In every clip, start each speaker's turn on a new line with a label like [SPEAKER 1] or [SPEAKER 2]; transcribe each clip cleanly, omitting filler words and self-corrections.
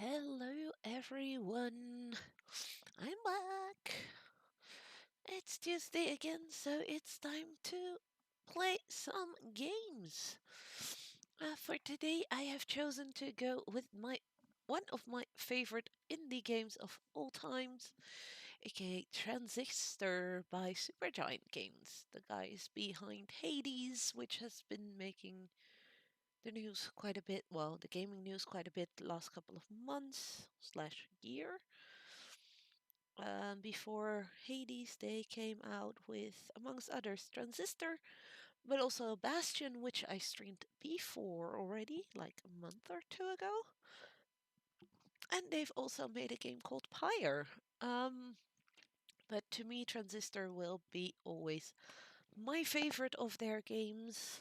[SPEAKER 1] Hello, everyone. I'm back. It's Tuesday again, so it's time to play some games. For today, I have chosen to go with one of my favorite indie games of all times, aka Transistor by Supergiant Games, the guys behind Hades, which has been making the news quite a bit, well, the gaming news quite a bit the last couple of months slash year. Before Hades, they came out with, amongst others, Transistor, but also Bastion, which I streamed before already, like a month or two ago. And they've also made a game called Pyre. But to me, Transistor will be always my favorite of their games.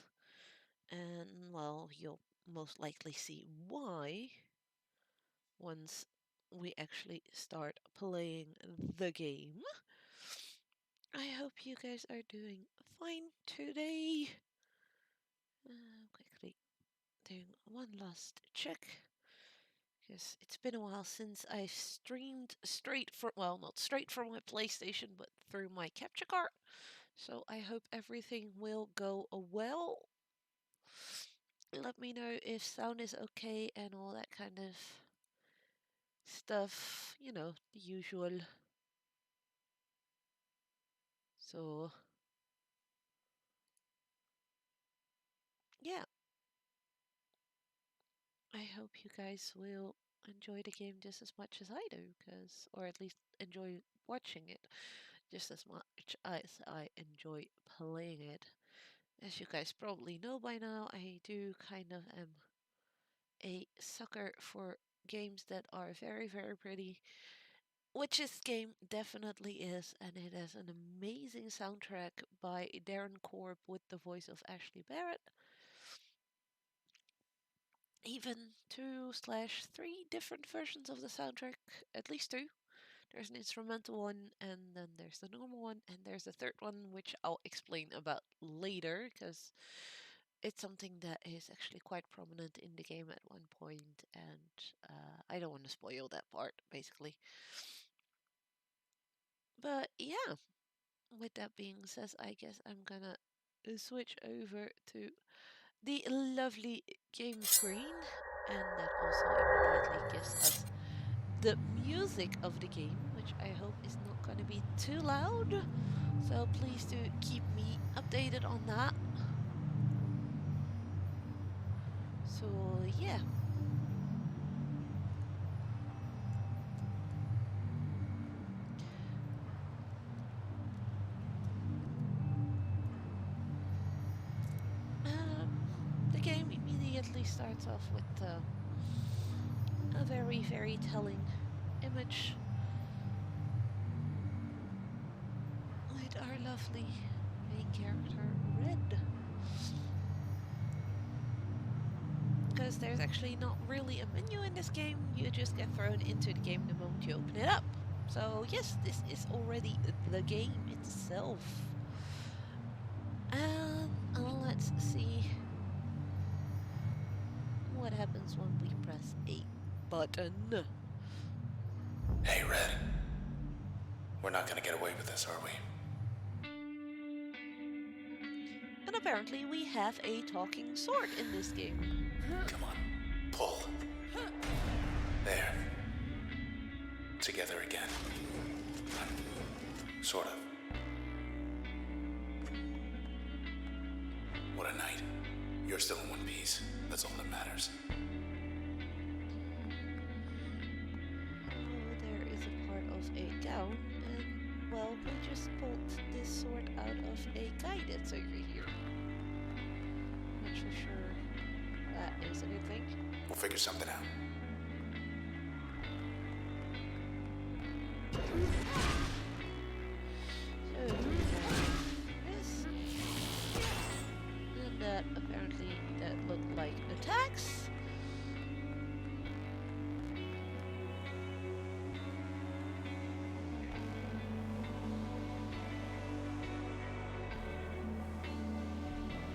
[SPEAKER 1] And, well, you'll most likely see why once we actually start playing the game. I hope you guys are doing fine today. Quickly doing one last check because it's been a while since I've streamed straight from, well, not straight from my PlayStation, but through my capture card. So I hope everything will go well. Let me know if sound is okay and all that kind of stuff, the usual. So, yeah, I hope you guys will enjoy the game just as much as I do, or at least enjoy watching it just as much as I enjoy playing it. As you guys probably know by now, I do kind of am a sucker for games that are very, very pretty, which this game definitely is, and it has an amazing soundtrack by Darren Korb with the voice of Ashley Barrett. Even two slash three different versions of the soundtrack, at least two. There's an instrumental one, and then there's the normal one, and there's a third one, which I'll explain about later, because it's something that is actually quite prominent in the game at one point, and I don't want to spoil that part, basically. But yeah, with that being said, I guess I'm gonna switch over to the lovely game screen, and that also immediately gives us the music of the game, which I hope is not going to be too loud. So please do keep me updated on that. So yeah. The game immediately starts off with a very, very telling image with our lovely main character, Red. Because there's actually not really a menu in this game, you just get thrown into the game the moment you open it up. So yes, this is already the game itself. And let's see what happens when we press a button.
[SPEAKER 2] Hey, Red. We're not gonna get away with this, are we?
[SPEAKER 1] And apparently we have a talking sword in this game.
[SPEAKER 2] Come on. Pull. There. Together again. Sort of. What a night. You're still in one piece. That's all that matters.
[SPEAKER 1] Oh, there is a part of a gown, and well, we just pulled this sword out of a guy that's over here. Not so sure that is a good thing.
[SPEAKER 2] We'll figure something out.
[SPEAKER 1] So, this. And that apparently that looked like attacks.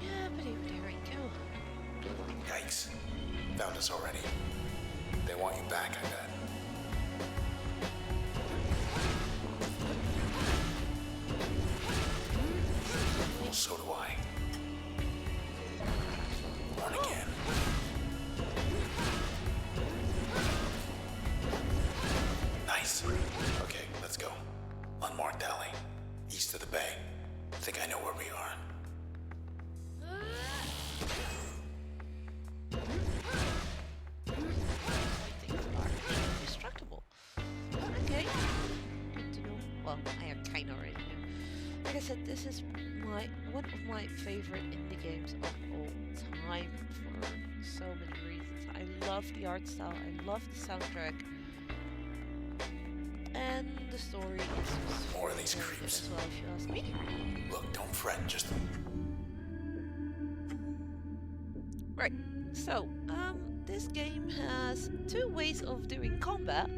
[SPEAKER 1] Yeah, but here we go.
[SPEAKER 2] Yikes. Found us already. They want you back, I bet. Well, so do I. Born again. Nice. Okay, let's go. Unmarked alley. East of the bay. Think I know where we are.
[SPEAKER 1] Things are indestructible. Okay. Good to know. Well, I kind of already knew. Like I said, this is one of my favorite indie games of all time for so many reasons. I love the art style. I love the soundtrack. And the story is just
[SPEAKER 2] More of these
[SPEAKER 1] very good
[SPEAKER 2] creeps.
[SPEAKER 1] as well, if you ask me.
[SPEAKER 2] Look, don't fret, just...
[SPEAKER 1] Right. So, this game has two ways of doing combat.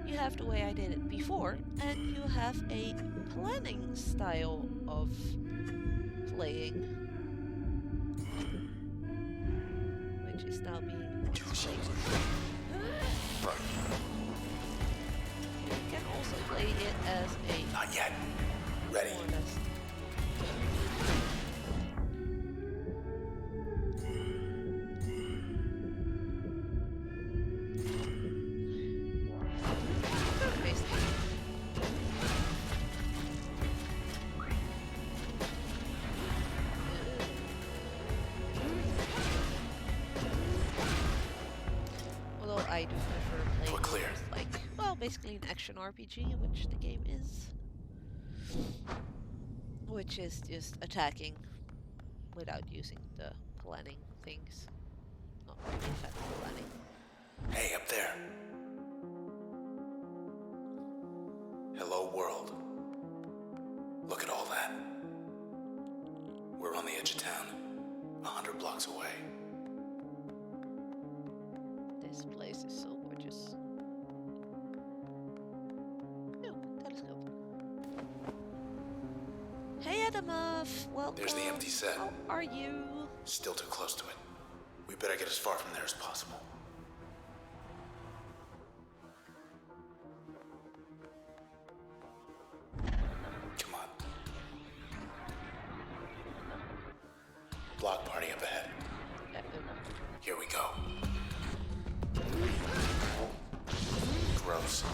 [SPEAKER 1] You have the way I did it before, and you have a planning style of playing, which is now being explained. You can also play it as a
[SPEAKER 2] Not yet. Ready.
[SPEAKER 1] more or less. Basically. Although I do prefer playing
[SPEAKER 2] We're clear.
[SPEAKER 1] games like, well, basically an action RPG, which the game is. Which is just attacking without using the planning things. Not really a fan of planning.
[SPEAKER 2] Hey, up there. Hello, world. Look at all that. We're on the edge of town, 100 blocks away.
[SPEAKER 1] This place is so gorgeous. Oh, telescope. Hey Adamov, welcome.
[SPEAKER 2] There's the empty set.
[SPEAKER 1] How are you?
[SPEAKER 2] Still too close to it. We better get as far from there as possible. Come on. Block party up ahead. Here we go. Gross.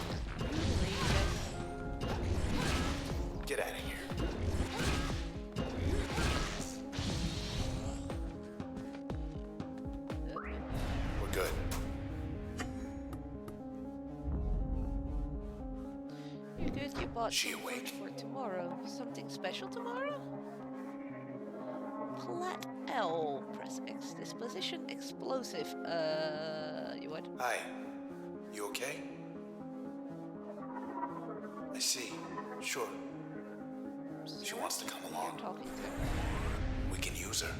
[SPEAKER 2] Get out of here. We're good.
[SPEAKER 1] You're good, you bought
[SPEAKER 2] She
[SPEAKER 1] some food
[SPEAKER 2] awake?
[SPEAKER 1] for tomorrow. Something special tomorrow? Plat L. Press X. Disposition explosive. You what?
[SPEAKER 2] Hi. You okay? I see. Sure. She wants to come along.
[SPEAKER 1] Talking to her.
[SPEAKER 2] We can use her.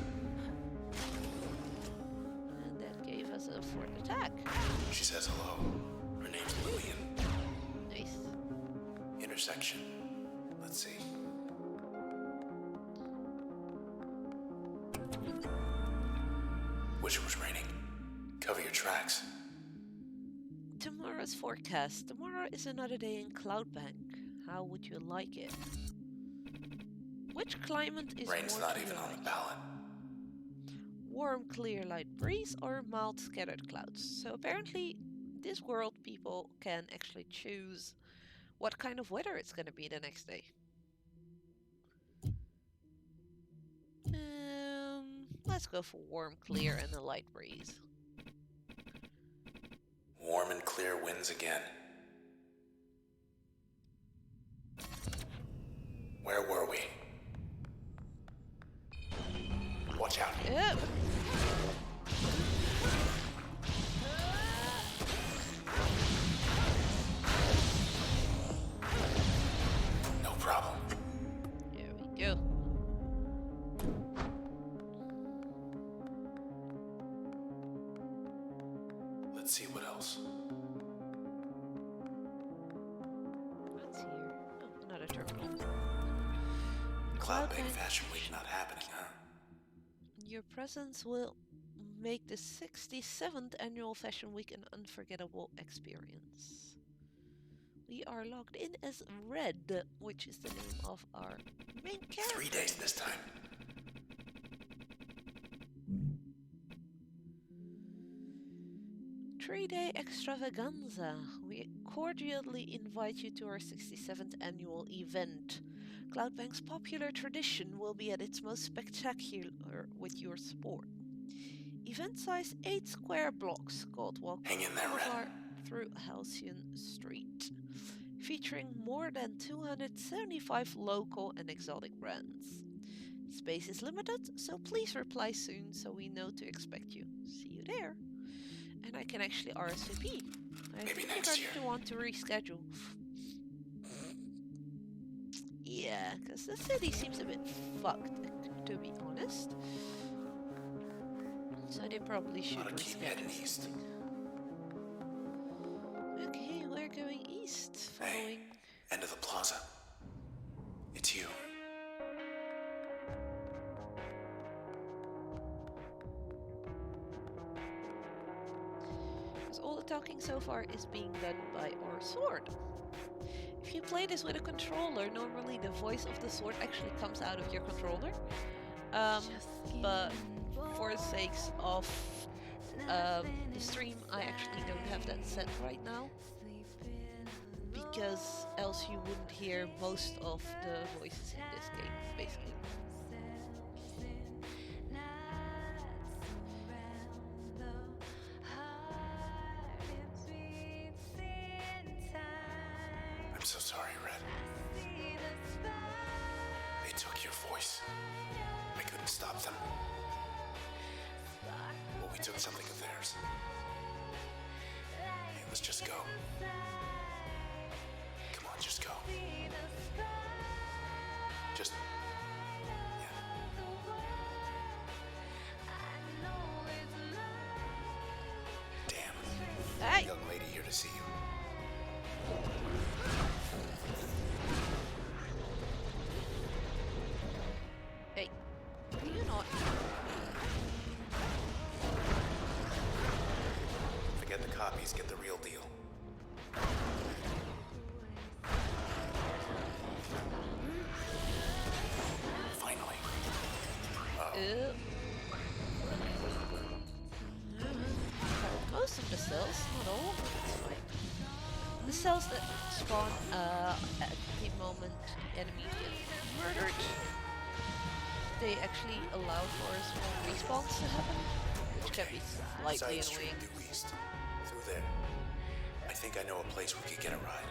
[SPEAKER 1] And that gave us a fourth attack.
[SPEAKER 2] She says hello. Her name's Lillian.
[SPEAKER 1] Nice.
[SPEAKER 2] Intersection. Let's see. Wish it was raining. Cover your tracks.
[SPEAKER 1] Tomorrow's forecast. Tomorrow is another day in Cloudbank. How would you like it? Which climate is
[SPEAKER 2] Rain's
[SPEAKER 1] more
[SPEAKER 2] not
[SPEAKER 1] to you
[SPEAKER 2] even on
[SPEAKER 1] like?
[SPEAKER 2] the ballot.
[SPEAKER 1] Warm, clear, light breeze or mild, scattered clouds. So apparently, this world people can actually choose what kind of weather it's going to be the next day. Let's go for warm, clear, and a light breeze.
[SPEAKER 2] Warm and clear winds again. Where were we? Watch out.
[SPEAKER 1] Yep.
[SPEAKER 2] No problem.
[SPEAKER 1] There we go.
[SPEAKER 2] Let's see what else.
[SPEAKER 1] What's here? Oh, another terminal.
[SPEAKER 2] Cloud Bank
[SPEAKER 1] Cloudbank
[SPEAKER 2] Fashion Week not happening, huh?
[SPEAKER 1] Your presence will make the 67th annual Fashion Week an unforgettable experience. We are logged in as Red, which is the name of our main character.
[SPEAKER 2] 3 days this time.
[SPEAKER 1] Three-day extravaganza. We cordially invite you to our 67th annual event. Cloudbank's popular tradition will be at its most spectacular with your support. Event size 8 square blocks called Walk
[SPEAKER 2] Hang in there, Red.
[SPEAKER 1] through Halcyon Street, featuring more than 275 local and exotic brands. Space is limited, so please reply soon so we know to expect you. See you there. And I can actually RSVP. I think you're going to want to reschedule. Yeah, because the city seems a bit fucked, to be honest. So they probably should reschedule
[SPEAKER 2] east.
[SPEAKER 1] Okay, we're going east, following...
[SPEAKER 2] Hey, end of the plaza. It's you.
[SPEAKER 1] Because all the talking so far is being done by our sword. If you play this with a controller, normally the voice of the sword actually comes out of your controller. But for the sakes of the stream, I actually don't have that set right now. Because else you wouldn't hear most of the voices in this game, basically.
[SPEAKER 2] I'm so sorry, Red. They took your voice. I couldn't stop them. Well, we took something of theirs. Hey, let's just go. Come on, just go. Just... yeah. Damn.
[SPEAKER 1] Hey!
[SPEAKER 2] Young lady here to see you.
[SPEAKER 1] Hey, do you not...
[SPEAKER 2] Forget the copies, get the real deal. Finally.
[SPEAKER 1] Most of the cells, not all, but it's fine. The cells that spawn at the moment the enemies get murdered, they actually allow for small respawns to happen, which can be slightly annoying.
[SPEAKER 2] Due east. Through there. I think I know a place we could get a ride.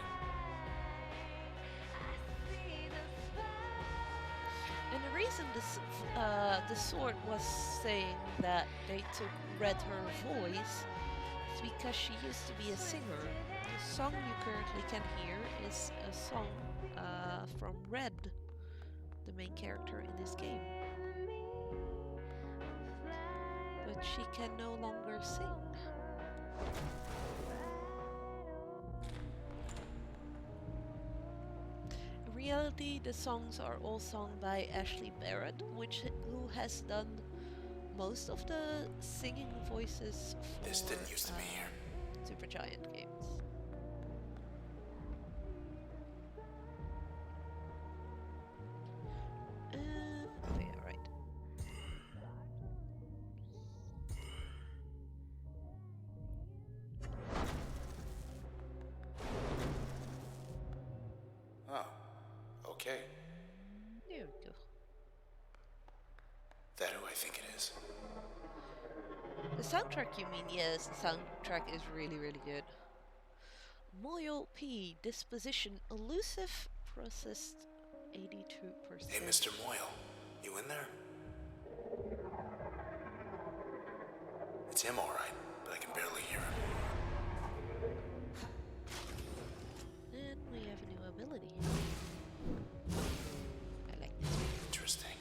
[SPEAKER 1] And the reason this, the sword was saying that they took Red her voice is because she used to be a singer. The song you currently can hear is a song from Red, the main character in this game. But she can no longer sing. In reality, the songs are all sung by Ashley Barrett, who has done most of the singing voices for
[SPEAKER 2] This didn't used to be here.
[SPEAKER 1] Supergiant games. Oh yeah, right.
[SPEAKER 2] Oh, okay.
[SPEAKER 1] There we go.
[SPEAKER 2] That who I think it is.
[SPEAKER 1] The soundtrack, you mean? Yes, the soundtrack is really, really good. Moyle P. Disposition elusive, processed 82%.
[SPEAKER 2] Hey, Mr. Moyle, you in there? It's him, all right, but I can barely hear him.
[SPEAKER 1] And we have a new ability. I like this.
[SPEAKER 2] Interesting.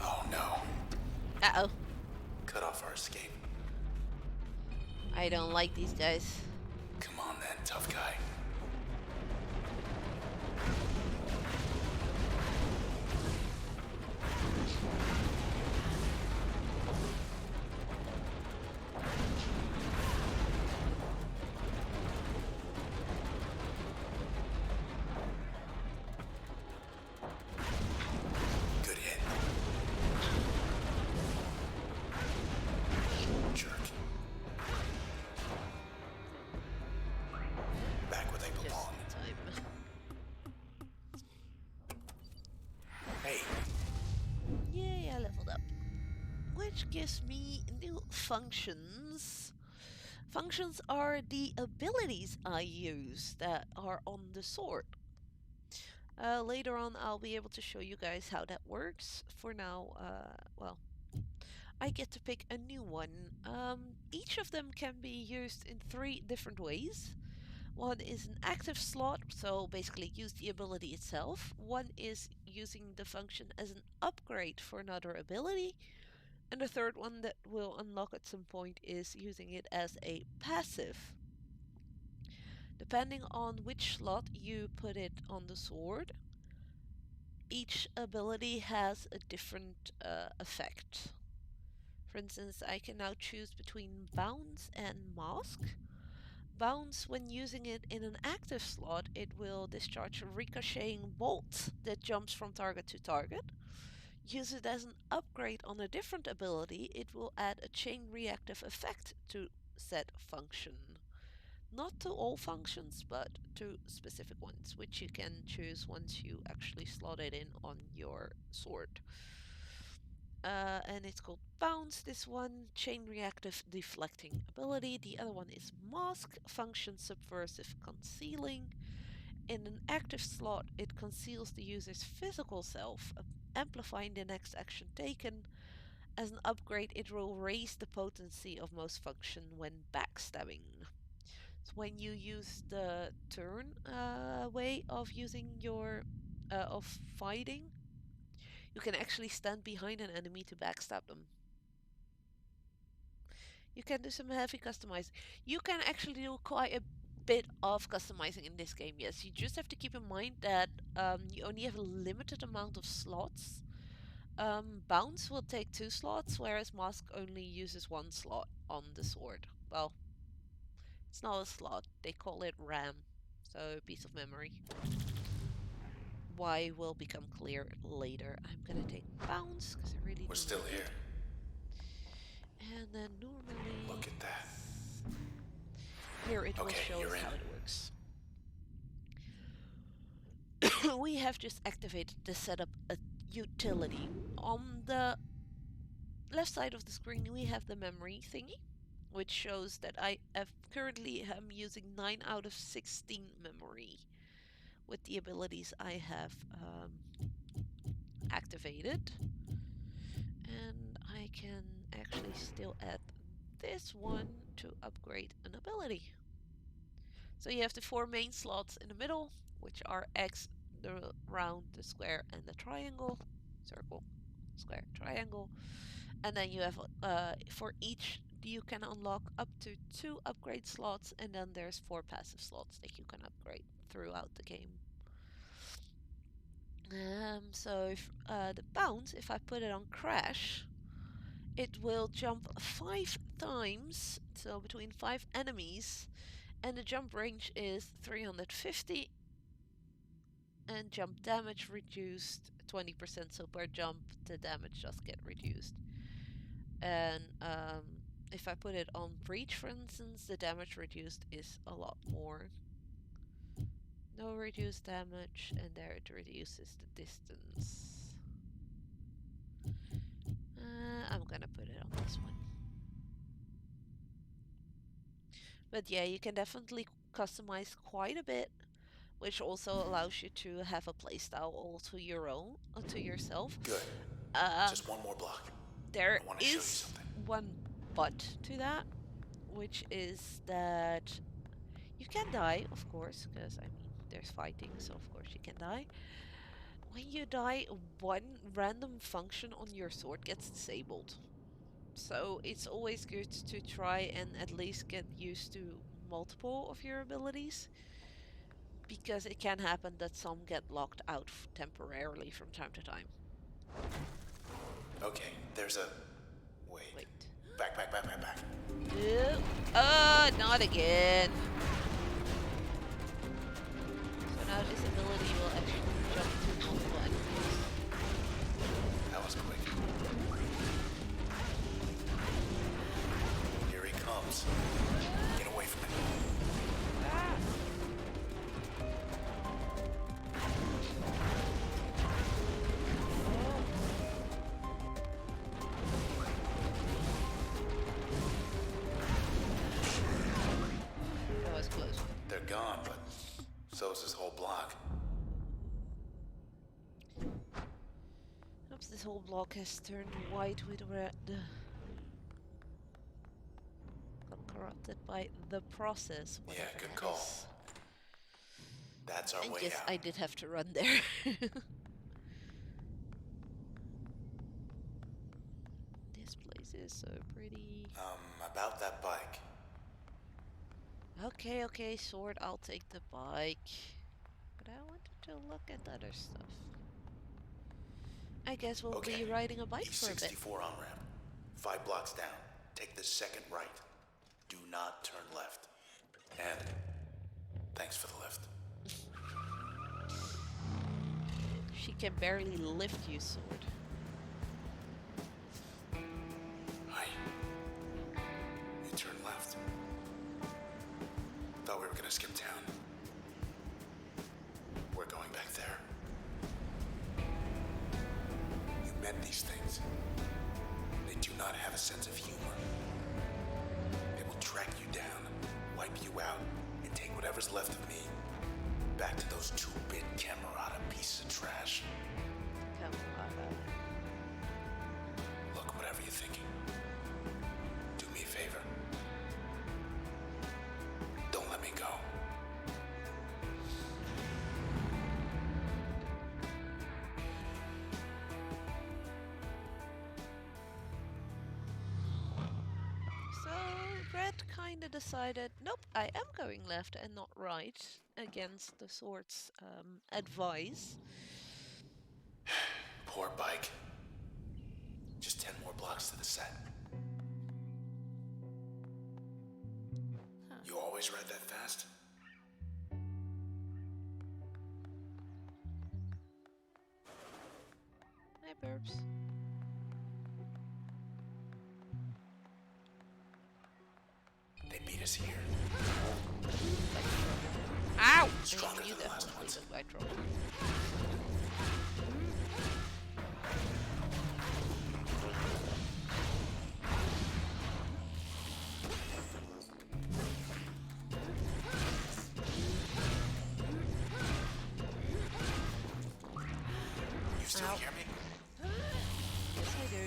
[SPEAKER 2] Oh no.
[SPEAKER 1] Uh-oh.
[SPEAKER 2] Cut off our escape.
[SPEAKER 1] I don't like these guys.
[SPEAKER 2] Come on then, tough guy.
[SPEAKER 1] gives me new functions. Functions are the abilities I use that are on the sword. Later on, I'll be able to show you guys how that works. For now, well, I get to pick a new one. Each of them can be used in 3 different ways. One is an active slot, so basically use the ability itself. One is using the function as an upgrade for another ability. And the third one that will unlock at some point is using it as a passive. Depending on which slot you put it on the sword, each ability has a different effect. For instance, I can now choose between Bounce and Mask. Bounce, when using it in an active slot, it will discharge a ricocheting bolt that jumps from target to target. Use it as an upgrade on a different ability, it will add a chain reactive effect to said function. Not to all functions, but to specific ones, which you can choose once you actually slot it in on your sword. And it's called Bounce, this one, chain reactive deflecting ability. The other one is Mask, function subversive concealing. In an active slot, it conceals the user's physical self, amplifying the next action taken. As an upgrade, it will raise the potency of most function when backstabbing. So when you use the turn way of using your of fighting, you can actually stand behind an enemy to backstab them. You can do some heavy customizing. You can actually do quite a bit of customizing in this game, yes. You just have to keep in mind that you only have a limited amount of slots. Bounce will take 2 slots, whereas Mask only uses 1 slot on the sword. Well, it's not a slot, they call it RAM, so piece of memory. Why will become clear later. I'm gonna take Bounce, because I really
[SPEAKER 2] We're
[SPEAKER 1] do
[SPEAKER 2] still
[SPEAKER 1] need
[SPEAKER 2] here.
[SPEAKER 1] it. And then normally...
[SPEAKER 2] Look at that.
[SPEAKER 1] Here it will
[SPEAKER 2] Okay,
[SPEAKER 1] show
[SPEAKER 2] you're
[SPEAKER 1] us how
[SPEAKER 2] in.
[SPEAKER 1] it works. We have just activated the setup utility. On the left side of the screen we have the memory thingy, which shows that I have currently am using 9 out of 16 memory with the abilities I have activated. And I can actually still add this one to upgrade an ability. So you have the 4 main slots in the middle, which are X, the round, the square, and the triangle. Circle, square, triangle. And then you have, for each, you can unlock up to 2 upgrade slots, and then there's 4 passive slots that you can upgrade throughout the game. So if, the bounce, if I put it on crash, it will jump 5 times, so between 5 enemies, and the jump range is 350, and jump damage reduced 20%, so per jump the damage does get reduced. And if I put it on breach, for instance, the damage reduced is a lot more. No reduced damage, and there it reduces the distance. I'm gonna put it on this one. But yeah, you can definitely customize quite a bit, which also allows you to have a playstyle all to your own, to yourself.
[SPEAKER 2] Good. Just one more block.
[SPEAKER 1] There
[SPEAKER 2] I want to show you
[SPEAKER 1] is
[SPEAKER 2] something.
[SPEAKER 1] one but to that, which is that you can die, of course, because I mean there's fighting, so of course you can die. When you die, one random function on your sword gets disabled. So it's always good to try and at least get used to multiple of your abilities, because it can happen that some get locked out temporarily from time to time.
[SPEAKER 2] Okay, there's a...
[SPEAKER 1] Wait.
[SPEAKER 2] Back, back, back, back, back.
[SPEAKER 1] Not again. So now this ability will actually jump to multiple enemies.
[SPEAKER 2] That was quick. Here he comes. Get away from him. gone, but so's this whole block.
[SPEAKER 1] Oops, this whole block has turned white with red. Got corrupted by the process, whatever
[SPEAKER 2] Yeah, good
[SPEAKER 1] that
[SPEAKER 2] call.
[SPEAKER 1] is.
[SPEAKER 2] That's our
[SPEAKER 1] And
[SPEAKER 2] way
[SPEAKER 1] yes,
[SPEAKER 2] out.
[SPEAKER 1] I did have to run there. This place is so pretty.
[SPEAKER 2] About that bike.
[SPEAKER 1] Okay, sword, I'll take the bike. But I wanted to look at other stuff. I guess we'll
[SPEAKER 2] Okay.
[SPEAKER 1] be riding a bike for a bit.
[SPEAKER 2] E64 on ramp. 5 blocks down. Take the second right. Do not turn left. And thanks for the lift.
[SPEAKER 1] She can barely lift you, sword.
[SPEAKER 2] Hi. You turn left. Thought we were gonna skip town. We're going back there. You meant these things. They do not have a sense of humor. They will track you down, wipe you out, and take whatever's left of me back to those 2-bit Camerata pieces of trash.
[SPEAKER 1] Camerata.
[SPEAKER 2] Look, whatever you're thinking, do me a favor. Don't let me go.
[SPEAKER 1] So, Red kinda decided, nope, I am going left and not right, against the sword's advice.
[SPEAKER 2] Poor bike. Just 10 more blocks to the set.
[SPEAKER 1] Huh.
[SPEAKER 2] You always ride that fast?
[SPEAKER 1] Hi, Burbs.
[SPEAKER 2] They beat us here.
[SPEAKER 1] Ow!
[SPEAKER 2] Stronger
[SPEAKER 1] You
[SPEAKER 2] than the last
[SPEAKER 1] definitely
[SPEAKER 2] ones.
[SPEAKER 1] took my trouble.
[SPEAKER 2] You still
[SPEAKER 1] Ow.
[SPEAKER 2] hear me?
[SPEAKER 1] Yes, I do.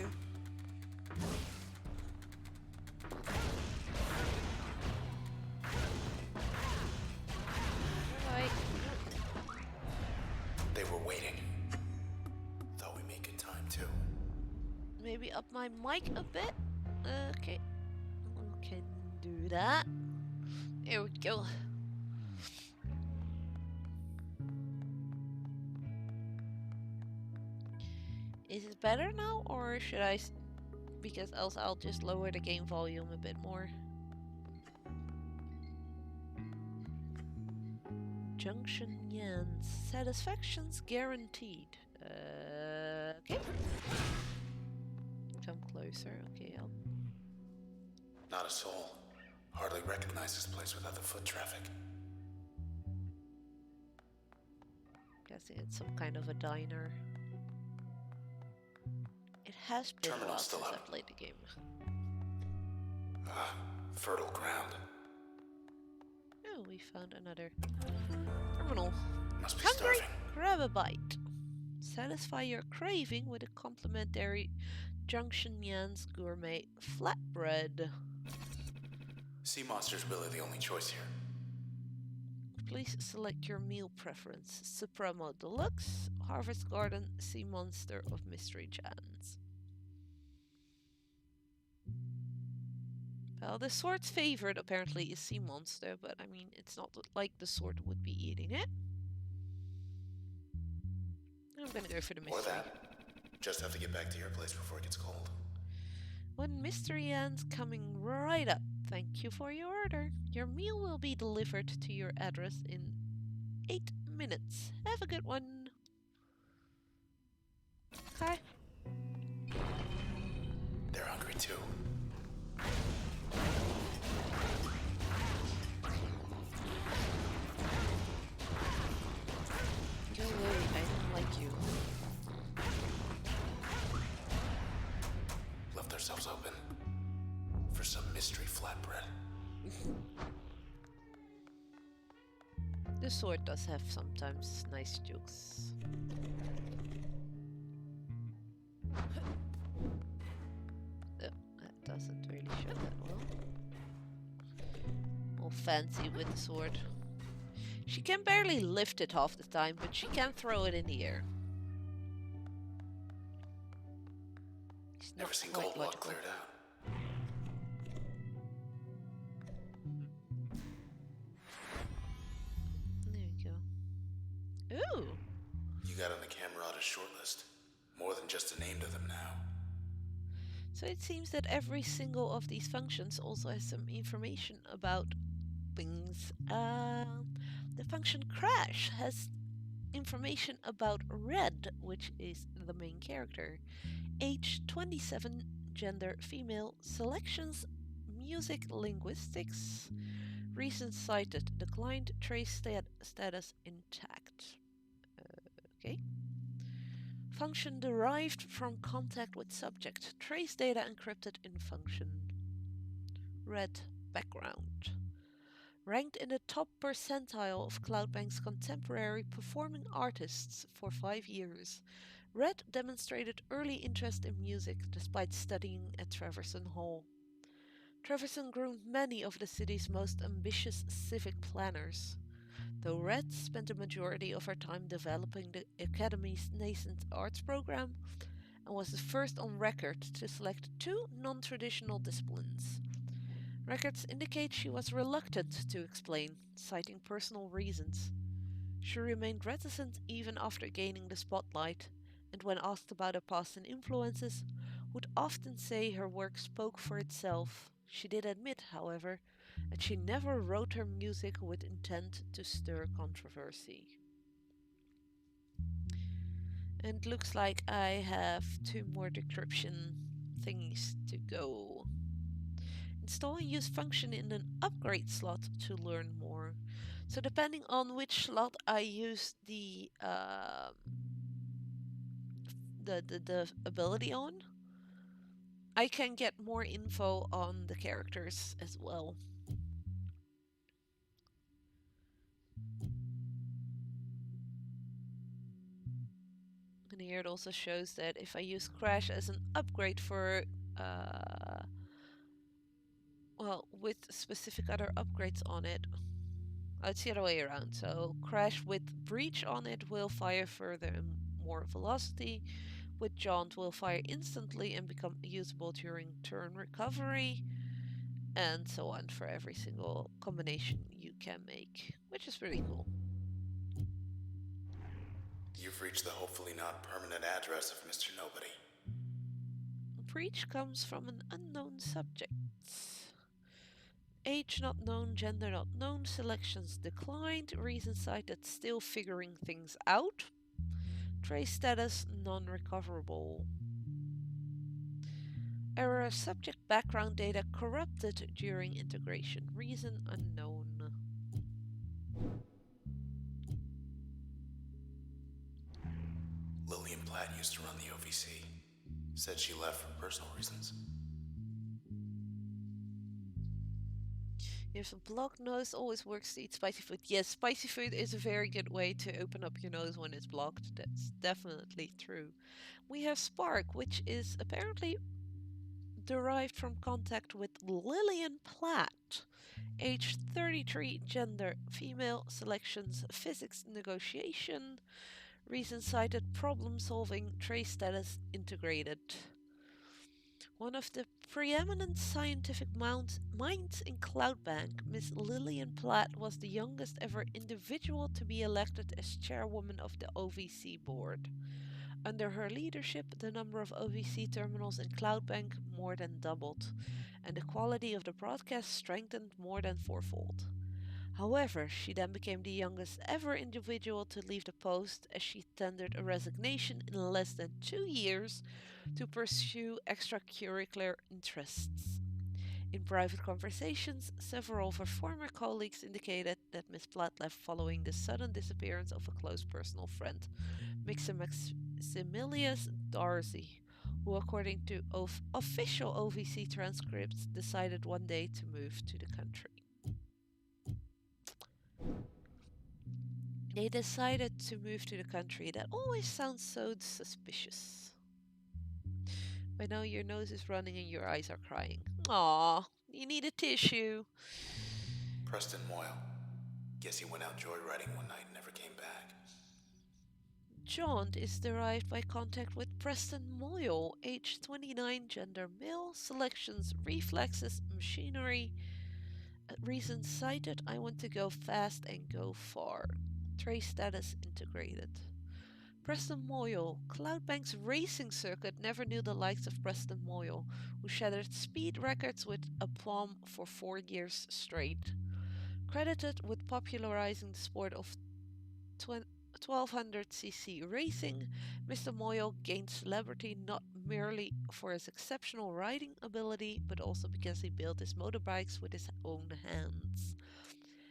[SPEAKER 1] Alright.
[SPEAKER 2] They were waiting. Thought we made good time, too.
[SPEAKER 1] Maybe up my mic a bit? Okay. We can do that. There we go. Is it better now, or should I... Because else I'll just lower the game volume a bit more. Junction Yans. Satisfaction's guaranteed. Okay. Come closer. Okay, I'll...
[SPEAKER 2] Not a soul. Hardly recognize this place without the foot traffic.
[SPEAKER 1] Guessing it's some kind of a diner. It has been a while
[SPEAKER 2] Terminal's still
[SPEAKER 1] since I
[SPEAKER 2] up.
[SPEAKER 1] played the game.
[SPEAKER 2] Fertile ground.
[SPEAKER 1] Oh, we found another terminal.
[SPEAKER 2] Must be
[SPEAKER 1] Hungry?
[SPEAKER 2] starving.
[SPEAKER 1] Grab a bite. Satisfy your craving with a complimentary Junction Yan's gourmet flatbread.
[SPEAKER 2] Sea Monster's really the only choice here.
[SPEAKER 1] Please select your meal preference. Supremo Deluxe, Harvest Garden, Sea Monster of Mystery Jans. Well, the sword's favorite apparently is Sea Monster, but I mean, it's not like the sword would be eating it. I'm gonna go for the mystery.
[SPEAKER 2] Or that. Just have to get back to your place before it gets cold.
[SPEAKER 1] One mystery and's coming right up. Thank you for your order. Your meal will be delivered to your address in 8 minutes. Have a good one. Okay.
[SPEAKER 2] They're hungry too.
[SPEAKER 1] Go away, I don't like you.
[SPEAKER 2] Left ourselves open for some mystery flatbread.
[SPEAKER 1] the sword does have sometimes nice jokes. Oh, that doesn't really show that well. All fancy with the sword. She can barely lift it half the time, but she can throw it in the air. It's not
[SPEAKER 2] Never seen
[SPEAKER 1] quite
[SPEAKER 2] Goldwalk
[SPEAKER 1] logical.
[SPEAKER 2] cleared out.
[SPEAKER 1] There you go. Ooh!
[SPEAKER 2] You got on the camera on a short list. More than just a name to them now.
[SPEAKER 1] So it seems that every single of these functions also has some information about things. The function crash has information about Red, which is the main character. Age 27, gender female, selections music linguistics, reasons cited declined, trace status intact. Okay. Function derived from contact with subject, trace data encrypted in function. Red background. Ranked in the top percentile of Cloudbank's contemporary performing artists for 5 years, Red demonstrated early interest in music despite studying at Treverson Hall. Treverson groomed many of the city's most ambitious civic planners. Though Red spent a majority of her time developing the Academy's nascent arts program and was the first on record to select two non traditional disciplines. Records indicate she was reluctant to explain, citing personal reasons. She remained reticent even after gaining the spotlight, and when asked about her past and influences, would often say her work spoke for itself. She did admit, however, that she never wrote her music with intent to stir controversy. And looks like I have two more decryption things to go. Install and use function in an upgrade slot to learn more. So depending on which slot I use the ability on, I can get more info on the characters as well. And here it also shows that if I use Crash as an upgrade for, well, with specific other upgrades on it, it's the other way around. So Crash with Breach on it will fire further and more velocity. With Jaunt will fire instantly and become usable during turn recovery. And so on for every single combination you can make, which is pretty cool.
[SPEAKER 2] You've reached the hopefully not permanent address of Mr. Nobody.
[SPEAKER 1] Breach comes from an unknown subject. Age not known, gender not known, selections declined, reason cited still figuring things out. Trace status non-recoverable. Error subject background data corrupted during integration, reason unknown.
[SPEAKER 2] Lillian Platt used to run the OVC. Said she left for personal reasons.
[SPEAKER 1] If a blocked nose always works to eat spicy food. Yes, spicy food is a very good way to open up your nose when it's blocked. That's definitely true. We have Spark, which is apparently derived from contact with Lillian Platt. Age 33, gender female, selections physics negotiation, reason cited problem solving, trace status integrated. One of the preeminent scientific minds in Cloudbank, Miss Lillian Platt was the youngest ever individual to be elected as chairwoman of the OVC board. Under her leadership, the number of OVC terminals in Cloudbank more than doubled, and the quality of the broadcast strengthened more than fourfold. However, she then became the youngest ever individual to leave the post as she tendered a resignation in less than 2 years to pursue extracurricular interests. In private conversations, several of her former colleagues indicated that Miss Platt left following the sudden disappearance of a close personal friend, Maximilius Darcy, who, according to official OVC transcripts, decided one day to move to the country. They decided to move to the country. That always sounds so suspicious. By now your nose is running and your eyes are crying. Aw, you need a tissue.
[SPEAKER 2] Preston Moyle. Guess he went out joyriding one night and never came back.
[SPEAKER 1] Jaunt is derived by contact with Preston Moyle, age 29, gender male, selections, reflexes, machinery. Reason cited, I want to go fast and go far. Trace status integrated. Preston Moyle. Cloudbank's racing circuit never knew the likes of Preston Moyle, who shattered speed records with aplomb for 4 years straight. Credited with popularizing the sport of 1200cc racing, Mr. Moyle gained celebrity not merely for his exceptional riding ability, but also because he built his motorbikes with his own hands.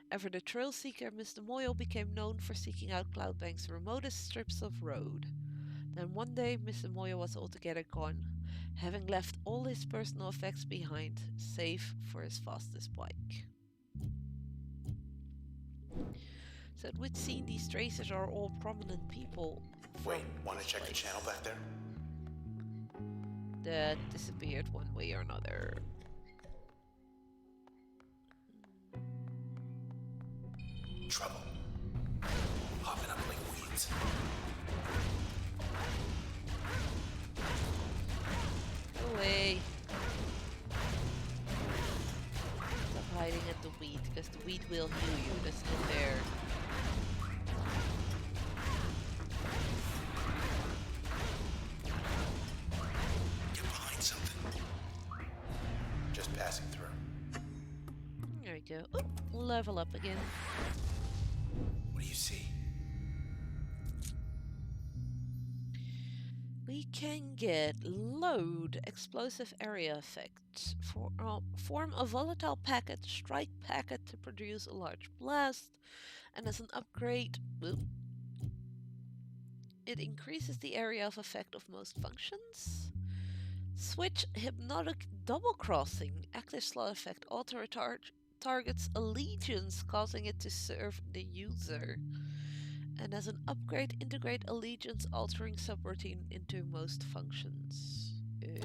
[SPEAKER 1] Ever the trail seeker, Mr. Moyle became known for seeking out Cloudbank's remotest strips of road. Then one day, Mr. Moyle was altogether gone, having left all his personal effects behind, save for his fastest bike. So it would seem these tracers are all prominent people.
[SPEAKER 2] Wait, want to check the channel back there?
[SPEAKER 1] That disappeared one way or another.
[SPEAKER 2] Trouble. Popping up like weeds.
[SPEAKER 1] Go away. Stop hiding at the weed, because the weed will heal you. That's not fair.
[SPEAKER 2] Get behind something. Just passing through.
[SPEAKER 1] There we go. Oop, level up again.
[SPEAKER 2] What do you see?
[SPEAKER 1] We can get load explosive area effect. Form a volatile packet, strike packet to produce a large blast, and as an upgrade, it increases the area of effect of most functions. Switch hypnotic double crossing. Active slot effect auto targets allegiance, causing it to serve the user. And as an upgrade, integrate allegiance altering subroutine into most functions. Ooh,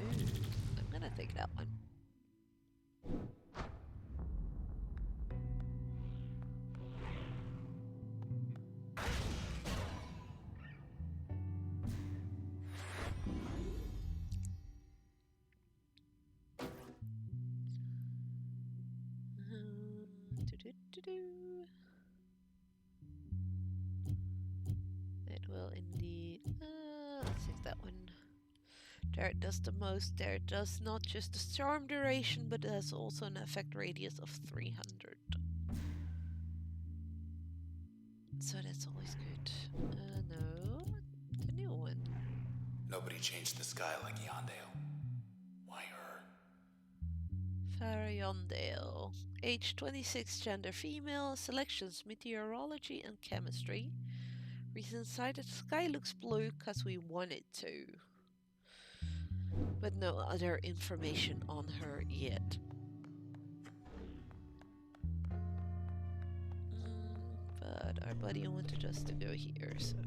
[SPEAKER 1] I'm gonna take that one. It will indeed. Let's take that one. There it does the most. There it does not just the charm duration, but it has also an effect radius of 300. So that's always good. No, the new one.
[SPEAKER 2] Nobody changed the sky like Yondale. Why her?
[SPEAKER 1] Farah Yondale. Age 26, gender female. Selections meteorology and chemistry. Reason cited, sky looks blue because we want it to. But no other information on her yet. But our buddy wanted us to go here, so...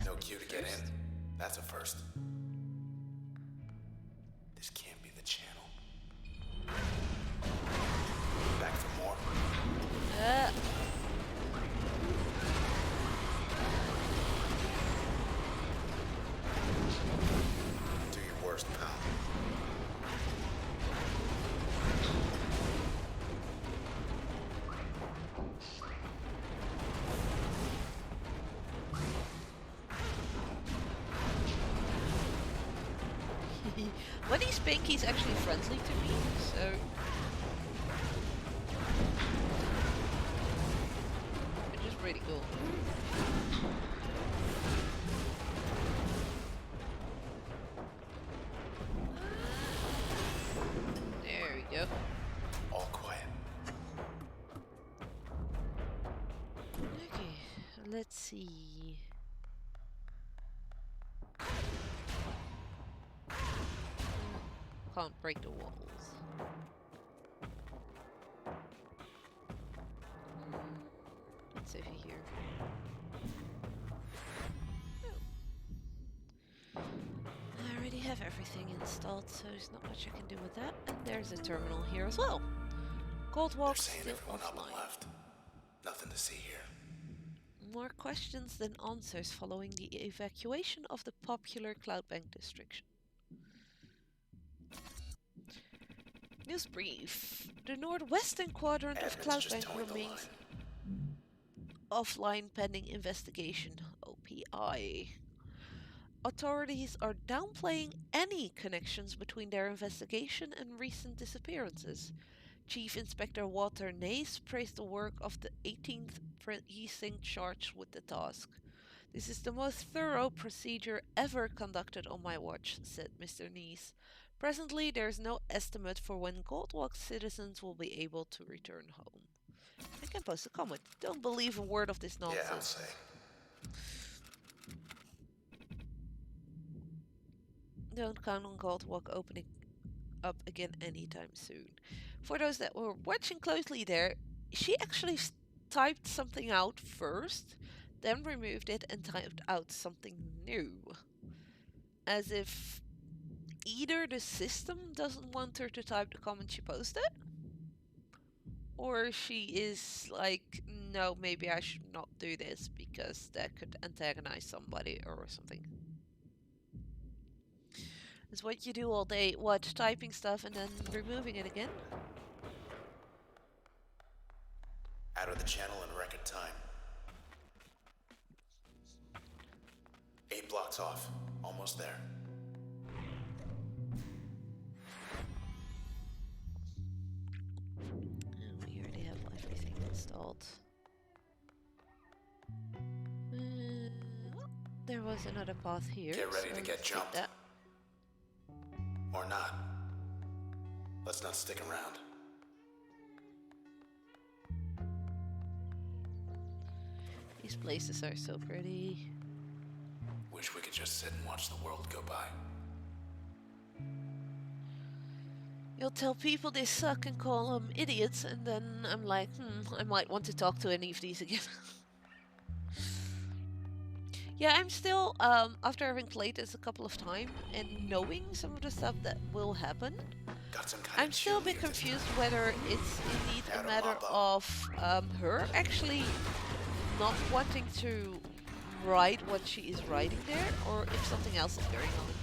[SPEAKER 2] No cue to get in. That's a first. This can't be the channel. Back for more? Do your worst, pal.
[SPEAKER 1] Buddy Spanky's actually friendly to me, so... which is pretty cool. There we go.
[SPEAKER 2] All quiet.
[SPEAKER 1] Okay, let's see. Can't break the walls. Let's see here. have everything installed, so there's not much I can do with that. And there's a terminal here as well.
[SPEAKER 2] They're
[SPEAKER 1] Goldwalk
[SPEAKER 2] saying
[SPEAKER 1] still
[SPEAKER 2] everyone up and
[SPEAKER 1] offline.
[SPEAKER 2] left. Nothing to see here.
[SPEAKER 1] More questions than answers following the evacuation of the popular Cloudbank district. News brief. The northwestern quadrant of
[SPEAKER 2] Admin's just
[SPEAKER 1] Cloudbank
[SPEAKER 2] towing the
[SPEAKER 1] remains
[SPEAKER 2] line.
[SPEAKER 1] offline pending investigation. OPI. Authorities are downplaying any connections between their investigation and recent disappearances. Chief Inspector Walter Nace praised the work of the 18th precinct charged with the task. This is the most thorough procedure ever conducted on my watch, said Mr. Nace. Presently, there is no estimate for when Goldwalk citizens will be able to return home. I can post a comment. Don't believe a word of this
[SPEAKER 2] Yeah, I'll
[SPEAKER 1] nonsense.
[SPEAKER 2] say.
[SPEAKER 1] Don't count on Goldwalk opening up again anytime soon. For those that were watching closely there, she actually typed something out first, then removed it and typed out something new. As if either the system doesn't want her to type the comment she posted, or she is like, no, maybe I should not do this because that could antagonize somebody or something. It's what you do all day, what, typing stuff and then removing it again?
[SPEAKER 2] Out of the channel in record time. 8 blocks off. Almost there.
[SPEAKER 1] And we already have everything installed. Well, there was another path here.
[SPEAKER 2] Get ready
[SPEAKER 1] so
[SPEAKER 2] to get
[SPEAKER 1] let's take
[SPEAKER 2] jumped.
[SPEAKER 1] that.
[SPEAKER 2] Or not. Let's not stick around.
[SPEAKER 1] These places are so pretty.
[SPEAKER 2] Wish we could just sit and watch the world go by.
[SPEAKER 1] You'll tell people they suck and call them idiots, and then I'm like, I might want to talk to any of these again. Yeah, I'm still, after having played this a couple of times and knowing some of the stuff that will happen,
[SPEAKER 2] Got some kind
[SPEAKER 1] I'm
[SPEAKER 2] of
[SPEAKER 1] still a bit
[SPEAKER 2] cheerleader this
[SPEAKER 1] confused
[SPEAKER 2] time.
[SPEAKER 1] whether it's indeed a
[SPEAKER 2] Add 'em
[SPEAKER 1] matter
[SPEAKER 2] up.
[SPEAKER 1] of her actually not wanting to write what she is writing there, or if something else is going on.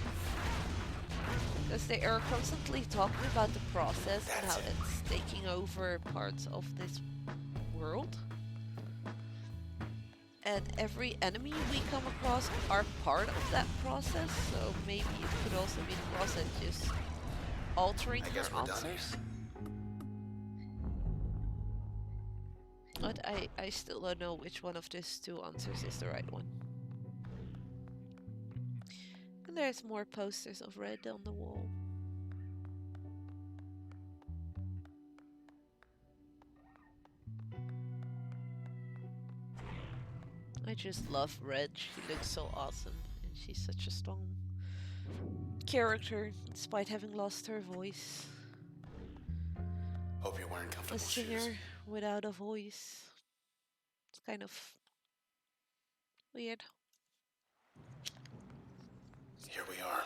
[SPEAKER 1] Because they are constantly talking about the process and how it's taking over parts of this world. And every enemy we come across are part of that process, so maybe it could also be the process just altering
[SPEAKER 2] I
[SPEAKER 1] her
[SPEAKER 2] guess we're done here.
[SPEAKER 1] answers. But I still don't know which one of these two answers is the right one. And there's more posters of red on the wall. I just love Red. She looks so awesome, and she's such a strong character, despite having lost her voice.
[SPEAKER 2] Hope you're wearing
[SPEAKER 1] A
[SPEAKER 2] comfortable
[SPEAKER 1] singer
[SPEAKER 2] shoes.
[SPEAKER 1] without a voice. It's kind of weird.
[SPEAKER 2] Here we are.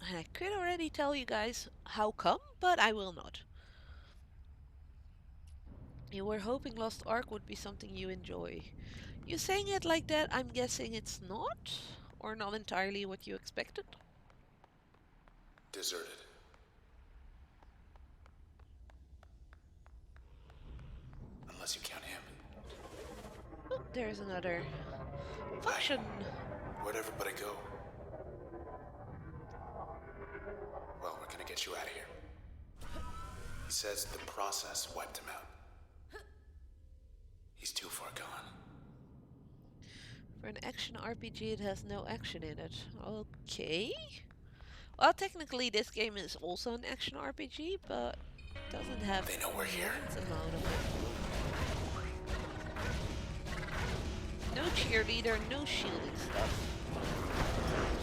[SPEAKER 1] And I could already tell you guys how come, but I will not. You were hoping Lost Ark would be something you enjoy. You saying it like that, I'm guessing it's not? Or not entirely what you expected?
[SPEAKER 2] Deserted. Unless you count him.
[SPEAKER 1] Oh, there's another function.
[SPEAKER 2] Where'd everybody go? Well, we're gonna get you out of here. He says the process wiped him out. He's too far gone.
[SPEAKER 1] For an action RPG, it has no action in it. Okay. Well, technically, this game is also an action RPG, but doesn't have
[SPEAKER 2] They know we're here.
[SPEAKER 1] immense amount of it. No cheerleader, no shielding stuff.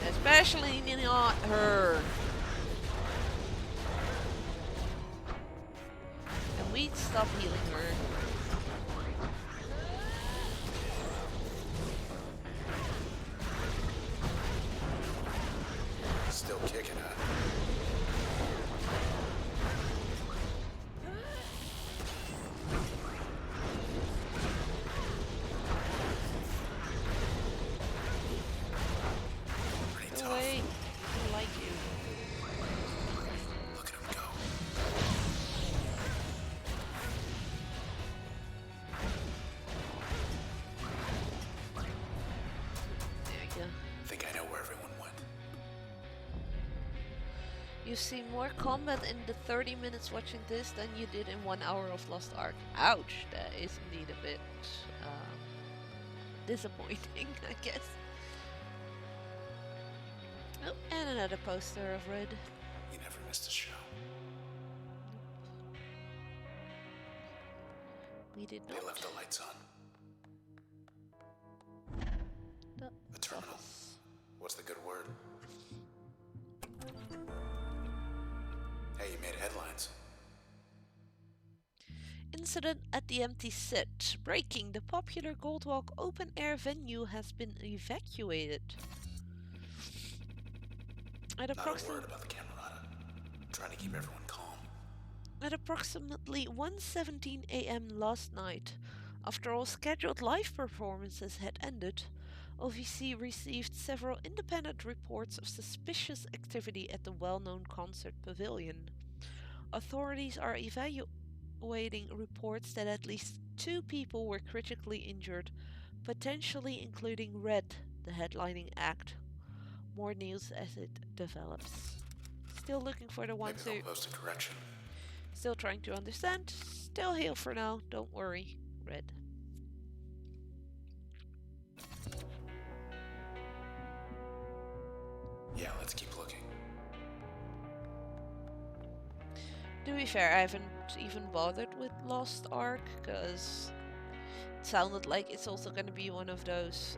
[SPEAKER 1] Especially not her. And we'd stop healing her.
[SPEAKER 2] still kicking, huh? Pretty
[SPEAKER 1] Go
[SPEAKER 2] tough.
[SPEAKER 1] away. I don't like you.
[SPEAKER 2] Look at him go.
[SPEAKER 1] There you go.
[SPEAKER 2] I think I know where everyone went.
[SPEAKER 1] You see more combat in the 30 minutes watching this than you did in 1 hour of Lost Ark. Ouch, that is indeed a bit disappointing, I guess. Oh, and another poster of Red.
[SPEAKER 2] You never missed a show.
[SPEAKER 1] We did
[SPEAKER 2] They
[SPEAKER 1] not.
[SPEAKER 2] left the lights on.
[SPEAKER 1] The
[SPEAKER 2] A terminal.
[SPEAKER 1] office.
[SPEAKER 2] What's the good word? Hey, you made headlines.
[SPEAKER 1] Incident at the empty set. Breaking, the popular Goldwalk open-air venue has been evacuated. At
[SPEAKER 2] Not a word about the Camerata. Trying to keep everyone calm.
[SPEAKER 1] At approximately 1:17 a.m. last night, after all scheduled live performances had ended, OVC received several independent reports of suspicious activity at the well-known concert pavilion. Authorities are evaluating reports that at least 2 people were critically injured, potentially including Red, the headlining act. More news as it develops. Still looking for the
[SPEAKER 2] Maybe
[SPEAKER 1] ones
[SPEAKER 2] they'll
[SPEAKER 1] who
[SPEAKER 2] post a correction.
[SPEAKER 1] still trying to understand. Still here for now, don't worry. Red.
[SPEAKER 2] Yeah, let's keep looking.
[SPEAKER 1] To be fair, I haven't even bothered with Lost Ark, because it sounded like it's also going to be one of those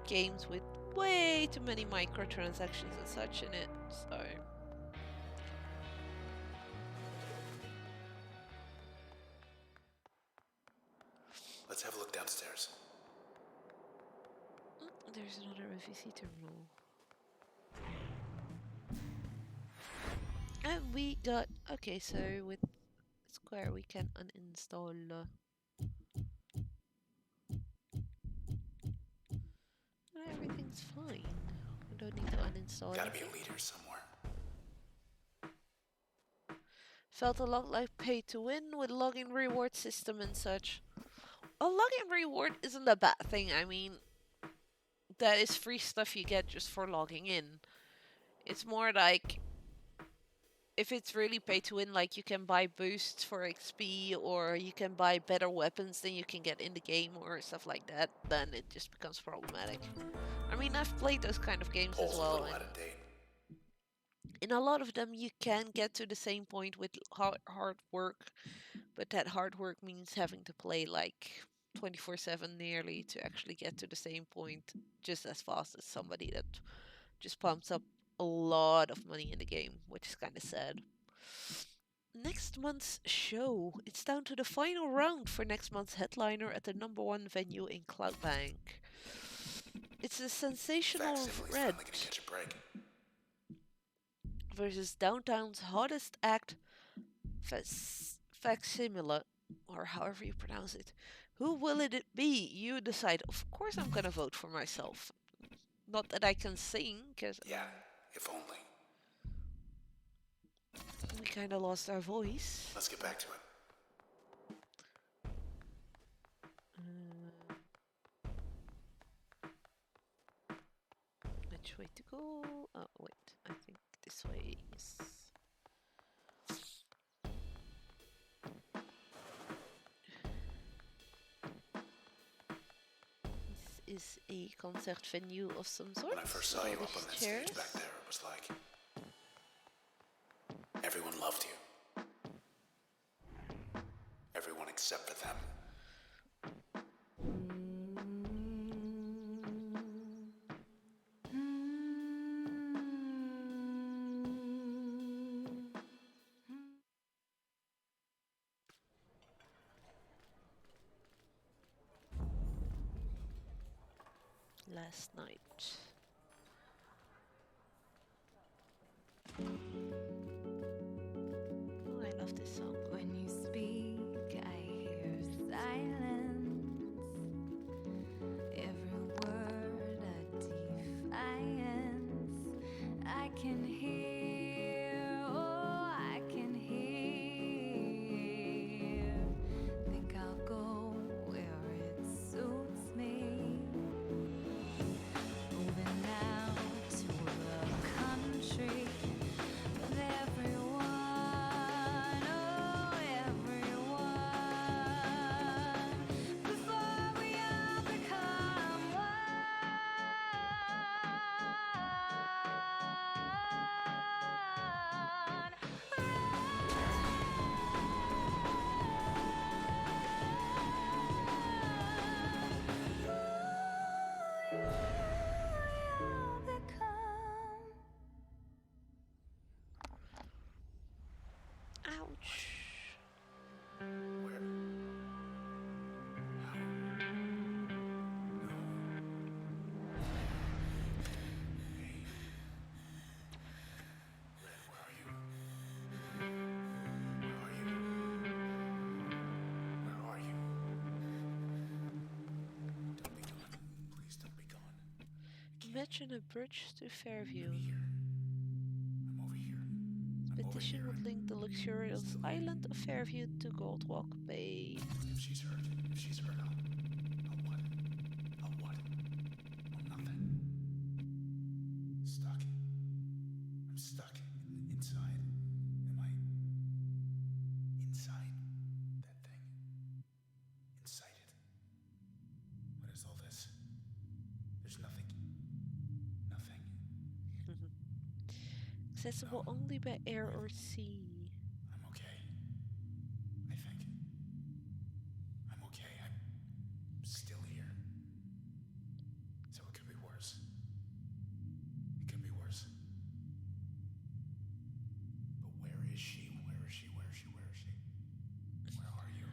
[SPEAKER 1] games with way too many microtransactions and such in it, so...
[SPEAKER 2] Let's have a look downstairs.
[SPEAKER 1] There's another OVC terminal. And we got... Okay, so with Square we can uninstall... everything's fine. We don't need to uninstall
[SPEAKER 2] Gotta be
[SPEAKER 1] anything.
[SPEAKER 2] a leader somewhere.
[SPEAKER 1] Felt a lot like pay to win with login reward system and such. A login reward isn't a bad thing. I mean, that is free stuff you get just for logging in. It's more like, if it's really pay to win, like you can buy boosts for XP or you can buy better weapons than you can get in the game or stuff like that, then it just becomes problematic. I mean, I've played those kind of games as
[SPEAKER 2] Pole's a
[SPEAKER 1] well,
[SPEAKER 2] little
[SPEAKER 1] and
[SPEAKER 2] out of date.
[SPEAKER 1] in a lot of them you can get to the same point with hard work, but that hard work means having to play like 24/7 nearly to actually get to the same point just as fast as somebody that just pumps up a lot of money in the game, which is kind of sad. Next month's show. It's down to the final round for next month's headliner at the #1 venue in Cloudbank. It's the sensational
[SPEAKER 2] Facsimile's
[SPEAKER 1] Red
[SPEAKER 2] finally gonna catch a break.
[SPEAKER 1] versus downtown's hottest act, Facsimile, or however you pronounce it. Who will it be? You decide. Of course, I'm gonna vote for myself. Not that I can sing, because
[SPEAKER 2] Yeah, if only.
[SPEAKER 1] we kind of lost our voice.
[SPEAKER 2] Let's get back to it.
[SPEAKER 1] Which way to go? Oh, wait. I think this way is... This is a concert venue of some sort.
[SPEAKER 2] When I first saw
[SPEAKER 1] All
[SPEAKER 2] you up
[SPEAKER 1] these
[SPEAKER 2] on that
[SPEAKER 1] chairs.
[SPEAKER 2] stage back there, it was like everyone loved you. Everyone except for them.
[SPEAKER 1] Last night. Imagine a bridge to
[SPEAKER 2] Let me
[SPEAKER 1] Fairview.
[SPEAKER 2] here. I'm over here. I'm over
[SPEAKER 1] Petition
[SPEAKER 2] here.
[SPEAKER 1] would link the
[SPEAKER 2] I'm
[SPEAKER 1] luxurious
[SPEAKER 2] still here.
[SPEAKER 1] island of Fairview to Goldwalk Bay.
[SPEAKER 2] If she's hurt, I'll what? I'll what? I'll nothing. Stuck. I'm stuck inside. Am I inside that thing? Inside it. What is all this? There's nothing. Nothing.
[SPEAKER 1] Accessible
[SPEAKER 2] No.
[SPEAKER 1] only by air
[SPEAKER 2] Wait.
[SPEAKER 1] or sea.
[SPEAKER 2] I'm okay. I think. I'm okay. I'm still here. So it could be worse. It could be worse. But where is she? Where is she? Where is she? Where is she? Where are you?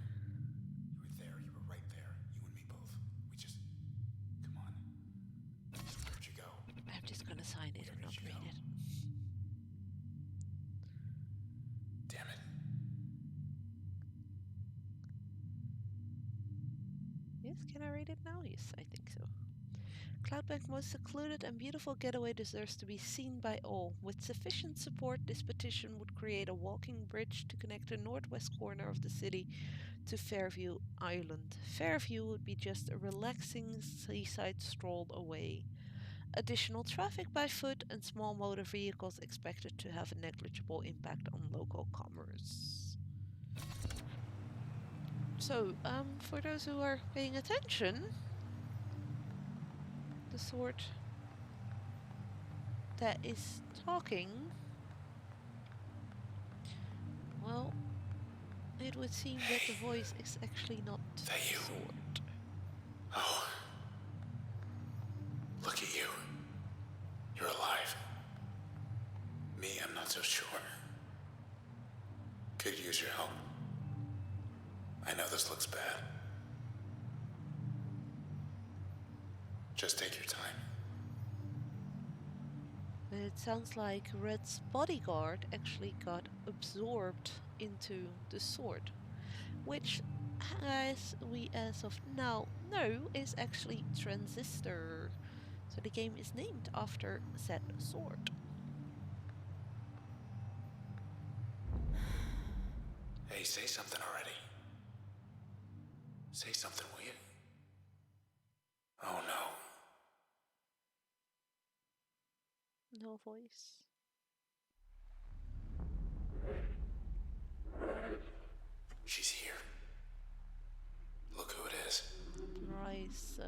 [SPEAKER 2] You were there. You were right there. You and me both. We just... Come on. Where'd you go?
[SPEAKER 1] I'm just gonna sign it
[SPEAKER 2] Where
[SPEAKER 1] and
[SPEAKER 2] did
[SPEAKER 1] not
[SPEAKER 2] you
[SPEAKER 1] read
[SPEAKER 2] go?
[SPEAKER 1] it.
[SPEAKER 2] Damn it.
[SPEAKER 1] Yes, can I read it now? Yes, I think so. Cloudbank's most secluded and beautiful getaway deserves to be seen by all. With sufficient support, this petition would create a walking bridge to connect the northwest corner of the city to Fairview Island. Fairview would be just a relaxing seaside stroll away. Additional traffic by foot and small motor vehicles expected to have a negligible impact on local commerce. So, for those who are paying attention, the sword that is talking, well, it would seem that the voice is actually not
[SPEAKER 2] That
[SPEAKER 1] the
[SPEAKER 2] you?
[SPEAKER 1] sword.
[SPEAKER 2] Oh. Look at you. You're alive. Me, I'm not so sure. Could use your help. I know this looks bad. Just take your time.
[SPEAKER 1] It sounds like Red's bodyguard actually got absorbed into the sword, which, as we as of now know, is actually Transistor. So the game is named after said sword.
[SPEAKER 2] Hey, say something already. Say something, will you? Oh no.
[SPEAKER 1] No voice.
[SPEAKER 2] She's here. Look who it is.
[SPEAKER 1] Rise.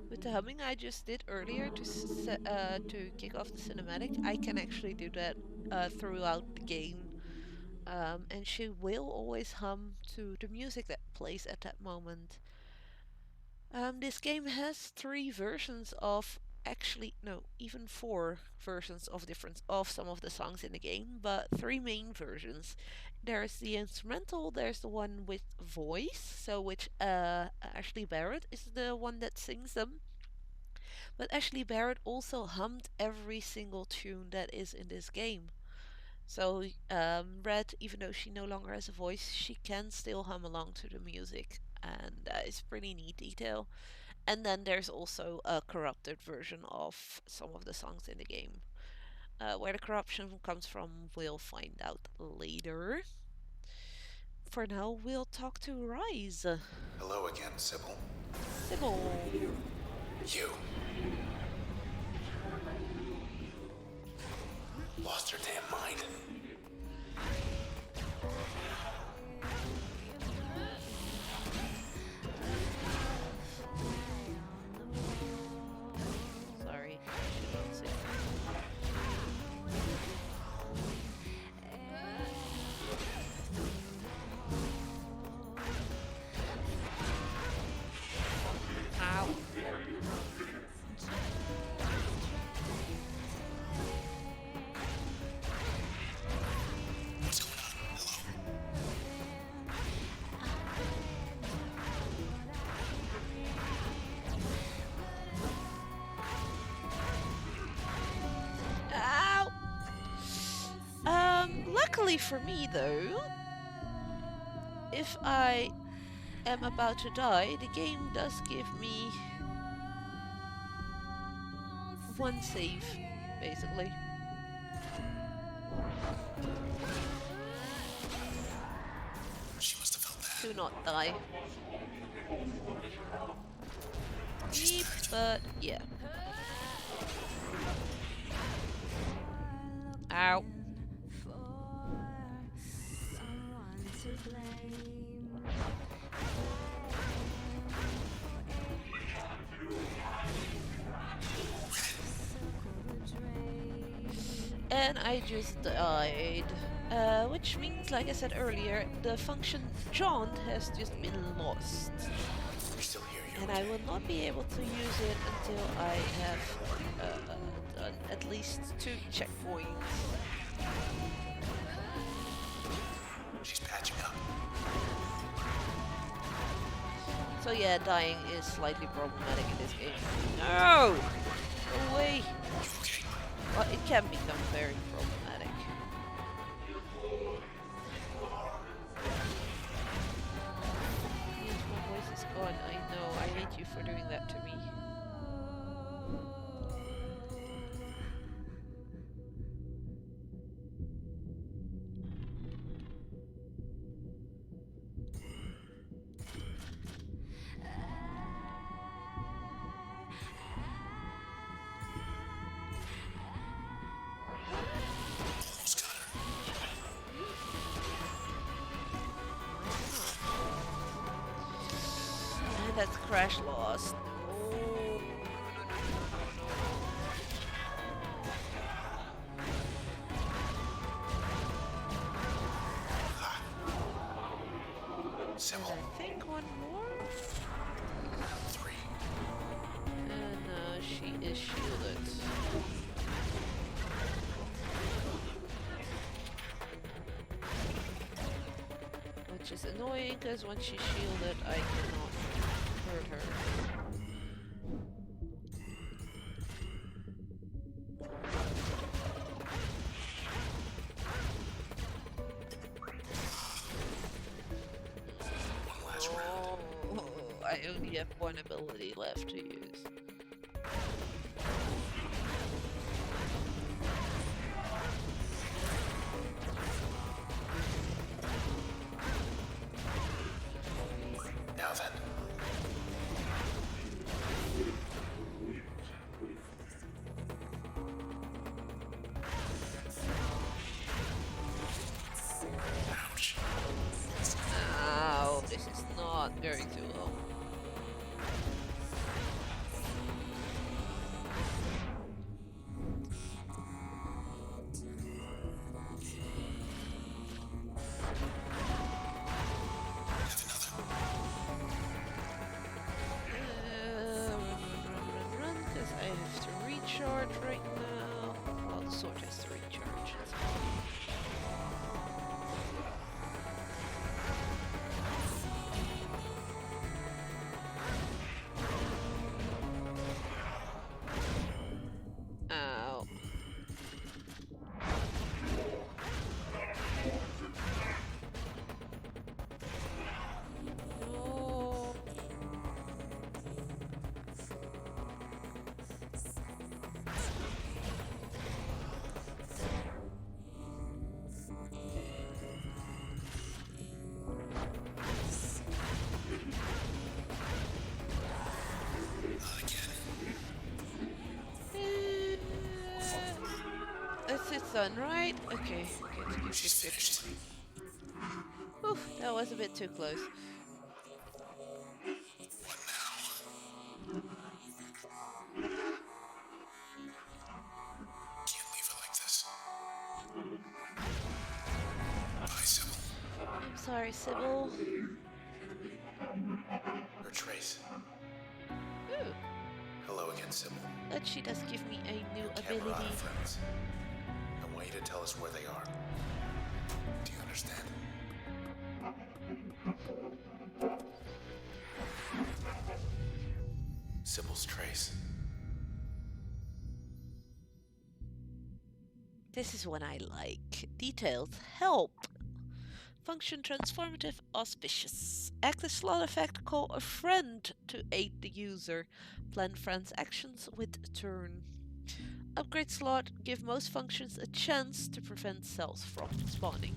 [SPEAKER 1] With the humming I just did earlier to kick off the cinematic, I can actually do that throughout the game. And she will always hum to the music that plays at that moment. This game has three versions of, actually no, even four versions of different of some of the songs in the game, but three main versions. There's the instrumental, there's the one with voice, so which Ashley Barrett is the one that sings them. But Ashley Barrett also hummed every single tune that is in this game. So Red, even though she no longer has a voice, she can still hum along to the music, and that is pretty neat detail. And then there's also a corrupted version of some of the songs in the game. Where the corruption comes from, we'll find out later. For now, we'll talk to Rise.
[SPEAKER 2] Hello again, Sybil.
[SPEAKER 1] Sybil.
[SPEAKER 2] You. Lost her damn mind.
[SPEAKER 1] Sorry, she won't sing. Ow.
[SPEAKER 2] What's going on? Hello?
[SPEAKER 1] Ow! Luckily for me though, if I am about to die, the game does give me one save, basically.
[SPEAKER 2] She must have felt
[SPEAKER 1] To
[SPEAKER 2] that.
[SPEAKER 1] not die.
[SPEAKER 2] She's
[SPEAKER 1] Eep,
[SPEAKER 2] back.
[SPEAKER 1] but yeah. Ow. And I just died. Which means, like I said earlier, the function John has just been lost.
[SPEAKER 2] You're still here, you're
[SPEAKER 1] And I
[SPEAKER 2] okay.
[SPEAKER 1] will not be able to use it until I have done at least 2 checkpoints.
[SPEAKER 2] She's patching up.
[SPEAKER 1] So yeah, dying is slightly problematic in this game. No! Go away!
[SPEAKER 2] You okay?
[SPEAKER 1] Well, it can become very problematic. Yes, my voice is gone. I know. I hate you for doing that to me.
[SPEAKER 2] Almost got her.
[SPEAKER 1] Might not. And that's crash lost. No. And
[SPEAKER 2] Sybil.
[SPEAKER 1] I think one more?
[SPEAKER 2] 3.
[SPEAKER 1] And she is shielded. Which is annoying, because when she's shielded, I cannot hurt her.
[SPEAKER 2] One last round.
[SPEAKER 1] Oh, I only have one ability left to use.
[SPEAKER 2] Now then. Ouch.
[SPEAKER 1] Ow, this is not going too well.
[SPEAKER 2] Have another.
[SPEAKER 1] Run, because I have to recharge right now. Well, the sword has to recharge. That's fine. Ow. No.
[SPEAKER 2] Not again.
[SPEAKER 1] That's it done, right? Okay, good.
[SPEAKER 2] She's finished.
[SPEAKER 1] Oof, that was a bit too close.
[SPEAKER 2] What now? Can't leave it like this. Bye, Sybil.
[SPEAKER 1] I'm sorry, Sybil.
[SPEAKER 2] Or Trace.
[SPEAKER 1] Ooh,
[SPEAKER 2] Hello again, Sybil.
[SPEAKER 1] but she does give me a new
[SPEAKER 2] Cameron
[SPEAKER 1] ability.
[SPEAKER 2] are friends. I want you to tell us where they are. Do you understand? Sybil's Trace.
[SPEAKER 1] This is what I like. Details help. Function transformative auspicious. Active slot effect call a friend to aid the user. Plan friends' actions with turn. Upgrade slot give most functions a chance to prevent cells from spawning.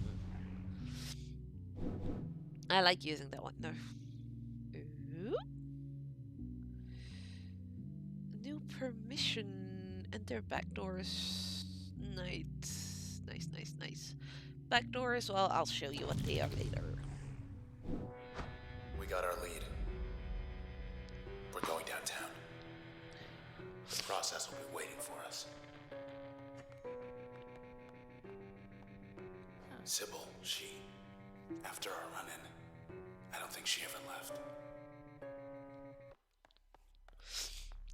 [SPEAKER 1] I like using that one though. Ooh. New permission. Enter backdoors. Nice. Nice. Backdoors, well, I'll show you what they are later.
[SPEAKER 2] We got our lead. We're going downtown. The process will be waiting for us. Sybil, after our run-in, I don't think she ever left.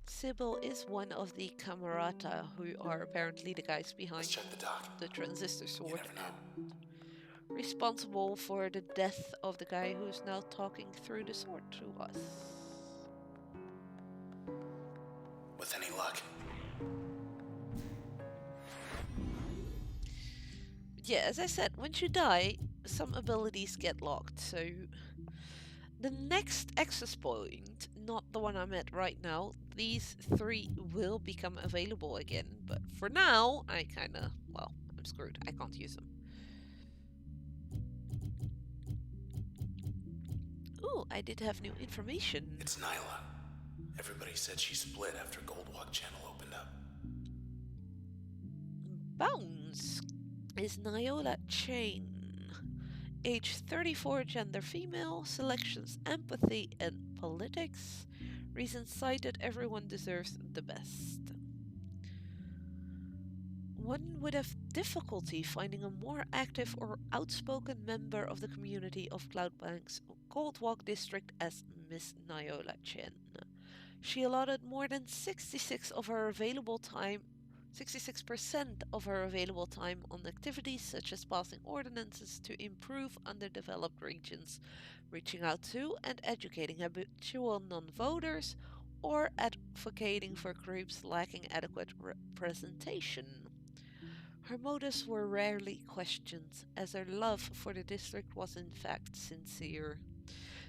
[SPEAKER 1] Sybil is one of the Camerata, who are apparently the guys behind the Transistor sword and responsible for the death of the guy who's now talking through the sword to us.
[SPEAKER 2] With any luck.
[SPEAKER 1] Yeah, as I said, once you die, some abilities get locked, so the next access point, not the one I'm at right now, these 3 will become available again, but for now, I'm screwed. I can't use them. Ooh, I did have new information.
[SPEAKER 2] It's Nyla. Everybody said she split after Goldwalk Channel opened up.
[SPEAKER 1] Bounce is Nyola Chain. Age 34, gender female, selections empathy and politics. Reason cited, everyone deserves the best. One would have difficulty finding a more active or outspoken member of the community of Cloudbank's Goldwalk district as Miss Nyola Chen. She allotted more than 66% of her available time on activities such as passing ordinances to improve underdeveloped regions, reaching out to and educating habitual non-voters, or advocating for groups lacking adequate representation. Her motives were rarely questioned, as her love for the district was in fact sincere,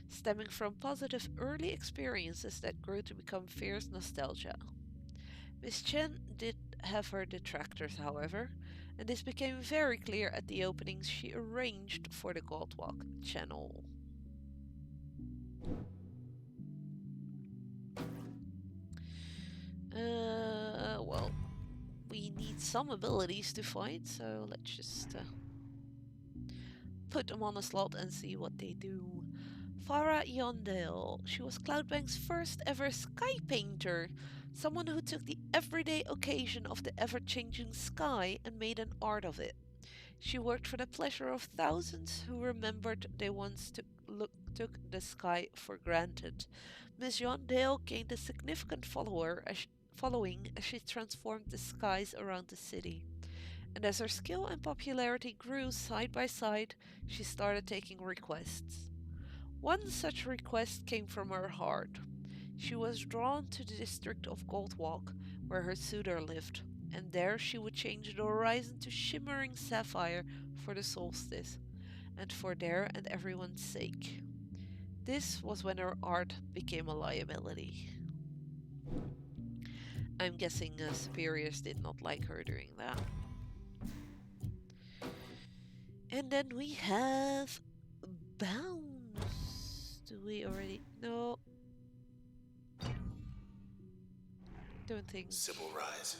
[SPEAKER 1] stemming from positive early experiences that grew to become fierce nostalgia. Miss Chen did have her detractors, however, and this became very clear at the openings she arranged for the Goldwalk channel. Well, we need some abilities to fight, so let's just put them on a slot and see what they do. Farah Yondale. She was Cloudbank's first ever sky painter, someone who took the everyday occasion of the ever-changing sky and made an art of it. She worked for the pleasure of thousands who remembered they once took the sky for granted. Miss Yondale gained a significant following as she transformed the skies around the city. And as her skill and popularity grew side by side, she started taking requests. One such request came from her heart. She was drawn to the district of Goldwalk, where her suitor lived, and there she would change the horizon to shimmering sapphire for the solstice, and for their and everyone's sake. This was when her art became a liability. I'm guessing superiors did not like her doing that. And then we have Bounce. Do we already? No. Don't think.
[SPEAKER 2] Sybil Rise.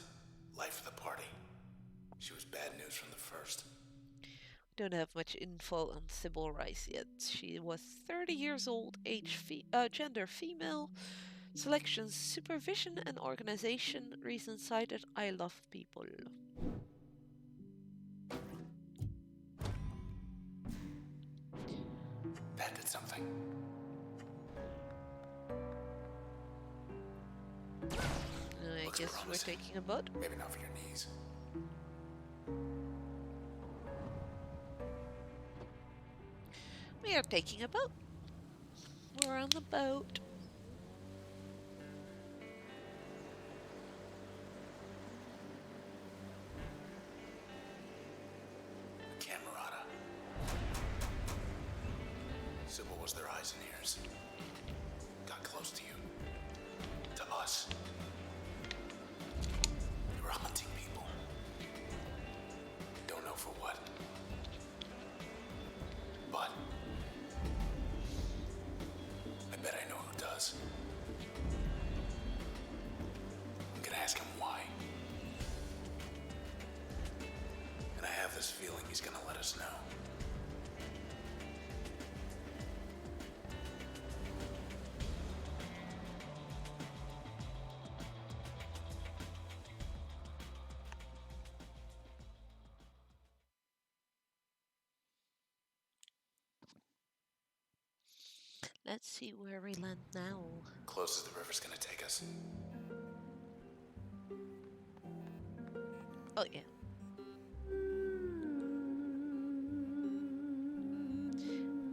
[SPEAKER 2] Life of the party. She was bad news from the first.
[SPEAKER 1] Don't have much info on Sybil Rice yet. She was 30 years old, gender female, selections supervision and organization, reason cited I love people.
[SPEAKER 2] That did something.
[SPEAKER 1] I guess we're taking a boat.
[SPEAKER 2] Maybe not for your knees.
[SPEAKER 1] We are taking a boat. We're on the boat.
[SPEAKER 2] Camerata. years. Got close to you. To us. You were hunting people. Don't know for what. But I bet I know who does. I'm gonna ask him why. And I have this feeling he's gonna let us know.
[SPEAKER 1] Let's see where we land now.
[SPEAKER 2] Close as the river's gonna take us.
[SPEAKER 1] Oh, yeah.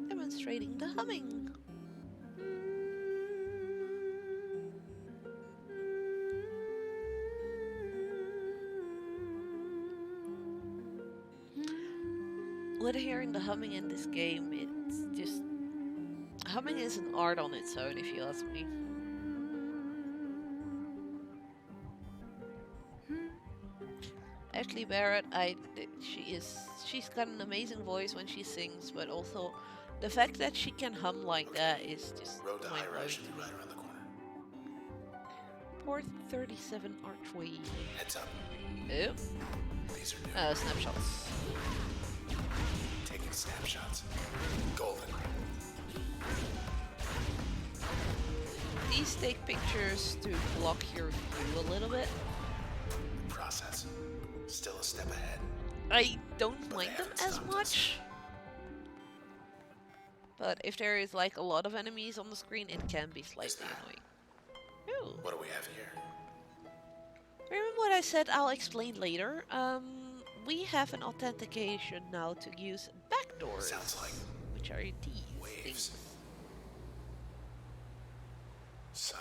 [SPEAKER 1] Demonstrating the humming. When hearing the humming in this game, it's just... Humming is an art on its own, if you ask me. Ashley Barrett, she's got an amazing voice when she sings, but also the fact that she can hum like that is just
[SPEAKER 2] Road to High
[SPEAKER 1] mind-blowing
[SPEAKER 2] Rise should
[SPEAKER 1] to
[SPEAKER 2] be
[SPEAKER 1] me.
[SPEAKER 2] right around the corner.
[SPEAKER 1] Port 37 Archway.
[SPEAKER 2] Heads up.
[SPEAKER 1] Oh,
[SPEAKER 2] These are new.
[SPEAKER 1] snapshots.
[SPEAKER 2] Taking snapshots. Golden.
[SPEAKER 1] These take pictures to block your view a little bit.
[SPEAKER 2] Process. Still a step ahead.
[SPEAKER 1] I don't
[SPEAKER 2] But
[SPEAKER 1] mind
[SPEAKER 2] they
[SPEAKER 1] them
[SPEAKER 2] haven't
[SPEAKER 1] as
[SPEAKER 2] stopped
[SPEAKER 1] much. But if there is like a lot of enemies on the screen, it can be slightly
[SPEAKER 2] that?
[SPEAKER 1] annoying. Ooh.
[SPEAKER 2] What do we have here?
[SPEAKER 1] Remember what I said I'll explain later? We have an authentication now to use backdoors.
[SPEAKER 2] Sounds like
[SPEAKER 1] which are these
[SPEAKER 2] waves.
[SPEAKER 1] things.
[SPEAKER 2] So,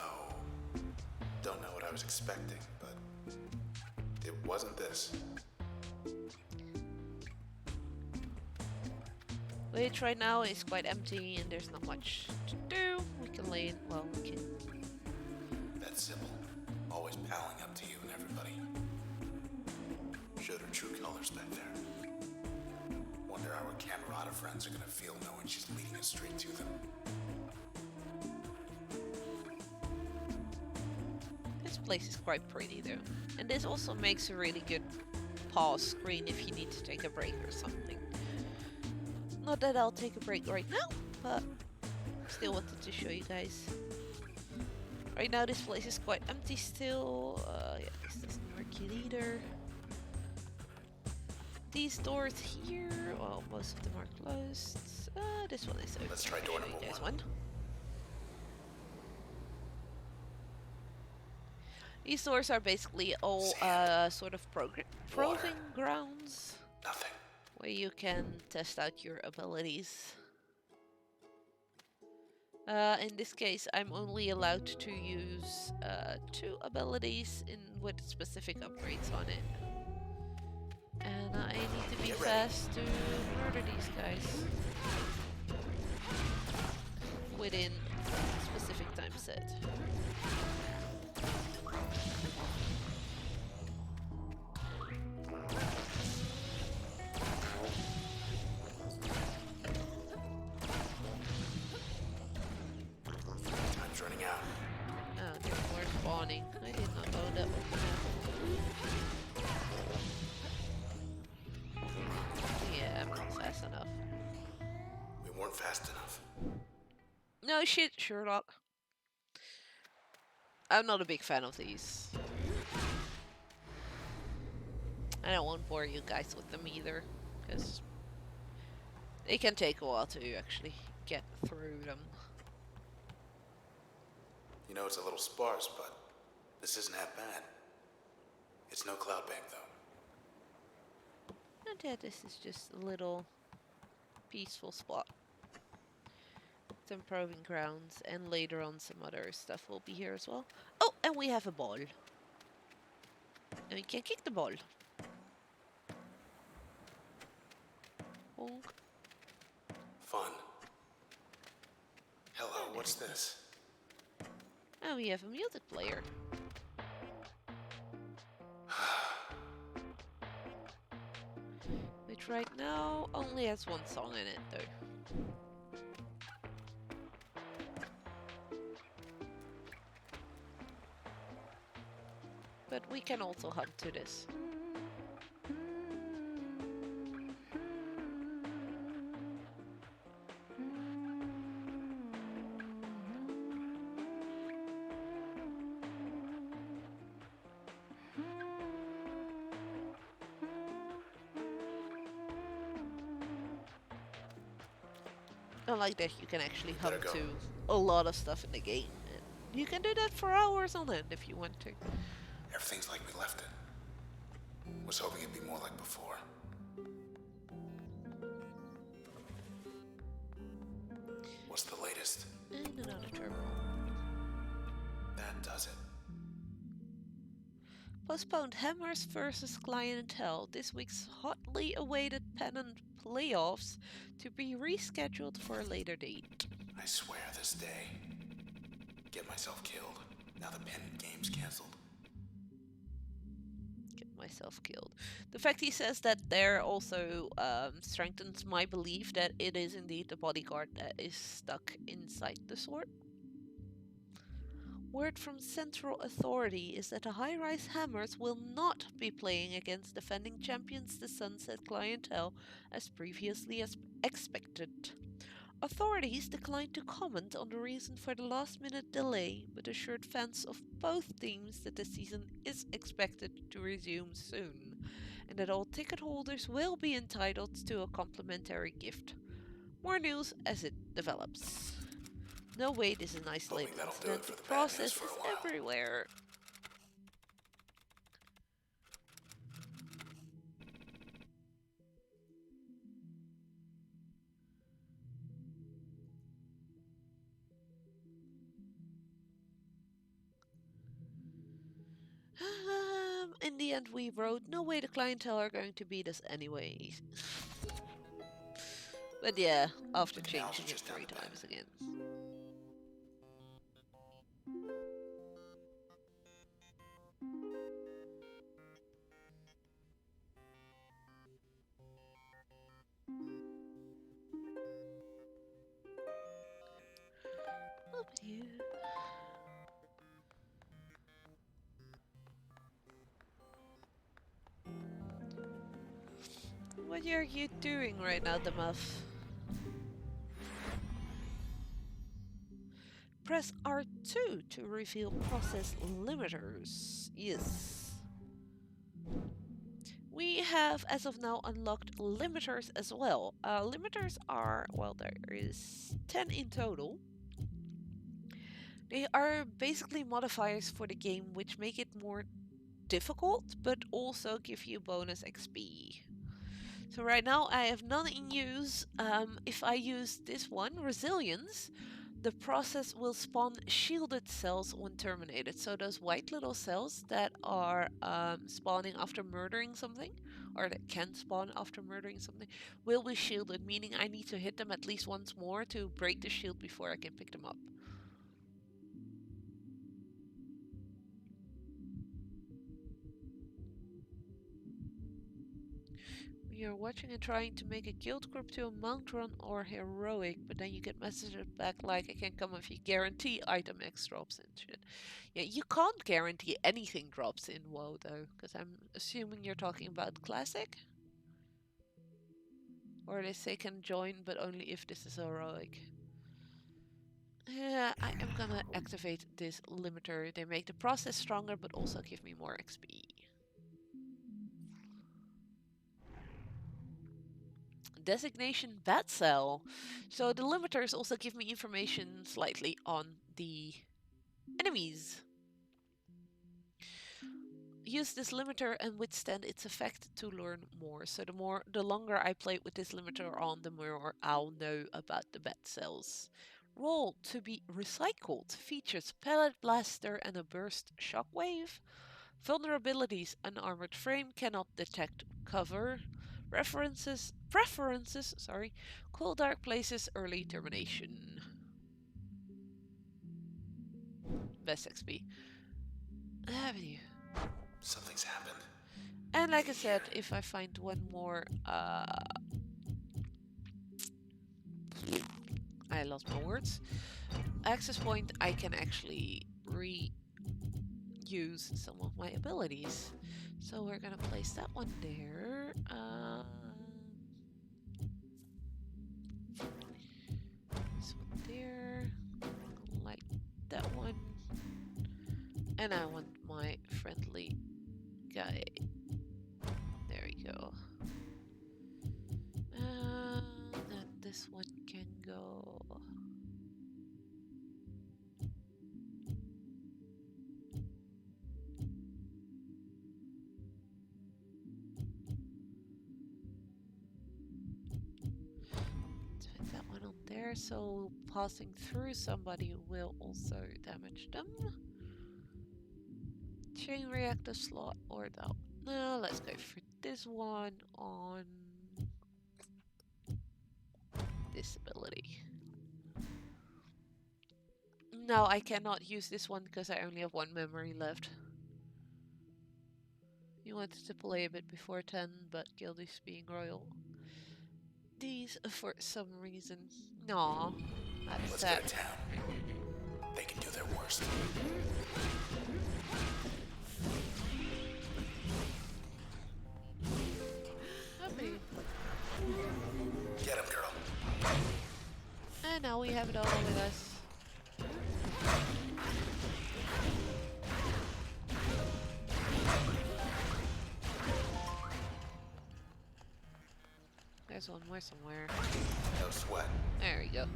[SPEAKER 2] don't know what I was expecting, but it wasn't this.
[SPEAKER 1] Which right now is quite empty and there's not much to do. We can lay in, well, we can.
[SPEAKER 2] That Sybil, always palling up to you and everybody. Showed her true colors back there. Wonder how her Camerata friends are gonna feel knowing she's leading us straight to them.
[SPEAKER 1] This place is quite pretty though. And this also makes a really good pause screen if you need to take a break or something. Not that I'll take a break right now, but still wanted to show you guys. Right now this place is quite empty still. Yeah, this doesn't work yet either. These doors here, well, most of them are closed. This one is open.
[SPEAKER 2] Let's try door number
[SPEAKER 1] There's
[SPEAKER 2] one.
[SPEAKER 1] one. These doors are basically all sort of proving grounds.
[SPEAKER 2] Nothing.
[SPEAKER 1] Where you can test out your abilities. In this case, I'm only allowed to use 2 abilities with specific upgrades on it. And I need to be fast to murder these guys. Within a specific time set.
[SPEAKER 2] Time's running out.
[SPEAKER 1] Oh, there's more spawning. I did not know that would happen. Yeah, I'm not fast enough.
[SPEAKER 2] We weren't fast enough.
[SPEAKER 1] No shit, Sherlock. I'm not a big fan of these. I don't want to bore you guys with them either, because they can take a while to actually get through them.
[SPEAKER 2] You know, it's a little sparse, but this isn't that bad. It's no cloud bank, though.
[SPEAKER 1] And yeah, this is just a little peaceful spot. Some proving grounds, and later on some other stuff will be here as well. Oh, and we have a ball. And we can kick the ball. Bonk.
[SPEAKER 2] Fun. What's this?
[SPEAKER 1] And we have a music player. Which right now only has one song in it though. But we can also hum to this. Unlike that, you can actually hum
[SPEAKER 2] Better go.
[SPEAKER 1] to a lot of stuff in the game. And you can do that for hours on end if you want to.
[SPEAKER 2] Everything's like we left it. Was hoping it'd be more like before. What's the latest?
[SPEAKER 1] And another terminal.
[SPEAKER 2] That does it.
[SPEAKER 1] Postponed Hammers versus Clientele, this week's hotly awaited pennant playoffs, to be rescheduled for a later date.
[SPEAKER 2] I swear this day. Get myself killed. Now the pennant game's canceled.
[SPEAKER 1] Get myself killed. The fact he says that there also strengthens my belief that it is indeed the bodyguard that is stuck inside the sword. Word from Central Authority is that the high-rise Hammers will not be playing against defending champions the Sunset Clientele as previously expected. Authorities declined to comment on the reason for the last-minute delay, but assured fans of both teams that the season is expected to resume soon, and that all ticket holders will be entitled to a complimentary gift. More news as it develops. No way this is an isolated incident. The process is everywhere. In the end, we wrote, no way the clientele are going to beat us anyway. But yeah, after changing it 3 times again. What are you doing right now, the muff? Press R2 to reveal process limiters. Yes. We have, as of now, unlocked limiters as well. Limiters are, well, there is 10 in total. They are basically modifiers for the game which make it more difficult, but also give you bonus XP. So right now I have none in use. If I use this one, Resilience, the process will spawn shielded cells when terminated. So those white little cells that are spawning after murdering something, or that can spawn after murdering something, will be shielded, meaning I need to hit them at least once more to break the shield before I can pick them up. You're watching and trying to make a guild group to a mount run or heroic, but then you get messages back like, I can't come if you guarantee item X drops and shit. Yeah, you can't guarantee anything drops in WoW though, because I'm assuming you're talking about Classic? Or they say can join, but only if this is heroic. Yeah, I am gonna activate this limiter. They make the process stronger, but also give me more XP. Designation Bat Cell. So the limiters also give me information slightly on the enemies. Use this limiter and withstand its effect to learn more. So the longer I play with this limiter on, the more I'll know about the bat cells. Roll to be recycled features pellet blaster and a burst shockwave. Vulnerabilities: unarmored frame, cannot detect cover. Preferences, cool dark places, early termination. best XP. Avenue.
[SPEAKER 2] Something's happened.
[SPEAKER 1] And like I
[SPEAKER 2] In
[SPEAKER 1] said,
[SPEAKER 2] here.
[SPEAKER 1] if I find one more, I lost my words. Access point, I can actually reuse some of my abilities. So we're gonna place that one there. This one there. Like that one. And I want my friendly guy. There we go. Then this one can go. Let's put that one on there, so passing through somebody will also damage them. Chain reactor slot or no. No, let's go for this one on this ability. No, I cannot use this one because I only have one memory left. You wanted to play a bit before 10, but Gildy's being royal. These, for some reason. No, that's
[SPEAKER 2] Let's
[SPEAKER 1] sad.
[SPEAKER 2] go to town. They can do their worst.
[SPEAKER 1] Okay.
[SPEAKER 2] Get him, girl.
[SPEAKER 1] And now we have it all with us. There's one more somewhere.
[SPEAKER 2] No sweat.
[SPEAKER 1] There we go.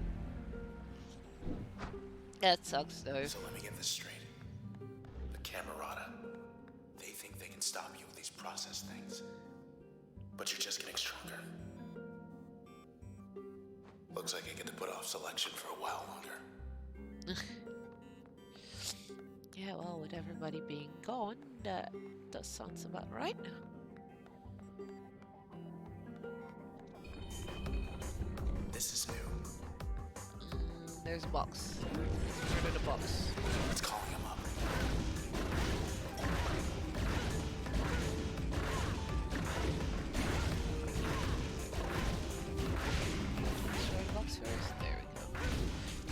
[SPEAKER 1] That sucks though.
[SPEAKER 2] So let me get this straight. The Camerata. They think they can stop you with these process things. But you're just getting stronger. Looks like I get to put off selection for a while longer.
[SPEAKER 1] Yeah, well, with everybody being gone, that does sounds about right.
[SPEAKER 2] This is new.
[SPEAKER 1] There's a box. Rid of the box.
[SPEAKER 2] It's calling him up.
[SPEAKER 1] Destroy the box first. There we go.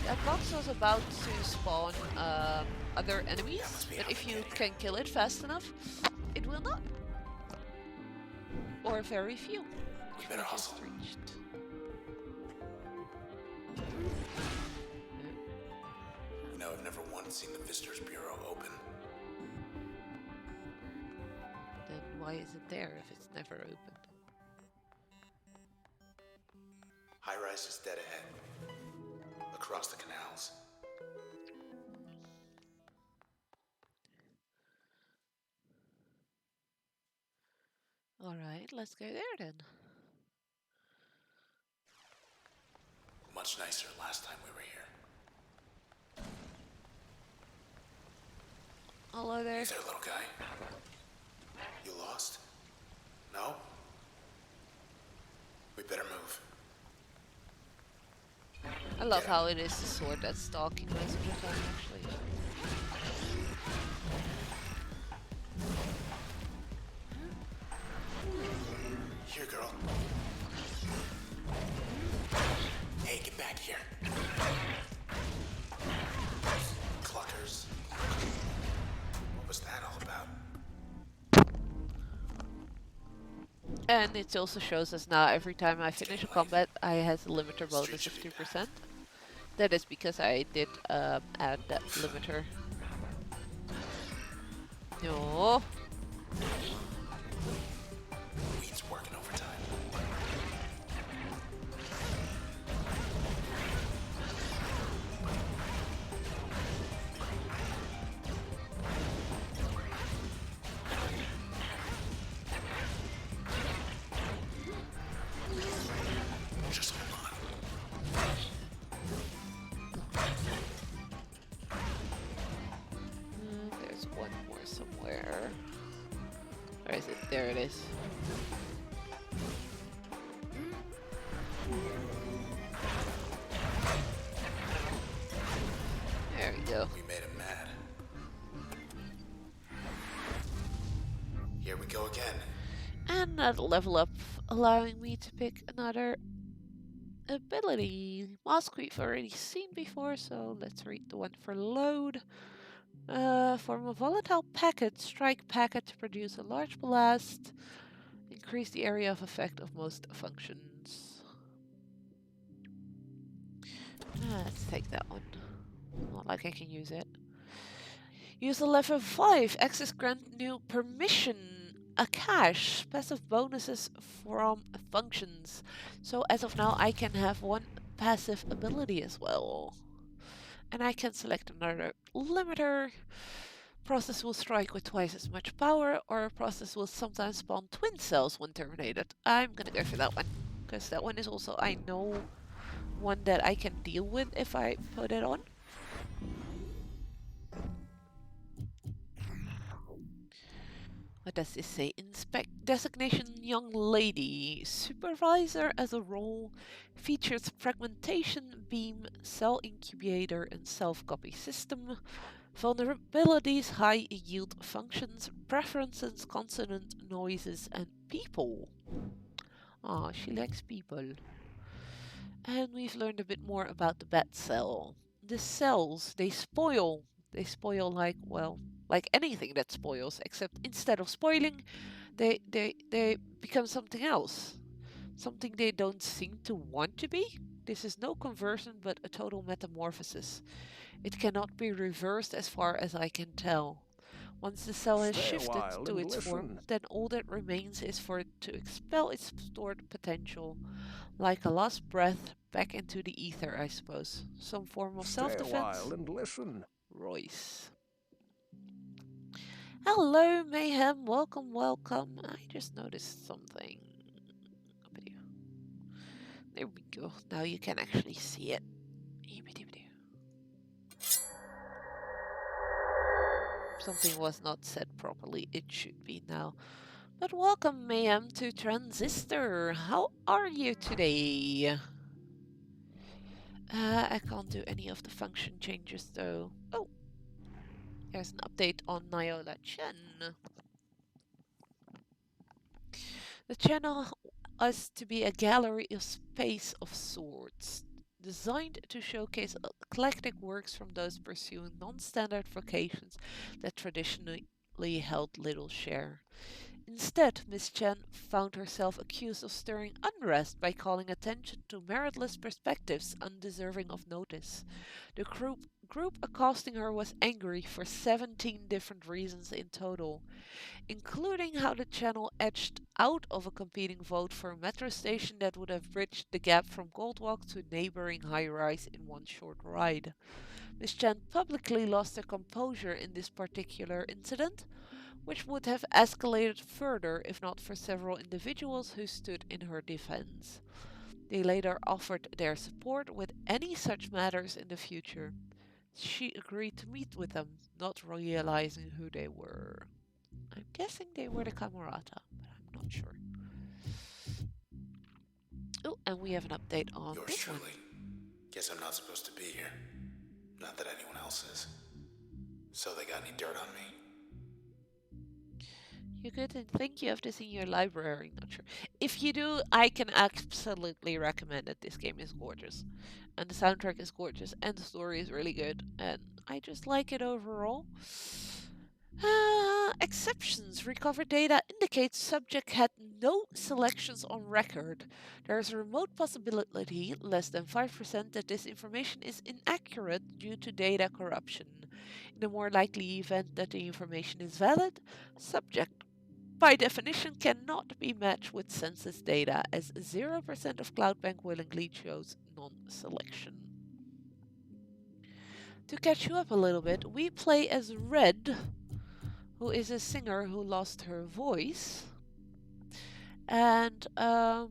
[SPEAKER 1] That box was about to spawn other enemies, but if you can kill it fast enough, it will not. Or very few.
[SPEAKER 2] We better
[SPEAKER 1] Just
[SPEAKER 2] hustle.
[SPEAKER 1] reached.
[SPEAKER 2] You know, I've never once seen the Visitors Bureau open.
[SPEAKER 1] Then why is it there if it's never open?
[SPEAKER 2] High rise is dead ahead. Across the canals.
[SPEAKER 1] Alright, let's go there then.
[SPEAKER 2] Much nicer last time we were here.
[SPEAKER 1] Hello there.
[SPEAKER 2] Hey there, little guy. You lost? No? We better move.
[SPEAKER 1] I love how it is the sword that's stalking most of the time, actually.
[SPEAKER 2] Here, girl. Hey, get back here. Cluckers. What was that all about?
[SPEAKER 1] And it also shows us now every time I finish a combat, I has a limiter bonus of 2%. That is because I did add that limiter. No.
[SPEAKER 2] Weed's working overtime. Just hold on.
[SPEAKER 1] There's one more somewhere. Where is it? There it is. There we go.
[SPEAKER 2] We made him mad. again.
[SPEAKER 1] And a level up, allowing me to pick another ability. Mask we've already seen before, so let's read the one for load. Form a volatile packet, strike packet to produce a large blast. Increase the area of effect of most functions. Let's take that one. Not like I can use it. Use a level 5. Access grant new permission. A cache. Passive bonuses from functions. So as of now, I can have one passive ability as well. And I can select another limiter. Process will strike with twice as much power, or a process will sometimes spawn twin cells when terminated. I'm gonna go for that one, because that one is also, I know, one that I can deal with if I put it on. What does this say? Inspect designation young lady. Supervisor as a role. Features fragmentation, beam, cell incubator, and self-copy system. Vulnerabilities, high yield functions, preferences, consonant noises, and people. Ah, she likes people. And we've learned a bit more about the bat cell. The cells, they spoil. They spoil like, well, like anything that spoils, except instead of spoiling, they become something else. Something they don't seem to want to be. This is no conversion, but a total metamorphosis. It cannot be reversed as far as I can tell. Once the cell has
[SPEAKER 3] Stay a
[SPEAKER 1] shifted
[SPEAKER 3] while
[SPEAKER 1] to
[SPEAKER 3] and
[SPEAKER 1] its form,
[SPEAKER 3] listen.
[SPEAKER 1] then all that remains is for it to expel its stored potential, like a last breath back into the ether, I suppose. Some form of
[SPEAKER 3] Stay a while
[SPEAKER 1] self-defense?
[SPEAKER 3] and listen.
[SPEAKER 1] Royce. Hello, Mayhem. Welcome, welcome. I just noticed something. There we go. Now you can actually see it. Something was not said properly. It should be now. But welcome, Mayhem, to Transistor. How are you today? I can't do any of the function changes though. Oh, there's an update on Nyola Chen. The channel is to be a gallery of space of sorts, designed to showcase eclectic works from those pursuing non-standard vocations that traditionally held little share. Instead, Miss Chen found herself accused of stirring unrest by calling attention to meritless perspectives undeserving of notice. The group accosting her was angry for 17 different reasons in total, including how the channel edged out of a competing vote for a metro station that would have bridged the gap from Goldwalk to a neighboring high-rise in one short ride. Miss Chen publicly lost her composure in this particular incident, which would have escalated further if not for several individuals who stood in her defense. They later offered their support with any such matters in the future. She agreed to meet with them, not realizing who they were. I'm guessing they were the Camerata, but I'm not sure. Oh, and we have an update on
[SPEAKER 2] Yours
[SPEAKER 1] this one.
[SPEAKER 2] truly. Guess I'm not supposed to be here. Not that anyone else is. So they got any dirt on me?
[SPEAKER 1] You good? And think you have this in your library. Not sure. If you do, I can absolutely recommend it. This game is gorgeous, and the soundtrack is gorgeous, and the story is really good, and I just like it overall. Exceptions. Recovered data indicates subject had no selections on record. There is a remote possibility, less than 5%, that this information is inaccurate due to data corruption. In the more likely event that the information is valid, subject by definition cannot be matched with census data, as 0% of CloudBank willingly chose non-selection. To catch you up a little bit, we play as Red, who is a singer who lost her voice. And the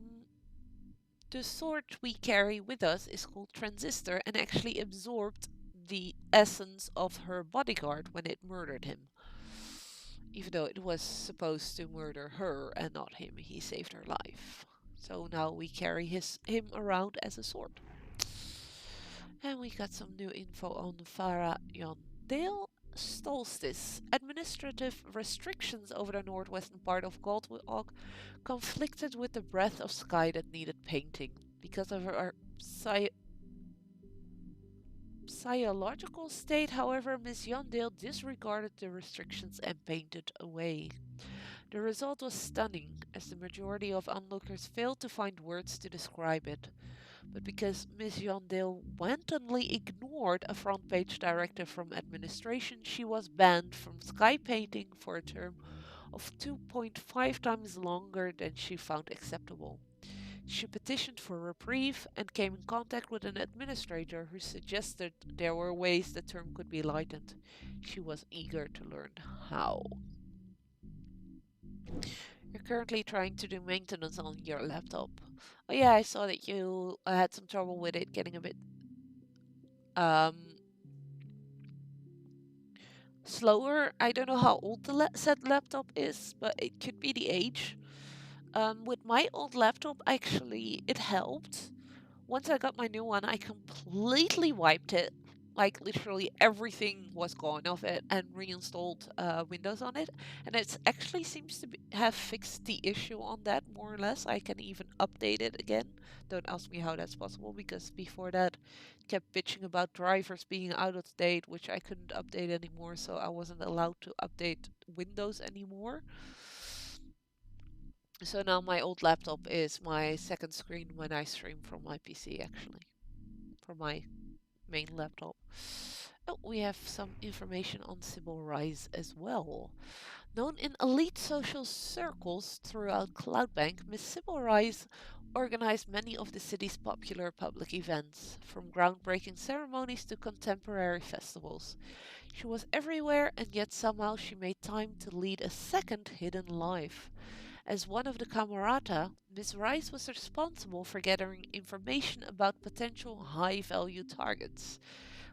[SPEAKER 1] sword we carry with us is called Transistor and actually absorbed the essence of her bodyguard when it murdered him. Even though it was supposed to murder her and not him, he saved her life. So now we carry him around as a sword. And we got some new info on Farah Yondale. solstice, administrative restrictions over the northwestern part of Goldwalk conflicted with the breadth of sky that needed painting. Because of her psychological state, however, Miss Yondale disregarded the restrictions and painted away. The result was stunning, as the majority of onlookers failed to find words to describe it. But because Miss Yondale wantonly ignored a front page directive from administration, she was banned from sky painting for a term of 2.5 times longer than she found acceptable. She petitioned for reprieve and came in contact with an administrator who suggested there were ways the term could be lightened. She was eager to learn how. You're currently trying to do maintenance on your laptop. Oh yeah, I saw that you had some trouble with it getting a bit um, slower. I don't know how old the said laptop is, but it could be the age. With my old laptop, actually, it helped. Once I got my new one, I completely wiped it. Like literally everything was gone of it and reinstalled Windows on it. And it actually seems to have fixed the issue on that more or less. I can even update it again. Don't ask me how that's possible because before that it kept bitching about drivers being out of date, which I couldn't update anymore. So I wasn't allowed to update Windows anymore. So now my old laptop is my second screen when I stream from my PC actually. From my main laptop. Oh, we have some information on Sybil Rise as well. Known in elite social circles throughout Cloudbank, Miss Sybil Rise organized many of the city's popular public events, from groundbreaking ceremonies to contemporary festivals. She was everywhere, and yet somehow she made time to lead a second hidden life. As one of the Camerata, Miss Rice was responsible for gathering information about potential high value targets,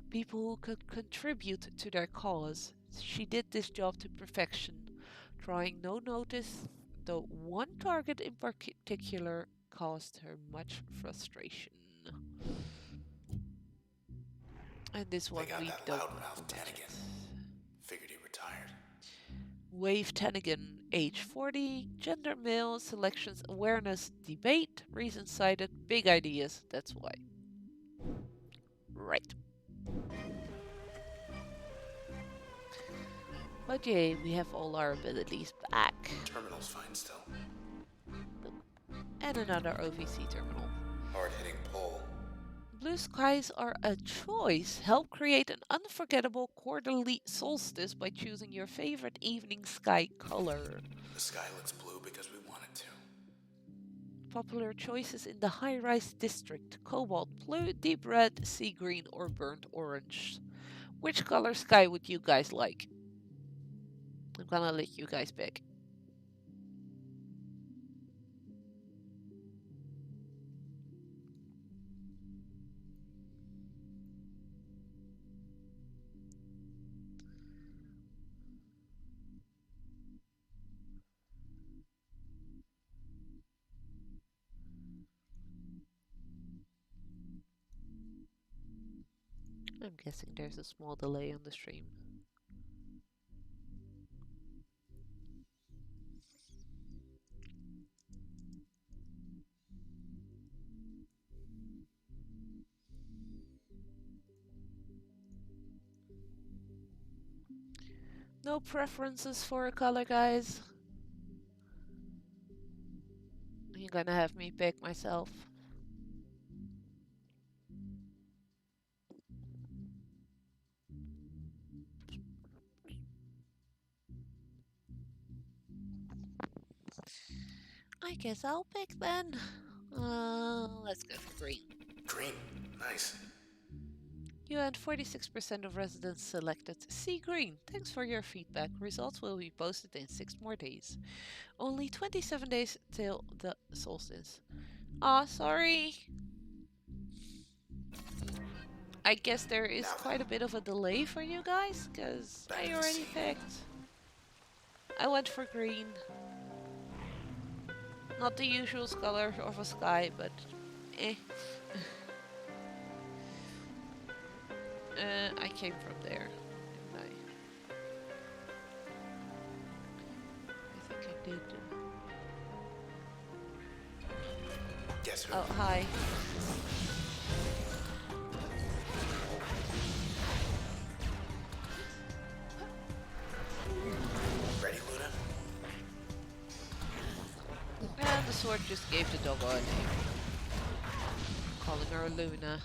[SPEAKER 1] people who could contribute to their cause. She did this job to perfection, drawing no notice, though one target in particular caused her much frustration. And this
[SPEAKER 2] They
[SPEAKER 1] one
[SPEAKER 2] got
[SPEAKER 1] we
[SPEAKER 2] that
[SPEAKER 1] don't know
[SPEAKER 2] loudmouth
[SPEAKER 1] much yet.
[SPEAKER 2] Tannigan. Figured he retired.
[SPEAKER 1] Wave Tannigan, age 40, gender male, selections awareness, debate, reasons cited, big ideas, that's why. Right. But yay, we have all our abilities back.
[SPEAKER 2] Terminal's fine still.
[SPEAKER 1] And another OVC terminal.
[SPEAKER 2] Hard-hitting pole.
[SPEAKER 1] Blue skies are a choice. Help create an unforgettable quarterly solstice by choosing your favorite evening sky color.
[SPEAKER 2] The sky looks blue because we want it to.
[SPEAKER 1] Popular choices in the high-rise district: cobalt blue, deep red, sea green, or burnt orange. Which color sky would you guys like? I'm gonna let you guys pick. I'm guessing there's a small delay on the stream. No preferences for a color, guys. You're gonna have me pick myself. I guess I'll pick then. Let's go for green.
[SPEAKER 2] Green. Nice.
[SPEAKER 1] You and 46% of residents selected sea green. Thanks for your feedback. Results will be posted in 6 more days. Only 27 days till the solstice. Aw, sorry. I guess there is
[SPEAKER 2] Now
[SPEAKER 1] quite a bit of a delay for you guys, because
[SPEAKER 2] back
[SPEAKER 1] I
[SPEAKER 2] to the
[SPEAKER 1] already
[SPEAKER 2] scene.
[SPEAKER 1] picked. I went for green. Not the usual color of a sky, but eh. I came from there, didn't I? did.
[SPEAKER 2] Guess who?
[SPEAKER 1] Oh, hi.
[SPEAKER 2] Ready, Luna?
[SPEAKER 1] And the sword just gave the dog a name. Calling her Luna.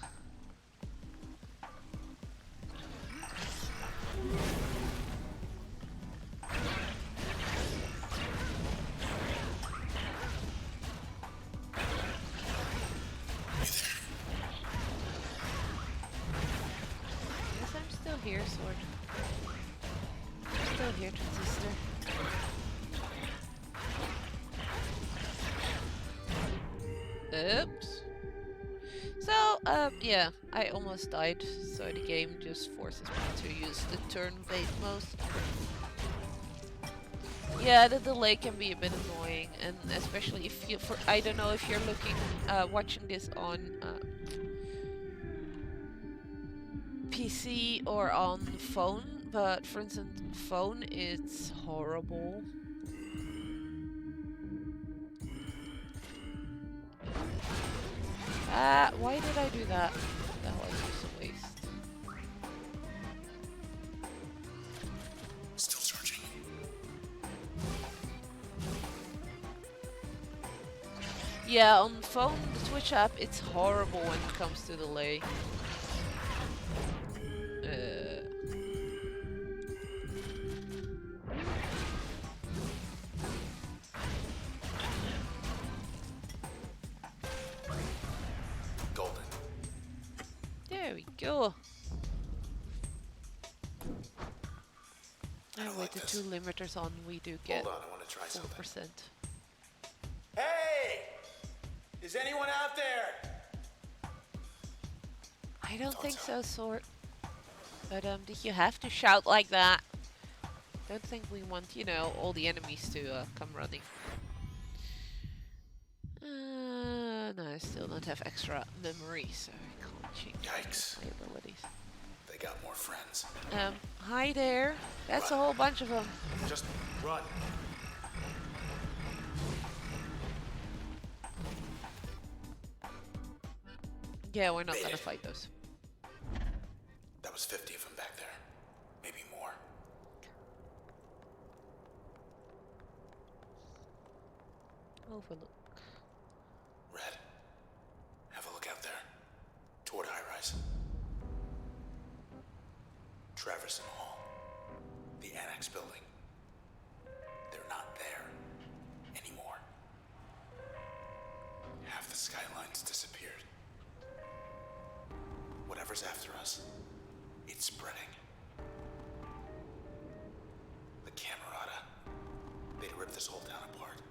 [SPEAKER 1] Yes, I'm still here, sword. I'm still here, Transistor. Oops. So, yeah, I almost died, so the game just forces me to use the turn-based mode. Yeah, the delay can be a bit annoying, and especially if you, I don't know if you're watching this on PC or on phone, but for instance, phone, it's horrible. Why did I do that? That was just a waste.
[SPEAKER 2] Still searching.
[SPEAKER 1] Yeah, on phone, the Switch app, it's horrible when it comes to delay.
[SPEAKER 2] Golden.
[SPEAKER 1] There we go.
[SPEAKER 2] I
[SPEAKER 1] And
[SPEAKER 2] don't
[SPEAKER 1] with
[SPEAKER 2] like
[SPEAKER 1] the
[SPEAKER 2] this.
[SPEAKER 1] 2 limiters on, we do get
[SPEAKER 2] Hold on, I want to try
[SPEAKER 1] 4%.
[SPEAKER 2] something. Hey! Is anyone out there?
[SPEAKER 1] I don't
[SPEAKER 2] Thought
[SPEAKER 1] think
[SPEAKER 2] so.
[SPEAKER 1] so, Sword. But did you have to shout like that? Don't think we want, you know, all the enemies to come running. No, I still don't have extra memory, so I can't change
[SPEAKER 2] Yikes.
[SPEAKER 1] my abilities.
[SPEAKER 2] They got more friends.
[SPEAKER 1] Hi there. That's a whole bunch of them.
[SPEAKER 2] Just run.
[SPEAKER 1] Yeah, we're not
[SPEAKER 2] Made
[SPEAKER 1] gonna
[SPEAKER 2] it.
[SPEAKER 1] fight those.
[SPEAKER 2] That was 50 of them back there. Maybe more.
[SPEAKER 1] Overlook.
[SPEAKER 2] Red, have a look out there. Toward High Rise. Traverson Hall. The Annex building. They're not there. Anymore. Half the skyline's disappeared. Whatever's after us, it's spreading. The Camerata. They'd rip this whole town apart.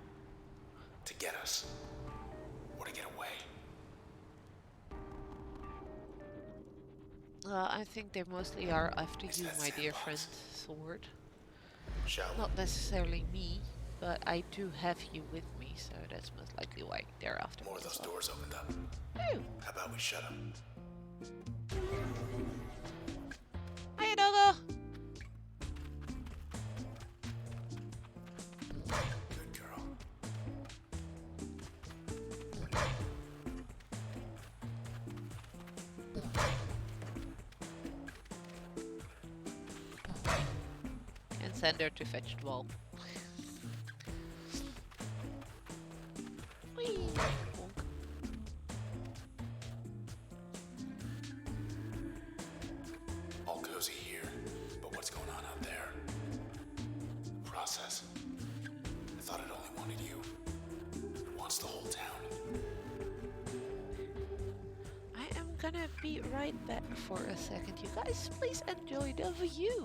[SPEAKER 2] To get us. Or to get away.
[SPEAKER 1] I think they mostly are after
[SPEAKER 2] Is
[SPEAKER 1] you,
[SPEAKER 2] that
[SPEAKER 1] my dear friend,
[SPEAKER 2] sandbox?
[SPEAKER 1] Sword.
[SPEAKER 2] Shall we?
[SPEAKER 1] Not necessarily me, but I do have you with me, so that's most likely why they're after
[SPEAKER 2] More
[SPEAKER 1] me
[SPEAKER 2] of those
[SPEAKER 1] as well.
[SPEAKER 2] doors opened up.
[SPEAKER 1] Oh,
[SPEAKER 2] How about we shut them?
[SPEAKER 1] hiya, doggo!
[SPEAKER 2] Good girl.
[SPEAKER 1] And send her to fetch the ball. Whee! Bonk.
[SPEAKER 2] All cozy here, but what's going on out there? Process. I thought it only wanted you. It wants the whole town.
[SPEAKER 1] I am gonna be right back for a second. You guys, please enjoy the view.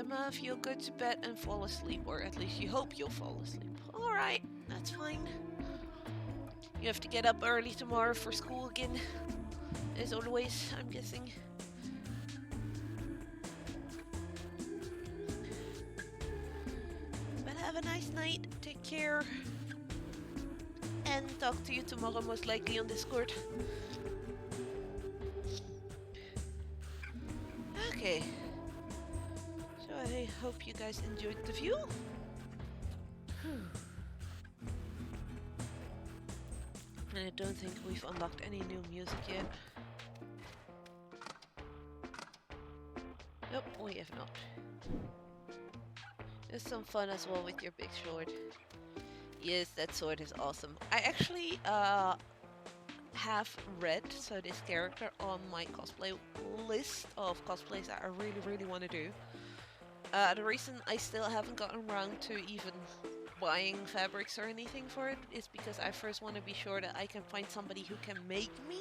[SPEAKER 1] Emma, you'll go to bed and fall asleep, or at least you hope you'll fall asleep. Alright, that's fine. You have to get up early tomorrow for school again, as always, I'm guessing. But have a nice night, take care, and talk to you tomorrow, most likely on Discord. Okay. So I hope you guys enjoyed the view. And I don't think we've unlocked any new music yet. Nope, we have not. There's some fun as well with your big sword. Yes, that sword is awesome. I actually have Red, so this character, on my cosplay list of cosplays that I really want to do. The reason I still haven't gotten around to even buying fabrics or anything for it is because I first want to be sure that I can find somebody who can make me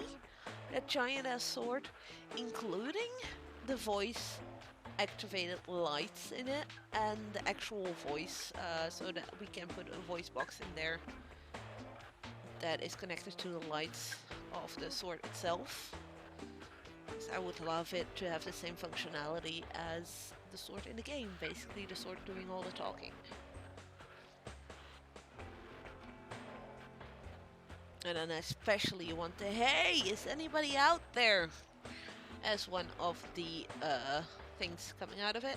[SPEAKER 1] that giant ass sword, including the voice activated lights in it and the actual voice, so that we can put a voice box in there that is connected to the lights of the sword itself. Because I would love it to have the same functionality as the sword in the game, basically the sword doing all the talking. And then especially you want the "Hey, is anybody out there?" as one of the things coming out of it.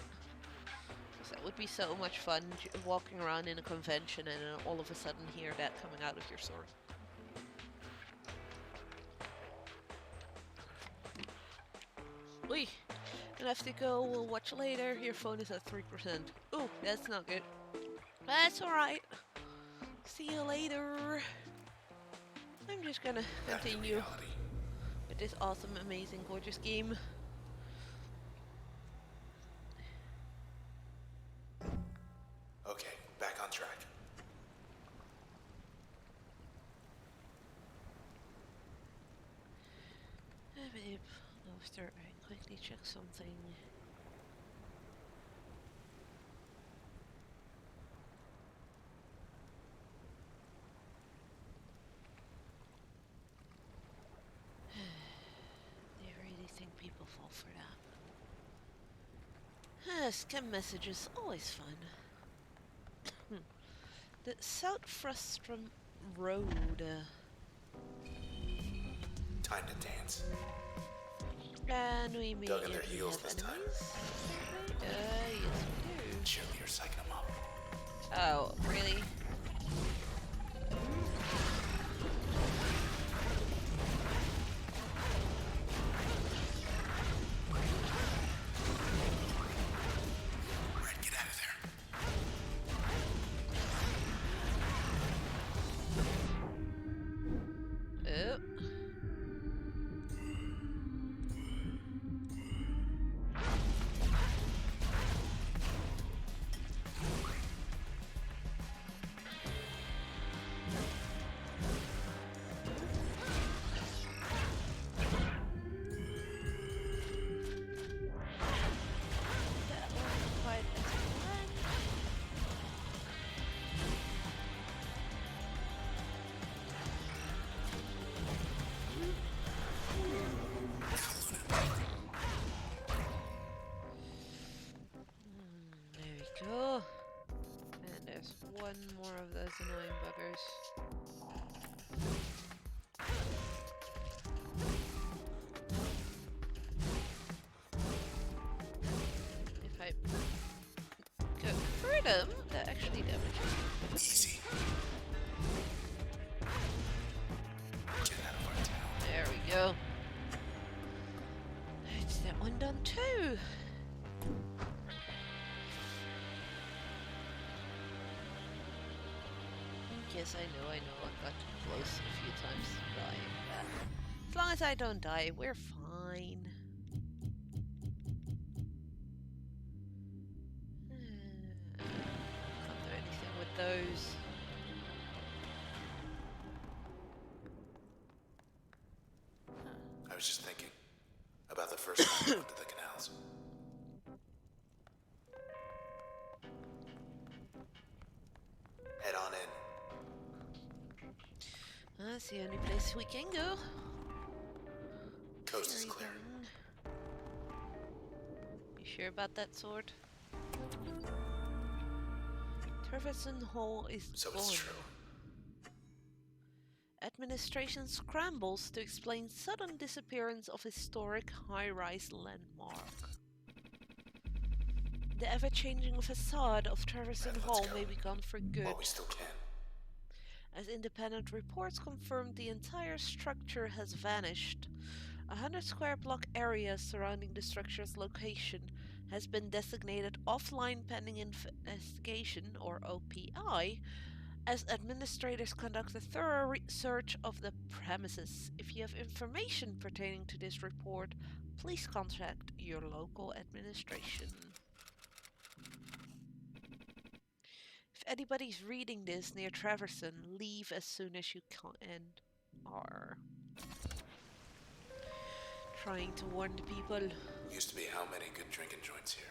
[SPEAKER 1] Because that would be so much fun, walking around in a convention and then all of a sudden hear that coming out of your sword. Wait, gonna have to go, we'll watch later. Your phone is at 3%. Ooh, that's not good. That's alright. See you later. I'm just gonna continue with this awesome, amazing, gorgeous game.
[SPEAKER 2] Okay, back on track.
[SPEAKER 1] Babe, after I quickly check something. They really think people fall for that. Scam messages, always fun. The South Frustrum Road.
[SPEAKER 2] Time to dance.
[SPEAKER 1] And we
[SPEAKER 2] Dug in
[SPEAKER 1] immediately
[SPEAKER 2] their heels
[SPEAKER 1] have
[SPEAKER 2] this time.
[SPEAKER 1] enemies. Yes we
[SPEAKER 2] Cheerleaders psyching them up.
[SPEAKER 1] do. Oh, really?
[SPEAKER 2] Red, get out of there.
[SPEAKER 1] Oh. That wasn't quite as planned. There we go. And there's one more of those annoying buggers. If I go through them, that actually damages.
[SPEAKER 2] Easy. Get out of our town.
[SPEAKER 1] There we go. It's that one done too. Yes, I know, I got close a few times to dying. As long as I don't die, we're fine. Can't do anything with those.
[SPEAKER 2] I was just thinking about the first time we went to the canals.
[SPEAKER 1] That's the only place we can go.
[SPEAKER 2] Coast is
[SPEAKER 1] Ferry
[SPEAKER 2] clear.
[SPEAKER 1] building. You sure about that, Sword? Treverson Hall is
[SPEAKER 2] So it's
[SPEAKER 1] gone.
[SPEAKER 2] true.
[SPEAKER 1] Administration scrambles to explain sudden disappearance of historic high-rise landmark. The ever-changing facade of Treverson
[SPEAKER 2] Red, let's
[SPEAKER 1] Hall
[SPEAKER 2] go.
[SPEAKER 1] may be gone for
[SPEAKER 2] While
[SPEAKER 1] good,
[SPEAKER 2] we still can.
[SPEAKER 1] as independent reports confirm the entire structure has vanished. A 100 square block area surrounding the structure's location has been designated offline pending investigation, or OPI, as administrators conduct a thorough search of the premises. If you have information pertaining to this report, please contact your local administration. If anybody's reading this near Treverson, leave as soon as you can. Are trying to warn the people.
[SPEAKER 2] Used to be how many good drinking joints here?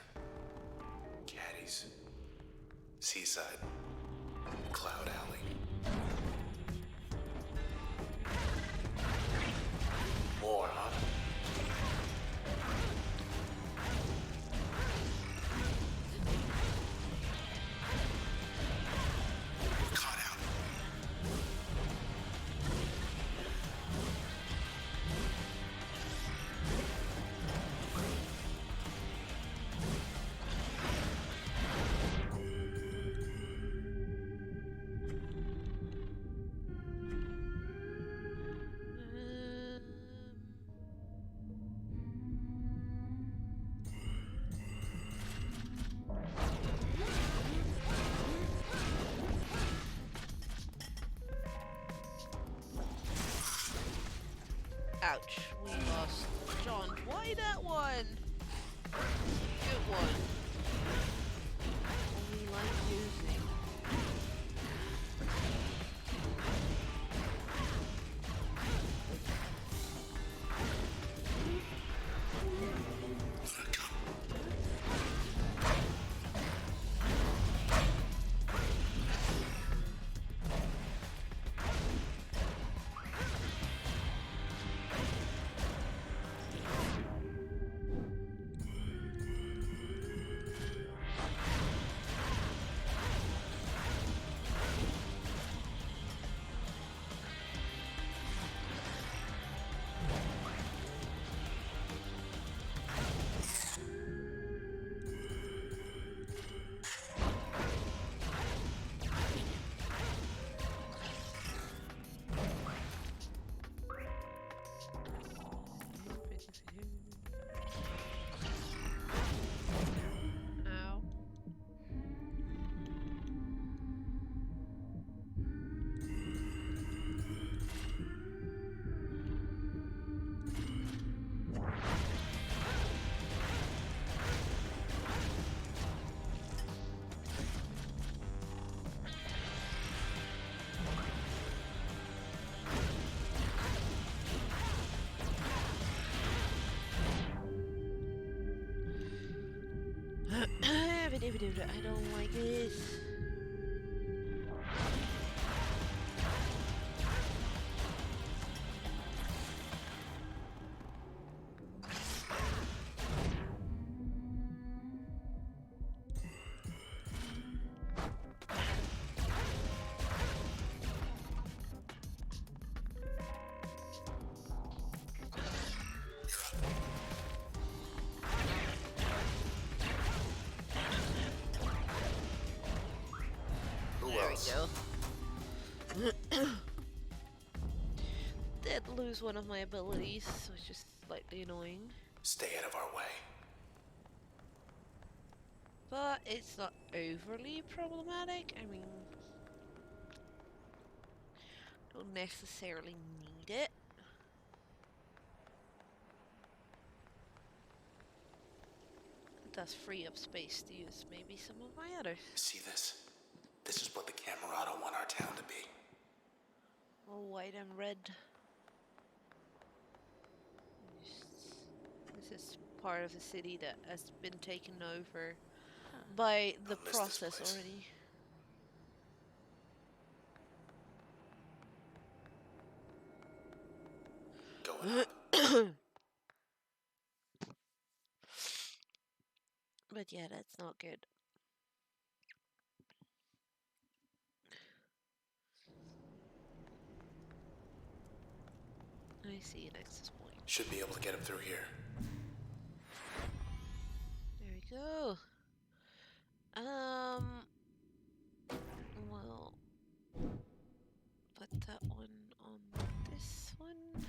[SPEAKER 2] Caddies. Seaside. Cloud Alley. More, huh? We're caught out.
[SPEAKER 1] Ouch, we lost John. Why that one? Good one. Only like using. Ow. I don't like this. There we go. Did lose one of my abilities, which is slightly annoying.
[SPEAKER 2] Stay out of our way.
[SPEAKER 1] But it's not overly problematic. I mean, don't necessarily need it. It does free up space to use maybe some of my others.
[SPEAKER 2] See this? This is what the Camerata want our town to be.
[SPEAKER 1] All white and red. This is part of the city that has been taken over by the
[SPEAKER 2] I'll miss this
[SPEAKER 1] process
[SPEAKER 2] place.
[SPEAKER 1] already.
[SPEAKER 2] up.
[SPEAKER 1] But yeah, that's not good. I see an access point.
[SPEAKER 2] Should be able to get him through here.
[SPEAKER 1] There we go. Well, put that one on this one.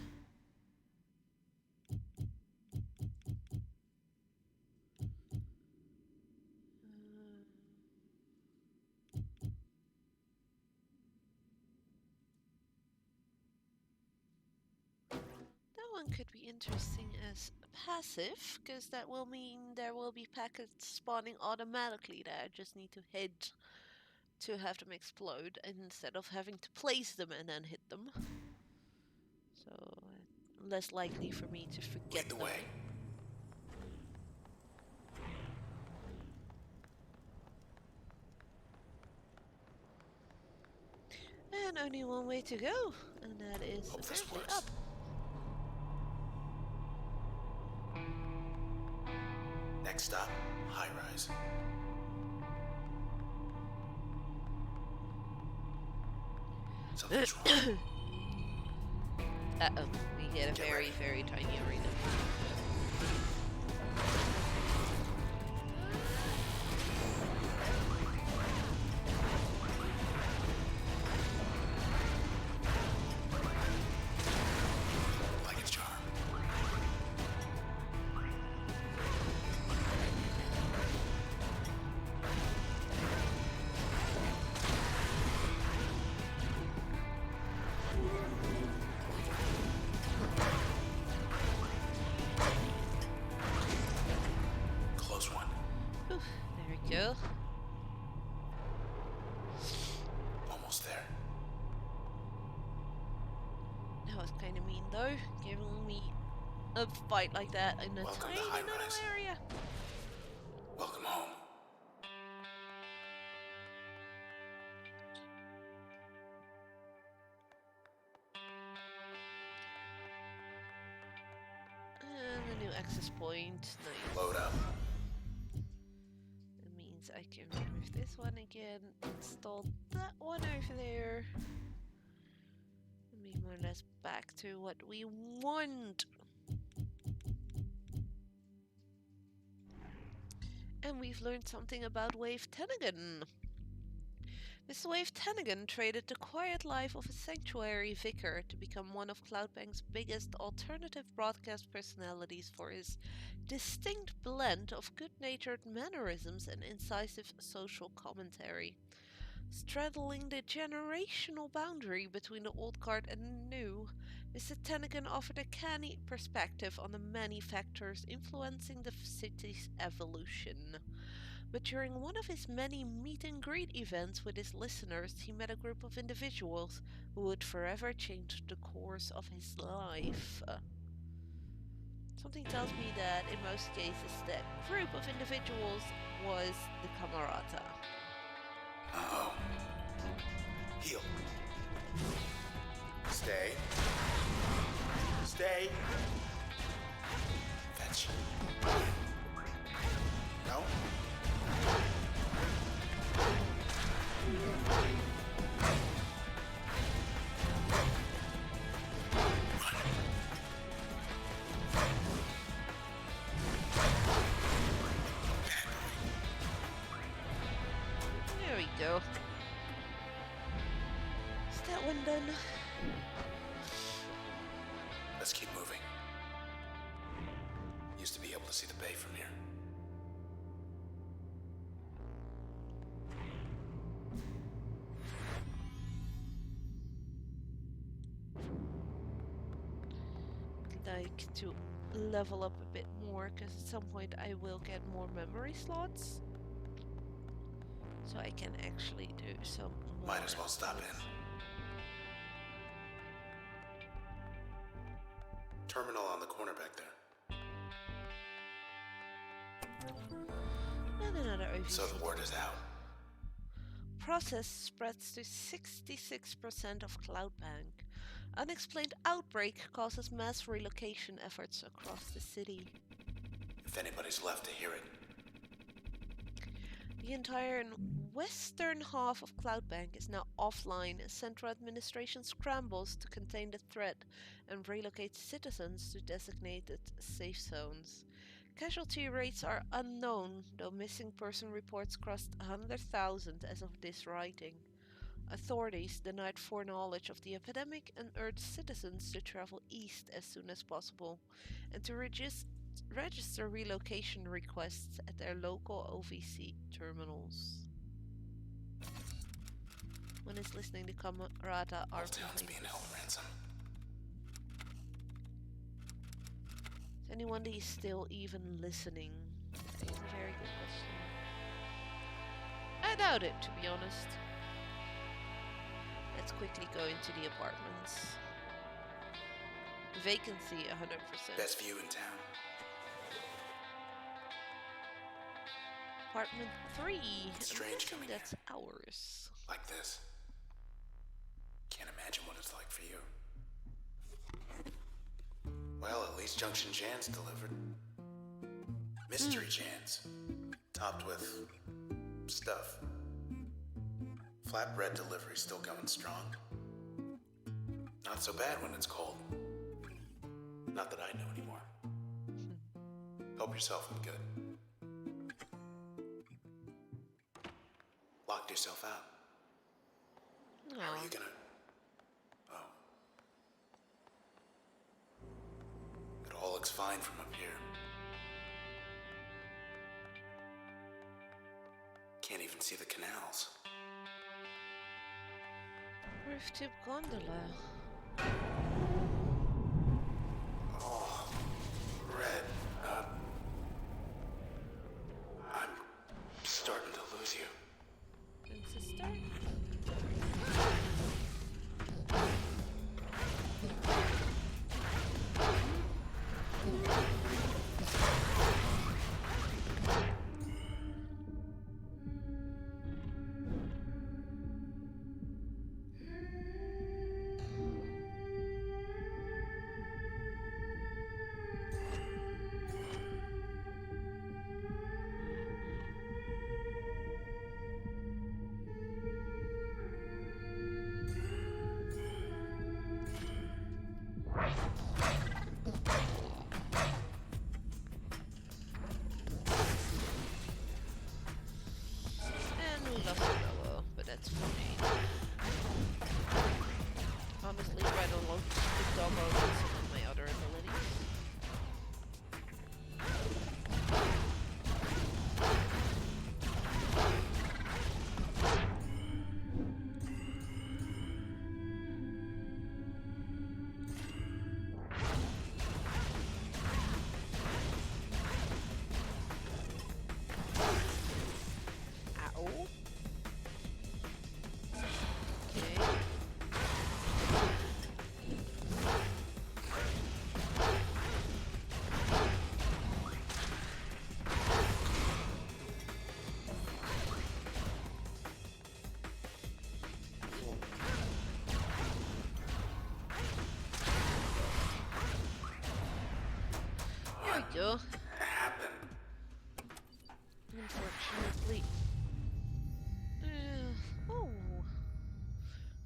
[SPEAKER 1] That one could be interesting as passive, because that will mean there will be packets spawning automatically that I just need to hit to have them explode instead of having to place them and then hit them. So less likely for me to forget
[SPEAKER 2] Lead the
[SPEAKER 1] them.
[SPEAKER 2] way.
[SPEAKER 1] And only one way to go, and that is
[SPEAKER 2] Hope this
[SPEAKER 1] apparently
[SPEAKER 2] works.
[SPEAKER 1] up.
[SPEAKER 2] Next stop, high rise. Something's wrong.
[SPEAKER 1] Uh-oh, we get a
[SPEAKER 2] Get
[SPEAKER 1] very,
[SPEAKER 2] ready.
[SPEAKER 1] very tiny arena.
[SPEAKER 2] Like a charm. Close one.
[SPEAKER 1] Oof, there we go.
[SPEAKER 2] Almost there.
[SPEAKER 1] That was kind of mean though, giving me a fight like that in a
[SPEAKER 2] Welcome to
[SPEAKER 1] tiny
[SPEAKER 2] high
[SPEAKER 1] little
[SPEAKER 2] rise.
[SPEAKER 1] area.
[SPEAKER 2] Welcome home.
[SPEAKER 1] And a new access point. Nice.
[SPEAKER 2] Load up.
[SPEAKER 1] That means I can remove this one again, install that one over there. And be more or less back to what we want. And we've learned something about Wave Tennigan. Mr. Wave Tennigan traded the quiet life of a sanctuary vicar to become one of Cloudbank's biggest alternative broadcast personalities for his distinct blend of good-natured mannerisms and incisive social commentary. Straddling the generational boundary between the old guard and the new, Mr. Tennigan offered a canny perspective on the many factors influencing the city's evolution. But during one of his many meet and greet events with his listeners, he met a group of individuals who would forever change the course of his life. Something tells me that in most cases that group of individuals was the Camerata.
[SPEAKER 2] Uh-oh. Heal. Stay. Stay. Fetch. No?
[SPEAKER 1] There we go. Is that one done?
[SPEAKER 2] Let's keep moving. Used to be able to see the bay from here.
[SPEAKER 1] I'd like to level up a bit more because at some point I will get more memory slots. So I can actually do some more.
[SPEAKER 2] Might as well stop in. Terminal on the corner back there.
[SPEAKER 1] And another overview.
[SPEAKER 2] So the word is out.
[SPEAKER 1] Process spreads to 66% of Cloudbank. Unexplained outbreak causes mass relocation efforts across the city.
[SPEAKER 2] If anybody's left to hear it.
[SPEAKER 1] The entire western half of Cloudbank is now offline as central administration scrambles to contain the threat and relocate citizens to designated safe zones. Casualty rates are unknown, though missing person reports crossed 100,000 as of this writing. Authorities denied foreknowledge of the epidemic and urged citizens to travel east as soon as possible and to register relocation requests at their local OVC terminals. One is listening to Camarada
[SPEAKER 2] Whole
[SPEAKER 1] Arm
[SPEAKER 2] town's
[SPEAKER 1] behind
[SPEAKER 2] being
[SPEAKER 1] us.
[SPEAKER 2] held ransom.
[SPEAKER 1] Is anyone still even listening? That is a very good question. I doubt it, to be honest. Let's quickly go into the apartments. Vacancy 100%.
[SPEAKER 2] Best view in town.
[SPEAKER 1] Apartment 3.
[SPEAKER 2] It's strange coming
[SPEAKER 1] That's ours.
[SPEAKER 2] like this. Can't imagine what it's like for you. Well, at least Junction Jan's delivered. Mystery Jan's. Topped with stuff. Flatbread delivery still going strong. Not so bad when it's cold. Not that I know anymore. Help yourself, I'm good. Locked yourself out. How are you gonna... Oh. It all looks fine from up here. Can't even see the canals.
[SPEAKER 1] Roof tip gondola.
[SPEAKER 2] Oh, Red, I'm starting to lose you.
[SPEAKER 1] Transistor? And we lost Noah, but that's fine. Honestly, rather love the doggo than some of my other abilities. Ow. Okay. There we go.
[SPEAKER 2] Happened.
[SPEAKER 1] Unfortunately. Oh.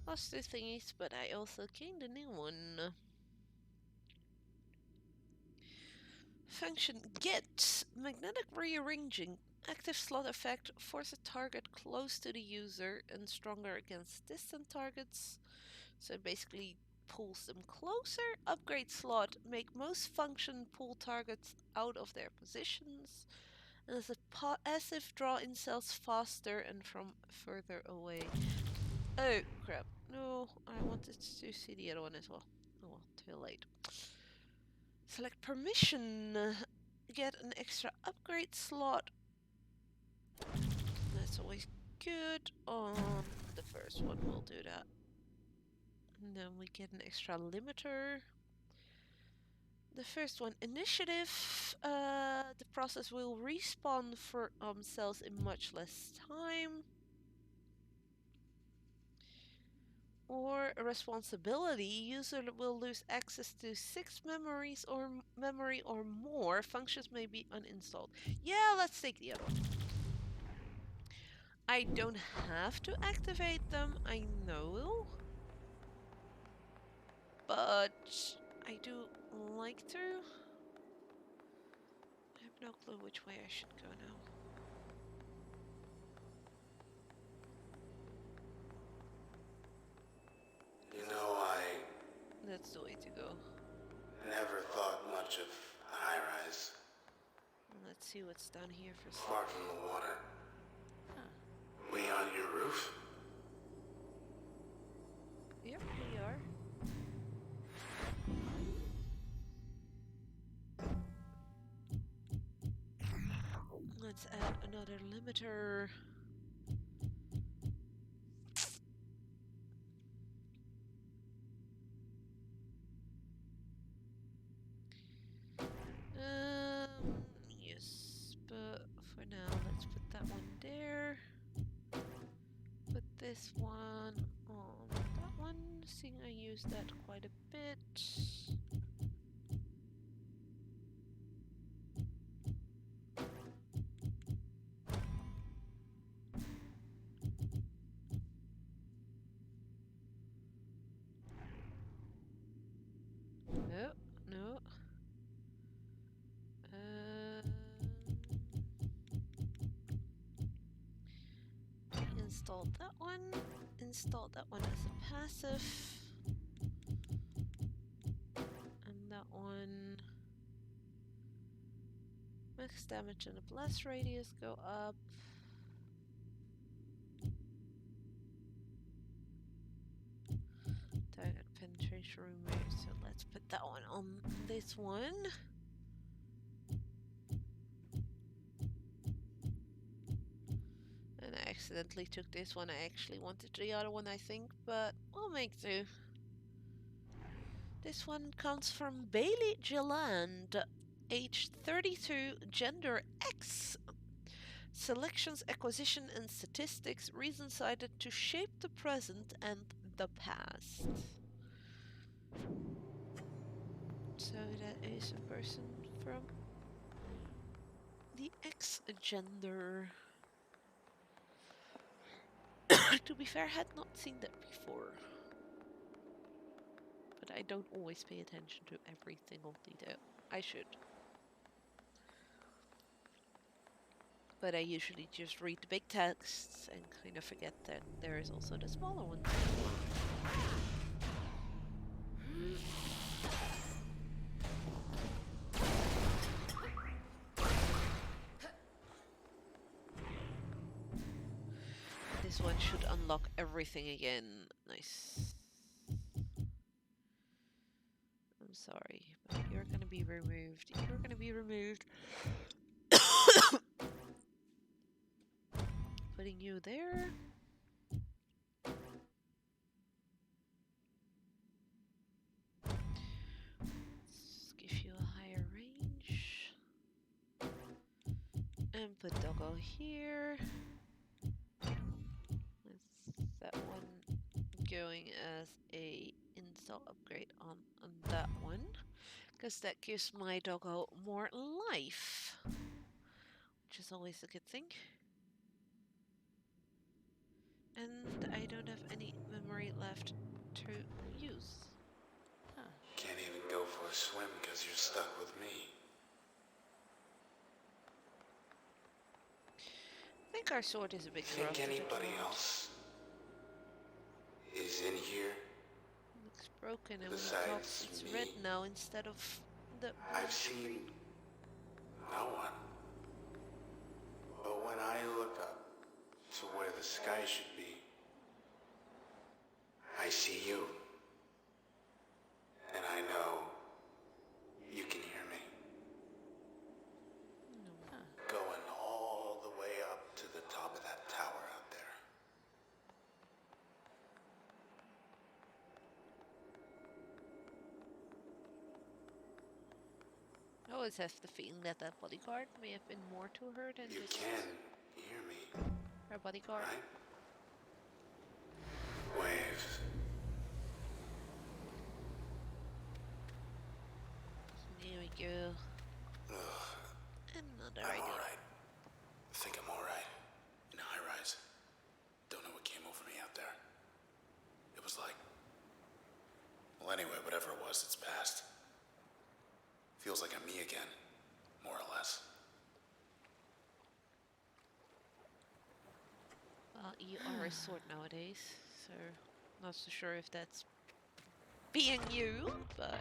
[SPEAKER 1] Lost two thingies, but I also gained a new one. Function get magnetic rearranging. Active slot effect force a target close to the user and stronger against distant targets. So it basically pulls them closer. Upgrade slot make most function pull targets out of their positions. And as a passive draw in cells faster and from further away. Oh crap. No, I wanted to see the other one as well. Oh well, too late. Select permission. Get an extra upgrade slot. That's always good. On the first one, we'll do that. And then we get an extra limiter. The first one, initiative. The process will respawn for cells in much less time. Or under responsibility, user will lose access to 6 memory or more. Functions may be uninstalled. Yeah, let's take the other one. I don't have to activate them, I know. But I do like to. I have no clue which way I should go now.
[SPEAKER 2] You know, I
[SPEAKER 1] That's the way to go.
[SPEAKER 2] never thought much of a high-rise.
[SPEAKER 1] Let's see what's down here for
[SPEAKER 2] Far from the water.
[SPEAKER 1] Huh.
[SPEAKER 2] We on your roof?
[SPEAKER 1] Yep, we are. Let's add another limiter. Yes, but for now, let's put that one there. Put this one on that one, seeing I use that quite a bit. No, no. Installed that one. Installed that one as a passive. And that one. Max damage and the blast radius go up. Target penetration removed. So let's put that one on this one. And I accidentally took this one. I actually wanted the other one, I think, but we'll make do. This one comes from Bailey Gilland, age 32, gender X. Selections, acquisition, and statistics, reason cited to shape the present and the past. So that is a person from the X gender. To be fair, I had not seen that before. But I don't always pay attention to every single detail. I should. But I usually just read the big texts and kind of forget that there is also the smaller ones. This one should unlock everything again. Nice. I'm sorry, but you're gonna be removed. You're gonna be removed. Putting you there. Let's give you a higher range. And put Doggo here. With that one going as a install upgrade on that one. Because that gives my Doggo more life. Which is always a good thing. And I don't have any memory left to use. Huh.
[SPEAKER 2] Can't even go for a swim because you're stuck with me.
[SPEAKER 1] I think our sword is a bit
[SPEAKER 2] Think
[SPEAKER 1] corrupted.
[SPEAKER 2] anybody else is in here?
[SPEAKER 1] Looks broken, and when it
[SPEAKER 2] Besides
[SPEAKER 1] talks, it's
[SPEAKER 2] me.
[SPEAKER 1] red now instead of the.
[SPEAKER 2] I've seen no one. But when I look up to where the sky should be, I see you. And I know you can hear me.
[SPEAKER 1] No.
[SPEAKER 2] Going all the way up to the top of that tower out there.
[SPEAKER 1] I always have the feeling that that bodyguard may have been more to her than
[SPEAKER 2] You
[SPEAKER 1] just
[SPEAKER 2] can hear me,
[SPEAKER 1] her bodyguard.
[SPEAKER 2] right? Waves.
[SPEAKER 1] go.
[SPEAKER 2] Ugh,
[SPEAKER 1] Another
[SPEAKER 2] I'm
[SPEAKER 1] idea.
[SPEAKER 2] alright. I think I'm alright. In a high rise. Don't know what came over me out there. It was like... Well, anyway, whatever it was, it's past. Feels like I'm me again. More or less.
[SPEAKER 1] Well, you are a sword nowadays, so not so sure if that's being you, but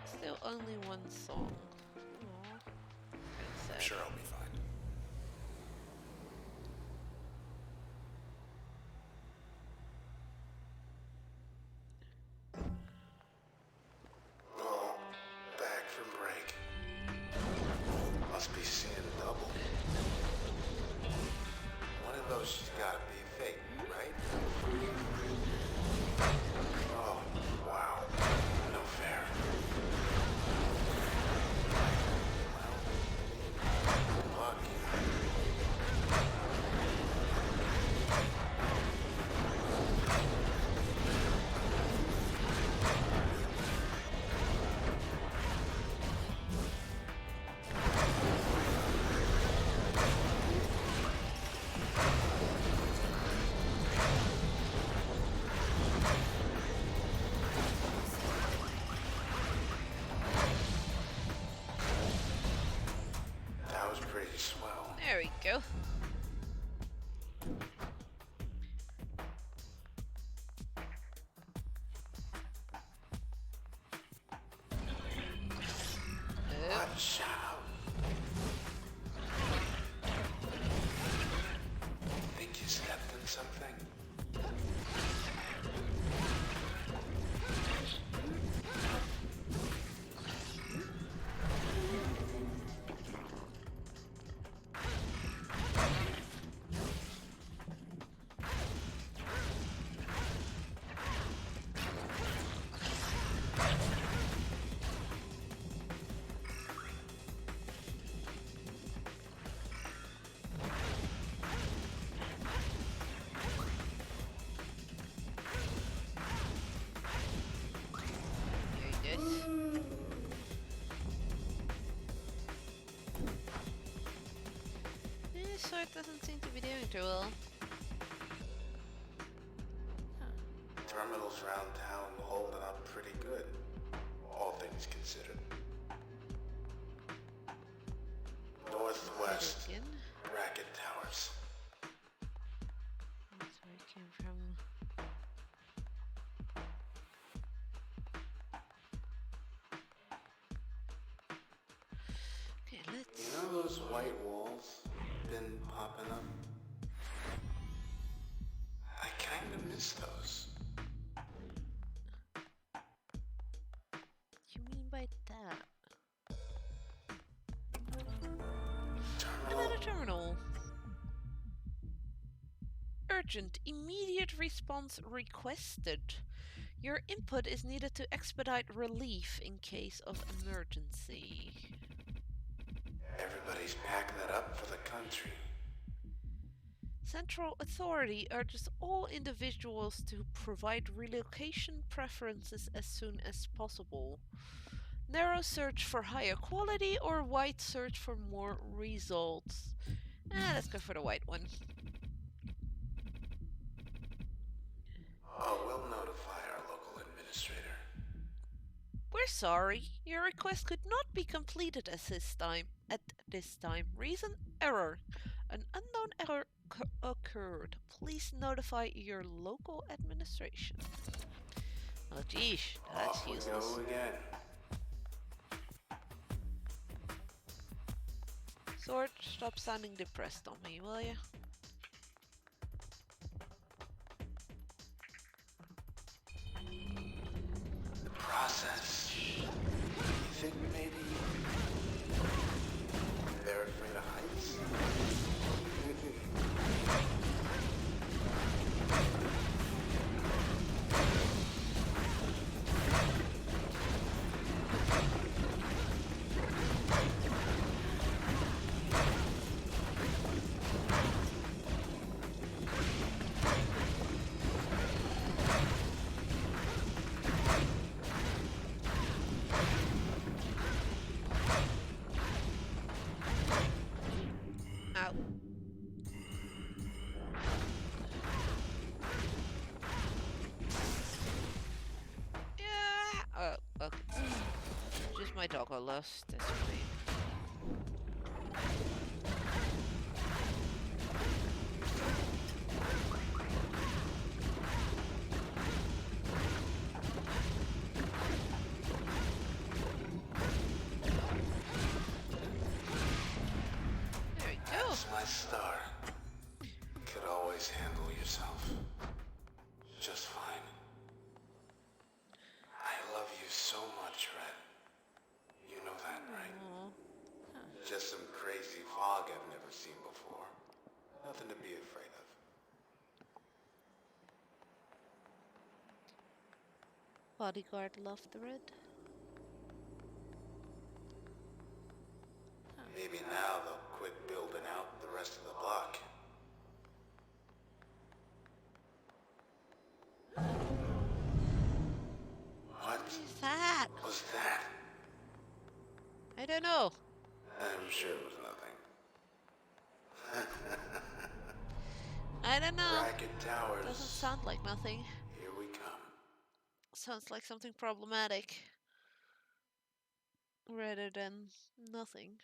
[SPEAKER 1] still only one song. Aw, kind of
[SPEAKER 2] I'm
[SPEAKER 1] sad.
[SPEAKER 2] sure I'll be fine. Oh, back from break. Must be seeing double. One of those has gotta be fake, right? Oh, wow. No fair. Well, luck. That was pretty swell.
[SPEAKER 1] There we go. Oh,
[SPEAKER 2] Watch out. Think you stepped in something?
[SPEAKER 1] there it is. This sword doesn't seem to be doing too well.
[SPEAKER 2] Terminals around town holding up pretty good, all things considered. Northwest
[SPEAKER 1] Again.
[SPEAKER 2] Racket Towers.
[SPEAKER 1] That's where it came from. Okay, let's.
[SPEAKER 2] You know those white walls been popping up? I kinda miss those.
[SPEAKER 1] What you mean by that?
[SPEAKER 2] Terminal.
[SPEAKER 1] Another terminal. Urgent, immediate response requested. Your input is needed to expedite relief in case of emergency.
[SPEAKER 2] Everybody's packing it up for the country.
[SPEAKER 1] Central Authority urges all individuals to provide relocation preferences as soon as possible. Narrow search for higher quality or wide search for more results. Let's go for the white one.
[SPEAKER 2] Oh, we'll notify our local administrator.
[SPEAKER 1] We're sorry, your request could not be completed at this time. Reason error. An unknown error occurred. Please notify your local administration. Oh geesh, that's
[SPEAKER 2] Off we
[SPEAKER 1] useless.
[SPEAKER 2] go again.
[SPEAKER 1] Sword, stop sounding depressed on me, will you?
[SPEAKER 2] The process. You think maybe they're afraid of heights?
[SPEAKER 1] my dog got lost. That's fine. There we go.
[SPEAKER 2] That's my star. Could always handle yourself. Just fine. I love you so much, Red. You know that, right?
[SPEAKER 1] Aww. Huh.
[SPEAKER 2] Just some crazy fog I've never seen before. Nothing to be afraid of.
[SPEAKER 1] Bodyguard loved the red. Huh.
[SPEAKER 2] Maybe now they'll quit building out the rest of the block. What
[SPEAKER 1] What is that?
[SPEAKER 2] was that?
[SPEAKER 1] I don't know.
[SPEAKER 2] I'm sure it was nothing.
[SPEAKER 1] I don't know.
[SPEAKER 2] Ragged Towers.
[SPEAKER 1] Doesn't sound like nothing.
[SPEAKER 2] Here we come.
[SPEAKER 1] Sounds like something problematic. Rather than nothing.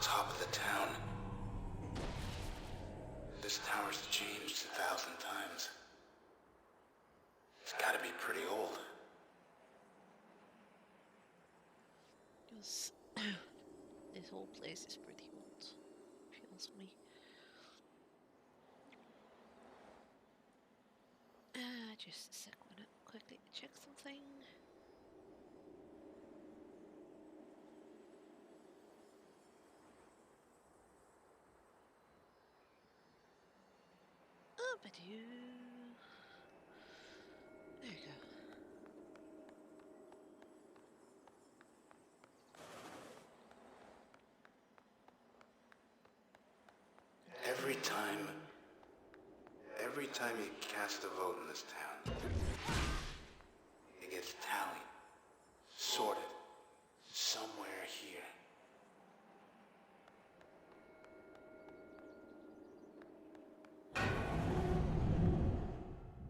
[SPEAKER 2] Top of the town. This tower's changed 1,000 times. It's gotta be pretty old.
[SPEAKER 1] Because this whole place is pretty old. Feels me. Just a sec. Wanna quickly check something. Ba-doo. There you go.
[SPEAKER 2] Every time you cast a vote in this town, it gets tallied, sorted, somewhere here.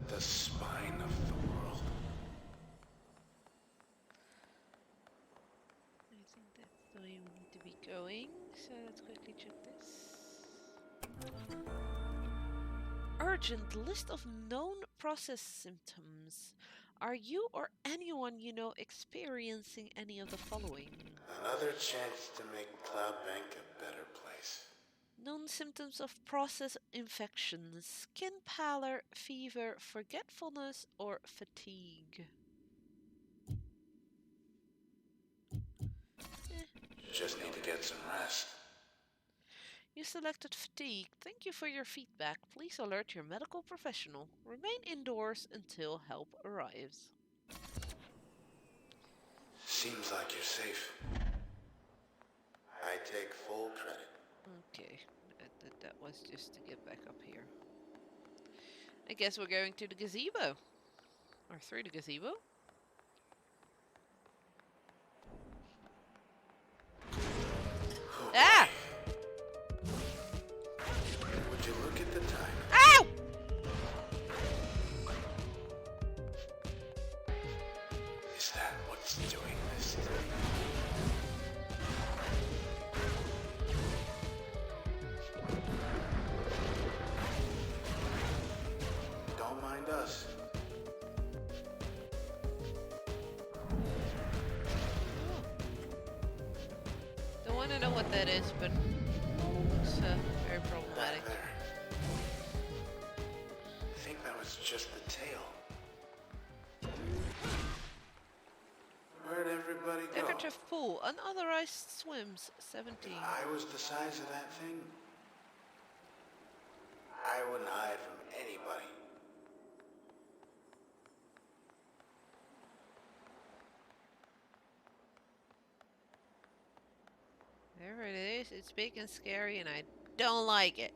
[SPEAKER 2] The spine of the world.
[SPEAKER 1] I think that's the way we need to be going. So let's quickly check this. Urgent list of known process symptoms. Are you or anyone you know experiencing any of the following?
[SPEAKER 2] Another chance to make Cloud Bank a better place.
[SPEAKER 1] Known symptoms of process infections: skin pallor, fever, forgetfulness, or fatigue.
[SPEAKER 2] Just need to get some rest.
[SPEAKER 1] You selected fatigue. Thank you for your feedback. Please alert your medical professional. Remain indoors until help arrives.
[SPEAKER 2] Seems like you're safe. I take full credit.
[SPEAKER 1] Okay, that was just to get back up here. I guess we're going to the gazebo. Or through the gazebo.
[SPEAKER 2] Oh,
[SPEAKER 1] Ah!
[SPEAKER 2] would you look at the time?
[SPEAKER 1] Ow!
[SPEAKER 2] Is that what's doing this to me? Don't mind us.
[SPEAKER 1] Don't want to know what that is, but looks very problematic.
[SPEAKER 2] Back there. I think that was just the tail. Where'd everybody go?
[SPEAKER 1] Decorative pool. Unauthorized swims. 17.
[SPEAKER 2] If I was the size of that thing, I wouldn't hide from anybody.
[SPEAKER 1] Wherever it is, it's big and scary, and I don't like it.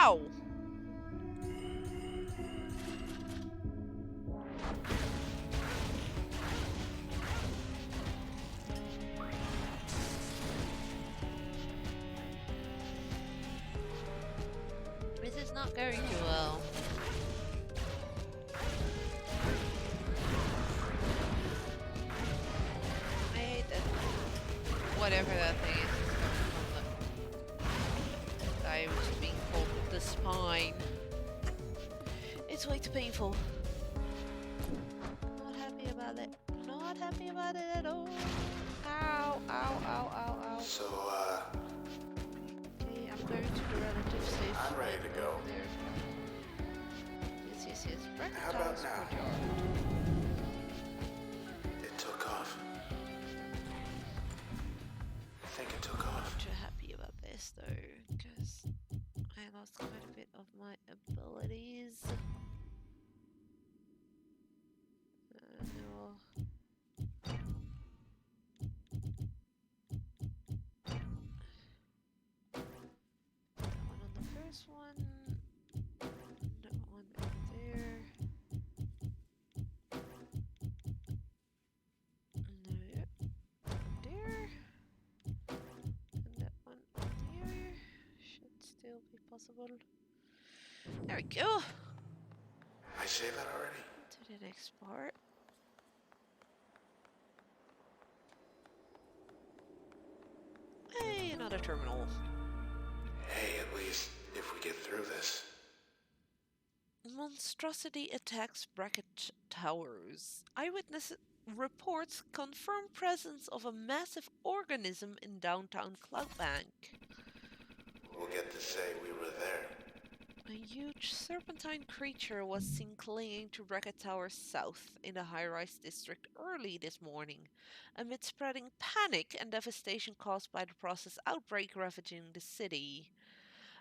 [SPEAKER 1] Ow! This is not going too well. I hate that. Whatever that thing is coming from the guy who's being called the spine. It's way too painful. Not happy about it. Not happy about it at all. Ow, ow, ow, ow, ow.
[SPEAKER 2] So,
[SPEAKER 1] Okay, I'm going to the relative safe.
[SPEAKER 2] I'm ready to go.
[SPEAKER 1] There. Yes.
[SPEAKER 2] How about now?
[SPEAKER 1] Courtyard.
[SPEAKER 2] It took off. I think it took off.
[SPEAKER 1] Not too happy about this though, because I lost quite a bit of my abilities. No. That one on the first one. That one over there. No, yep. There. And that one here. Should still be possible. There we go.
[SPEAKER 2] I say that already?
[SPEAKER 1] To the next part. Hey, another terminal.
[SPEAKER 2] Hey, at least if we get through this.
[SPEAKER 1] Monstrosity attacks bracket towers. Eyewitness reports confirm presence of a massive organism in downtown Cloudbank.
[SPEAKER 2] We'll get to say we were there.
[SPEAKER 1] A huge serpentine creature was seen clinging to Bracket Tower South in the high-rise district early this morning, amid spreading panic and devastation caused by the process outbreak ravaging the city.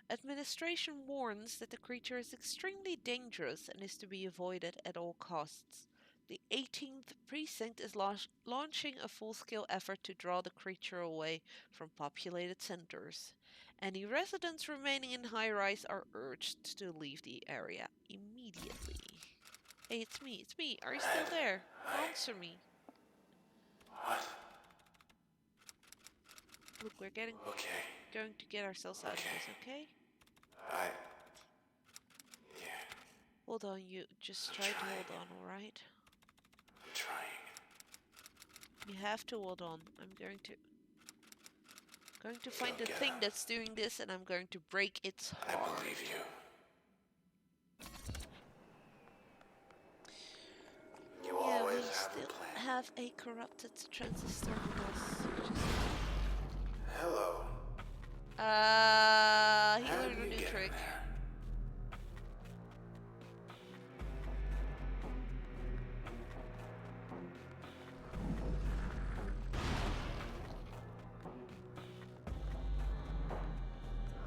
[SPEAKER 1] Administration warns that the creature is extremely dangerous and is to be avoided at all costs. The 18th Precinct is launching a full-scale effort to draw the creature away from populated centers. Any residents remaining in high-rise are urged to leave the area immediately. Hey, it's me. Are you still there? Answer me.
[SPEAKER 2] What?
[SPEAKER 1] Look, we're going to get ourselves out of this, okay?
[SPEAKER 2] Yeah,
[SPEAKER 1] Hold on, you just try to hold on, alright?
[SPEAKER 2] I'm trying.
[SPEAKER 1] You have to hold on. I'm going to find the thing that's doing this, and I'm going to break its heart.
[SPEAKER 2] I believe you. You always have a plan.
[SPEAKER 1] Have a corrupted transistor with us.
[SPEAKER 2] Hello.
[SPEAKER 1] He
[SPEAKER 2] How
[SPEAKER 1] learned
[SPEAKER 2] did
[SPEAKER 1] a
[SPEAKER 2] you
[SPEAKER 1] new
[SPEAKER 2] get
[SPEAKER 1] trick.
[SPEAKER 2] there?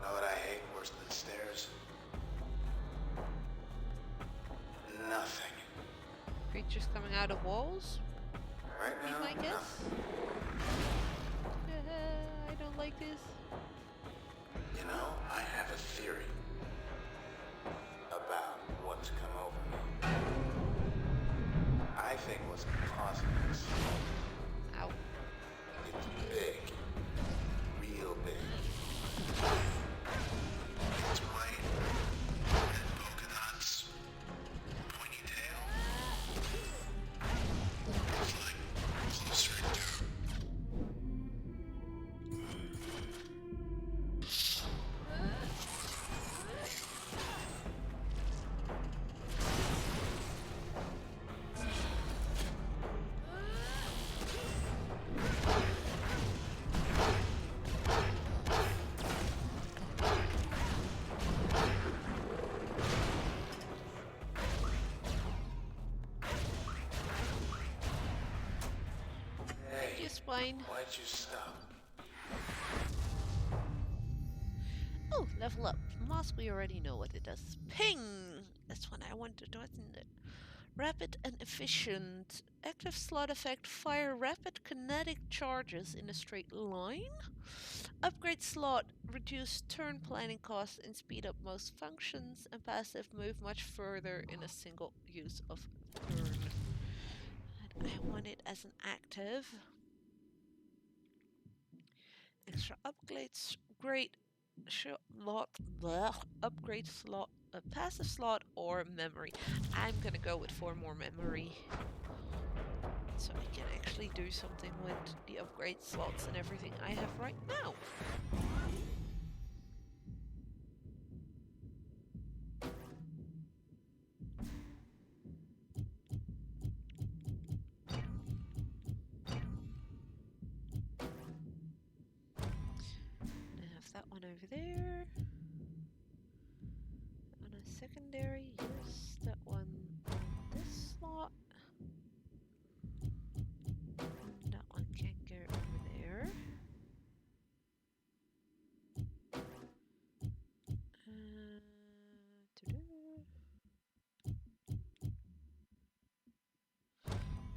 [SPEAKER 2] Know what I hate worse than stairs? Nothing.
[SPEAKER 1] Creatures coming out of walls?
[SPEAKER 2] Right now,
[SPEAKER 1] I guess?
[SPEAKER 2] nothing.
[SPEAKER 1] I don't like this.
[SPEAKER 2] You know, I have a theory about what's come over me. I think what's causing this
[SPEAKER 1] Ow.
[SPEAKER 2] is big. Real big. It's white, red polka dots, pointy tail. It's like closer to...
[SPEAKER 1] Spine.
[SPEAKER 2] Why'd you stop?
[SPEAKER 1] Oh, level up. Mask, we already know what it does. Ping! That's what I wanted to, wasn't it? Rapid and efficient. Active slot effect fire rapid kinetic charges in a straight line. Upgrade slot reduce turn planning costs and speed up most functions. And passive move much further in a single use of turn. And I want it as an active. Extra upgrades, great slot, upgrade slot, a passive slot or memory. I'm gonna go with 4 more memory. So I can actually do something with the upgrade slots and everything I have right now. I have that one over there. On a secondary, yes. That one on this slot. And that one can go over there.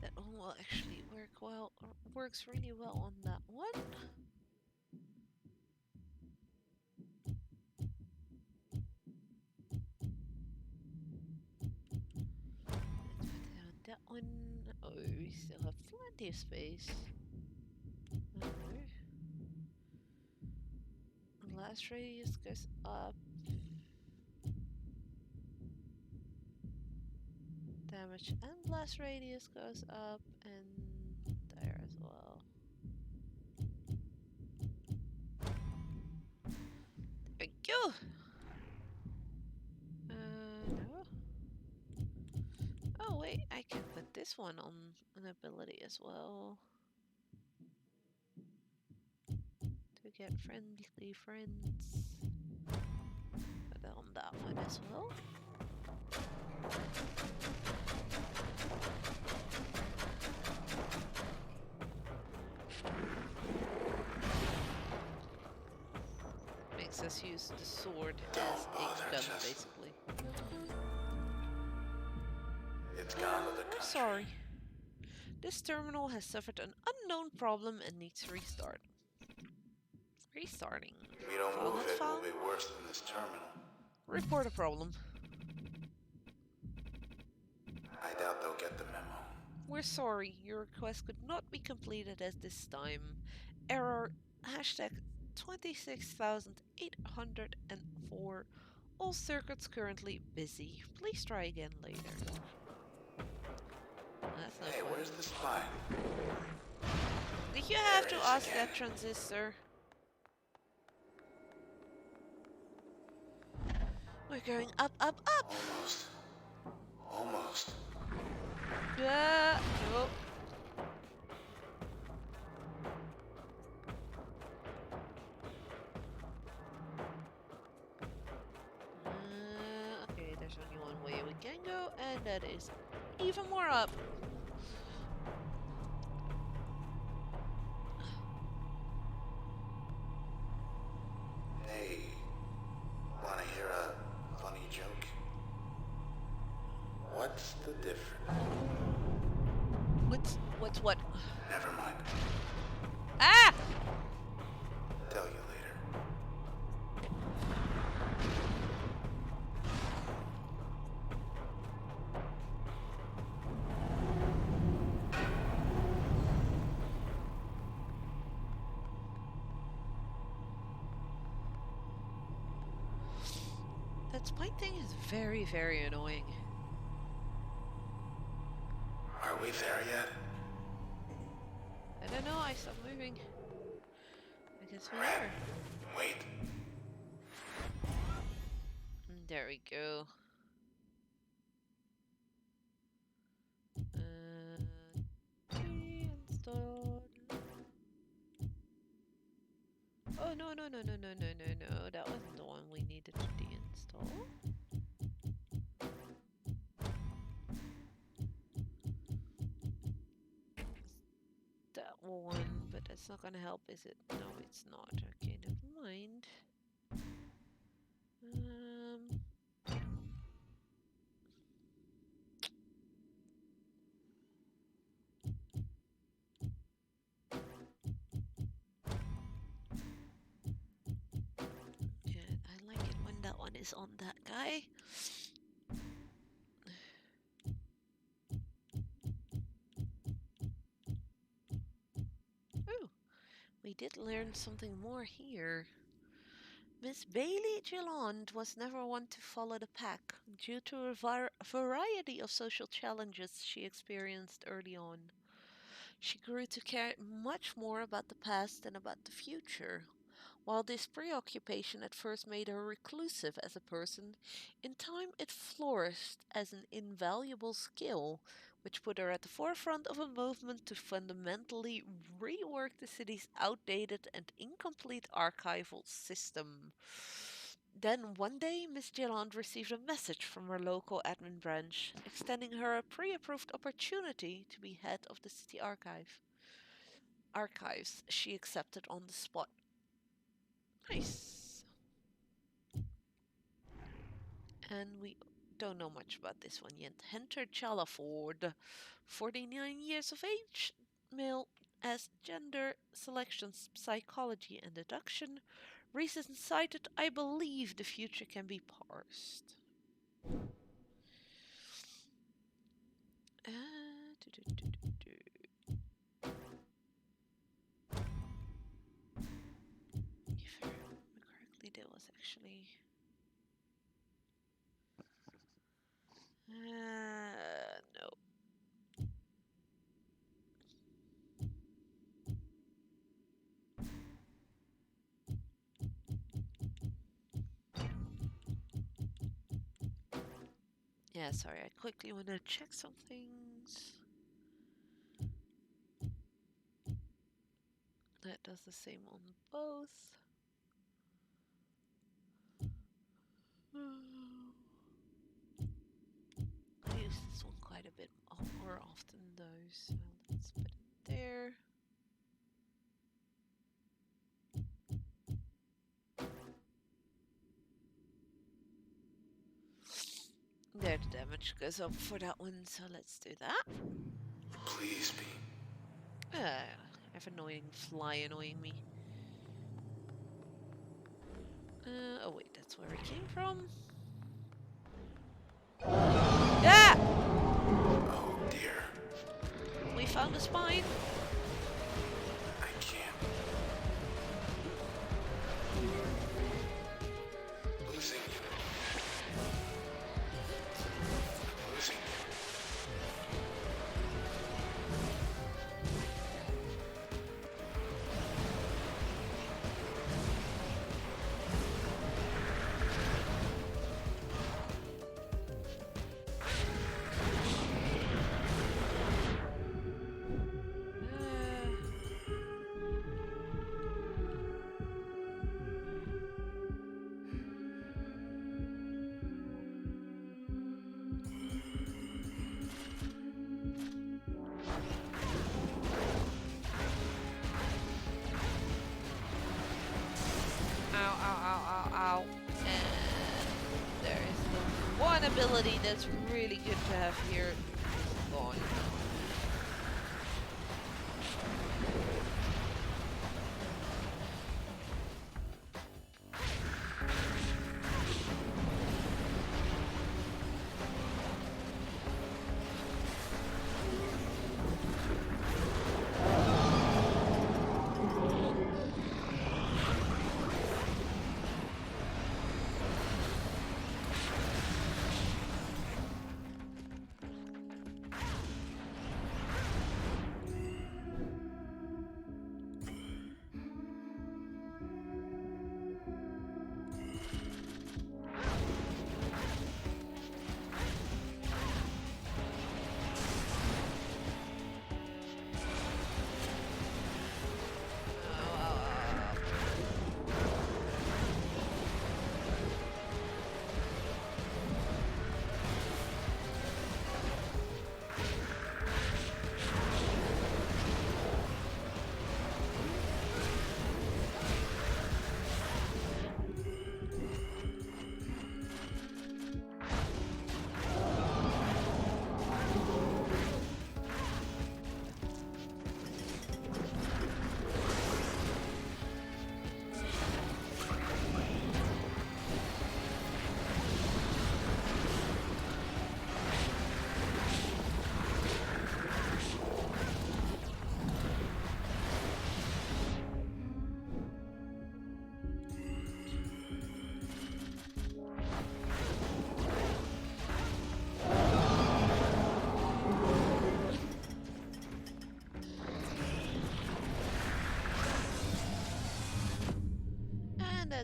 [SPEAKER 1] That one will actually works really well on that one. Let's put down that one. Oh, we still have plenty of space. Blast radius goes up. Damage and blast radius goes up, and there as well. There we go! No. Oh wait, I can put this one on an ability as well. To get friendly friends. Put that on that one as well. Makes us use the sword as a gun, basically.
[SPEAKER 2] It's gone to the country.
[SPEAKER 1] Sorry. This terminal has suffered an unknown problem and needs restart. Restarting.
[SPEAKER 2] If we don't move it, will be worse than this terminal.
[SPEAKER 1] Report a problem.
[SPEAKER 2] I doubt they'll get the memo.
[SPEAKER 1] We're sorry, your request could not be completed at this time. Error hashtag 26,804. All circuits currently busy. Please try again later. That's no fun.
[SPEAKER 2] Where's the spy?
[SPEAKER 1] Did you have to ask that transistor? We're going up, up, up!
[SPEAKER 2] Almost.
[SPEAKER 1] Yeah, no. Okay, there's only one way we can go, and that is even more up.
[SPEAKER 2] Hey, wanna hear a funny joke? What's the difference?
[SPEAKER 1] What's what?
[SPEAKER 2] Never mind.
[SPEAKER 1] Ah!
[SPEAKER 2] Tell you later.
[SPEAKER 1] That spike thing is very, very annoying.
[SPEAKER 2] Are we there yet?
[SPEAKER 1] I don't know, I stopped moving. I guess we are.
[SPEAKER 2] Wait.
[SPEAKER 1] There we go. Installed. Oh no, no, no, no, no, no, no, no. That wasn't the one we needed to deinstall. That one, but that's not gonna help, is it? No, it's not. Okay, never mind. is on that guy. Ooh, we did learn something more here. Miss Bailey Gilland was never one to follow the pack due to a variety of social challenges she experienced early on. She grew to care much more about the past than about the future. While this preoccupation at first made her reclusive as a person, in time it flourished as an invaluable skill, which put her at the forefront of a movement to fundamentally rework the city's outdated and incomplete archival system. Then one day, Miss Gilland received a message from her local admin branch, extending her a pre-approved opportunity to be head of the city archives. She accepted on the spot. Nice. And we don't know much about this one yet. Hunter Chalaford, 49 years of age, male, as gender, selections, psychology, and deduction. Reasons cited, I believe the future can be parsed. Do, do, do, do, do. If I remember correctly, there was actually. No. Yeah, sorry, I quickly want to check some things. That does the same on both. I use this one quite a bit more often though, so let's put it there. There, the damage goes up for that one, so let's do that.
[SPEAKER 2] Please be.
[SPEAKER 1] I have annoying fly annoying me. Oh wait, that's where it came from. Yeah!
[SPEAKER 2] Oh dear.
[SPEAKER 1] We found a spine.
[SPEAKER 2] I can't. Losing you. Losing you.
[SPEAKER 1] Ow. And there is the one ability that's really good to have here. Gone.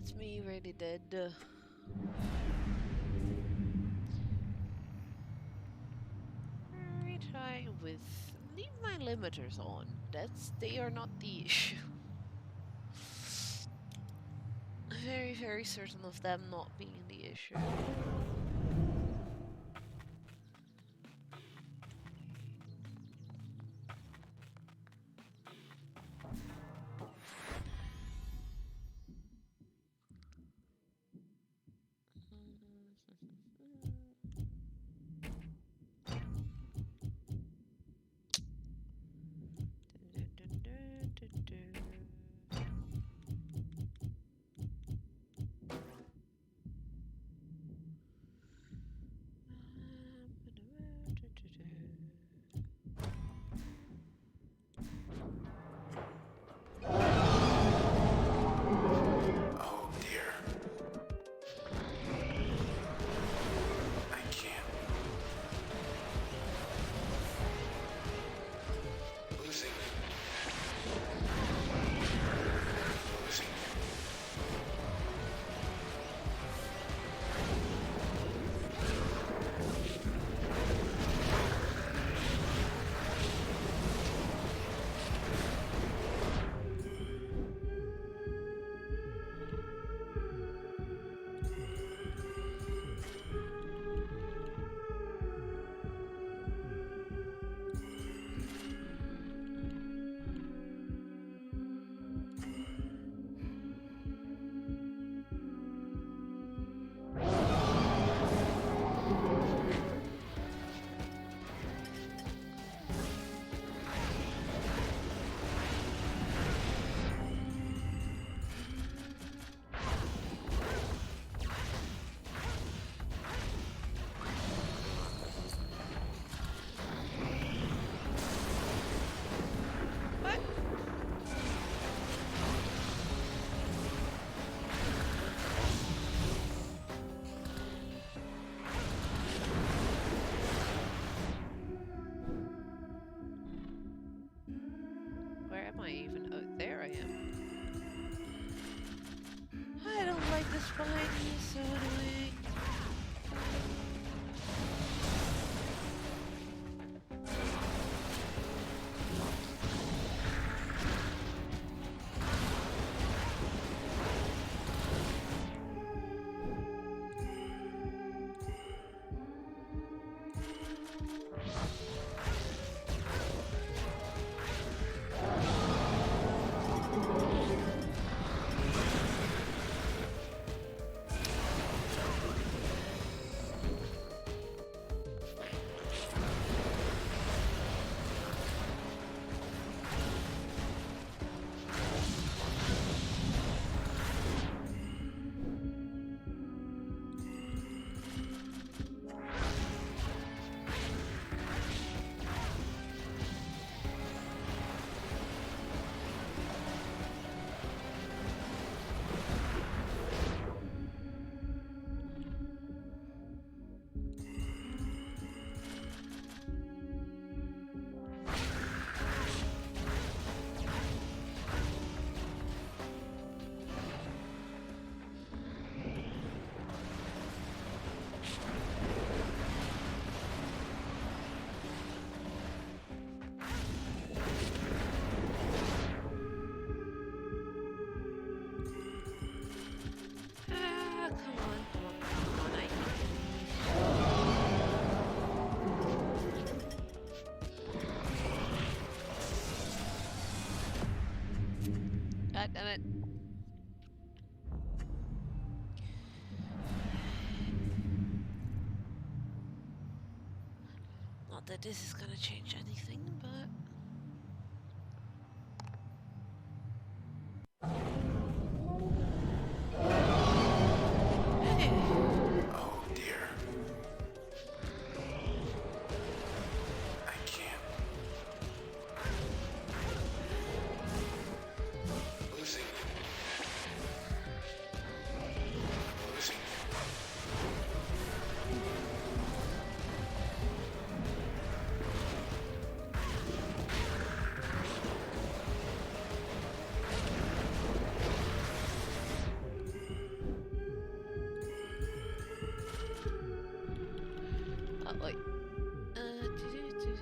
[SPEAKER 1] That's me really dead. Retry with leave my limiters on. They are not the issue. Very, very certain of them not being the issue.
[SPEAKER 2] Oh dear. I can't. Losing you. Losing you.
[SPEAKER 1] What? Where am I even? Oh, there I am. I don't like this behind me, so annoying. Ah, come on, come on, come on. I can do this. God damn it. Not that this is gonna change anything, but... Hey.
[SPEAKER 2] Oh dear. I can't. Losing you. Losing you.
[SPEAKER 1] Wait. Doo-doo-doo-doo.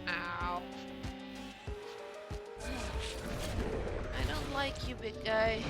[SPEAKER 1] Ow. I don't like you, big guy.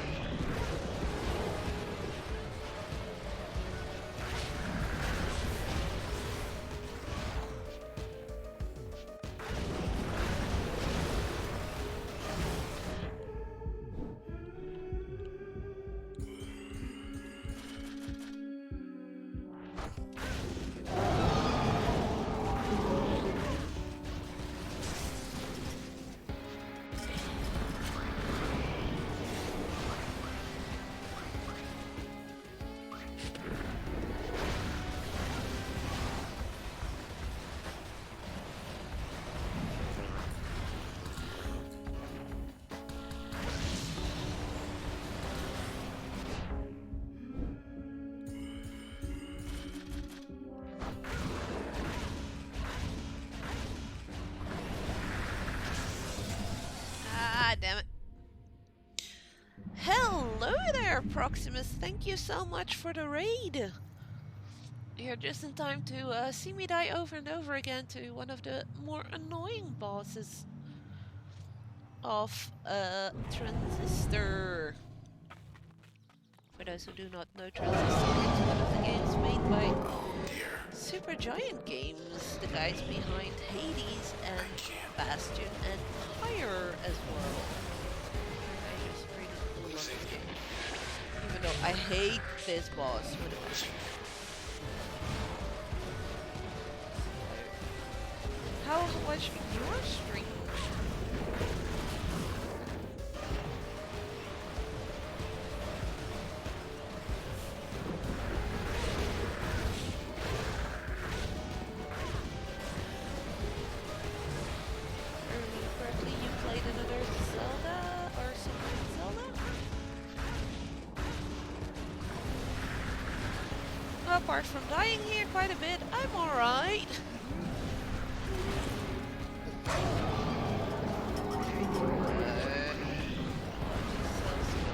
[SPEAKER 1] Ah, damn it. Hello there, Proximus. Thank you so much for the raid. You're just in time to see me die over and over again to one of the more annoying bosses of Transistor. For those who do not know, Transistor is one of the games made by Super Giant Games, the guys behind Hades and Bastion and Pyre as well. I just really love this game. Even though I hate this boss with a passion. How was your stream? Remember correctly, you played another Zelda or something Zelda? Apart from dying here quite a bit, I'm alright.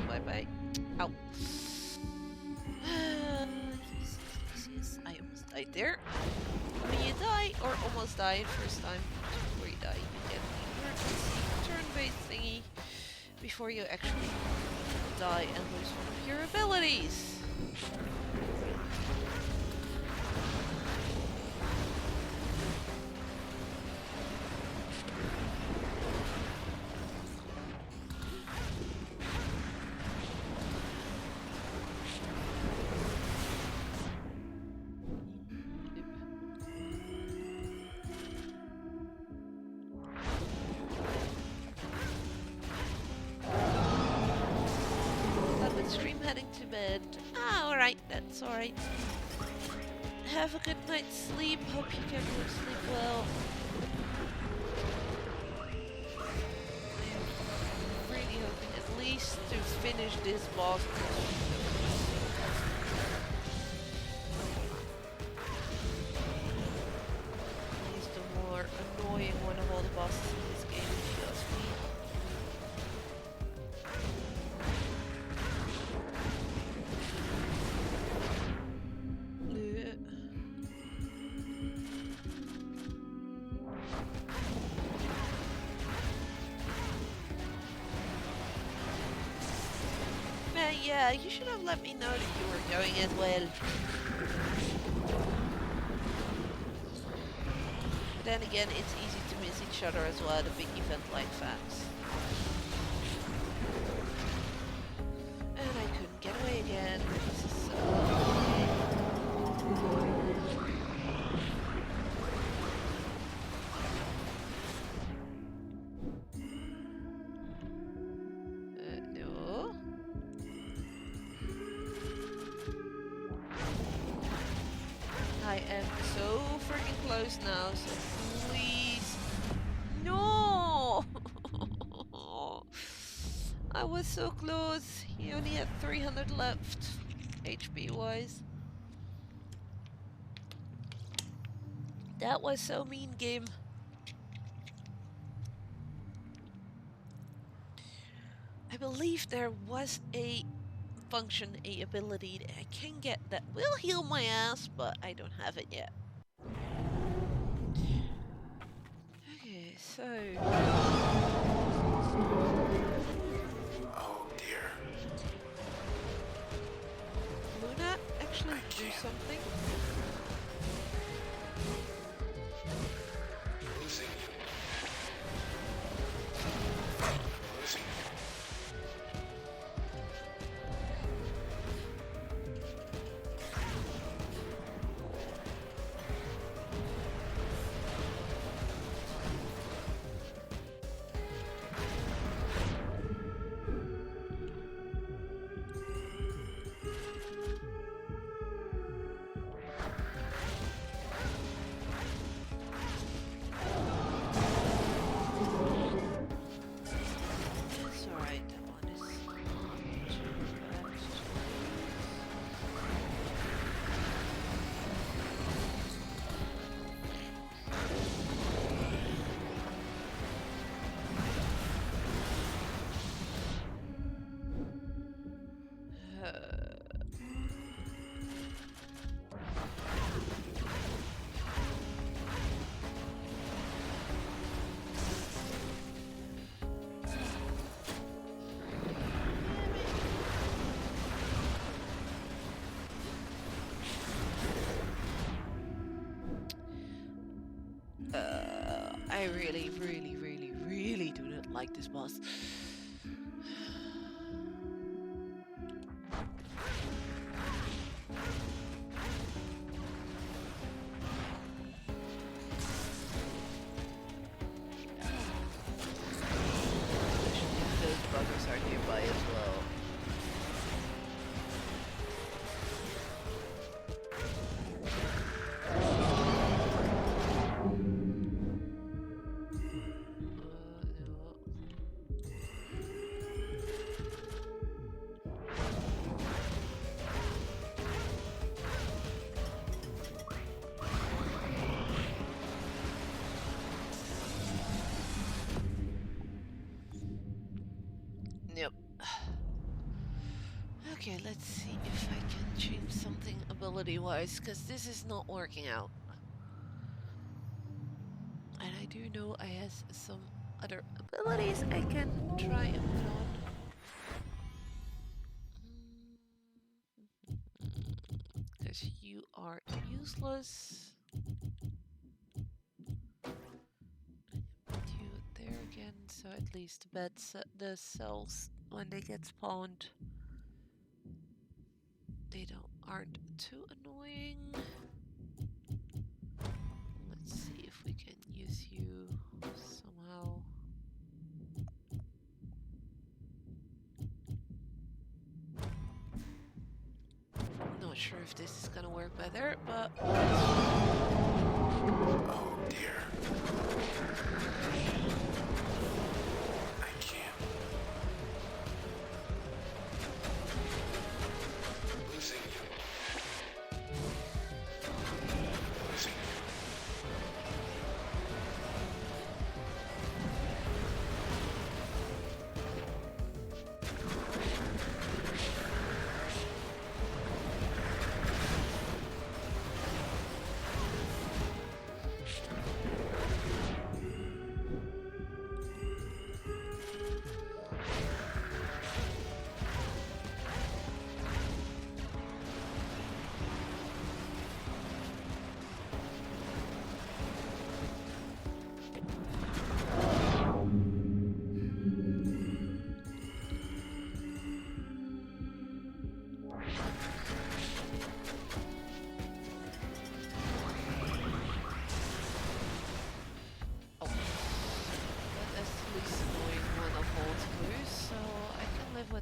[SPEAKER 1] Bye-bye. Ow. Yes, I almost died there. When you die, or almost die first time, before you die, you get the emergency turn-based thingy before you actually die and lose one of your abilities. Stream heading to bed. Ah, alright, that's alright. Have a good night's sleep. Hope you can sleep well. I'm really hoping at least to finish this boss. He's the more annoying one of all the bosses in this game, if you ask me. Yeah, you should have let me know that you were going as well. But then again, it's easy to miss each other as well, the big event like fans. And I couldn't get away again. This is so annoying. No. I am so freaking close now, so please. No! I was so close. He only had 300 left, HP wise. That was so mean, game. I believe there was a function, a ability that I can get that will heal my ass, but I don't have it yet. Okay, so
[SPEAKER 2] Oh dear.
[SPEAKER 1] Luna actually
[SPEAKER 2] I
[SPEAKER 1] do
[SPEAKER 2] can't.
[SPEAKER 1] something.
[SPEAKER 2] Losing you. Losing you.
[SPEAKER 1] It's alright, that one is not too bad. I really, really, really, really do not like this boss. Especially if those buggers are nearby as well. No. Yep. Okay, let's see if I can change something ability-wise, because this is not working out. And I do know I have some other abilities I can try and put on. Because you are useless. Put you there again, so at least the cells, when they get spawned, they aren't too annoying. Let's see if we can use you somehow. Not sure if this is gonna work better, but
[SPEAKER 2] Oh dear. I can't. Losing you. Losing you.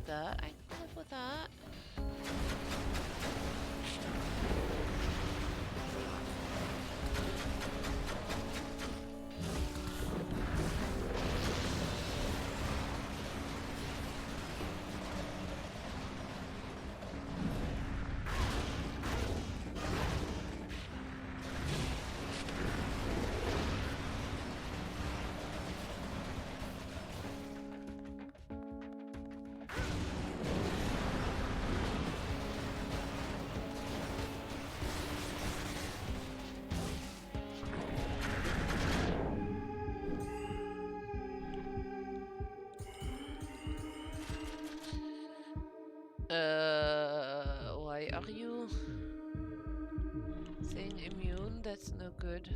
[SPEAKER 1] that. I can live with that. Why are you saying immune? That's no good.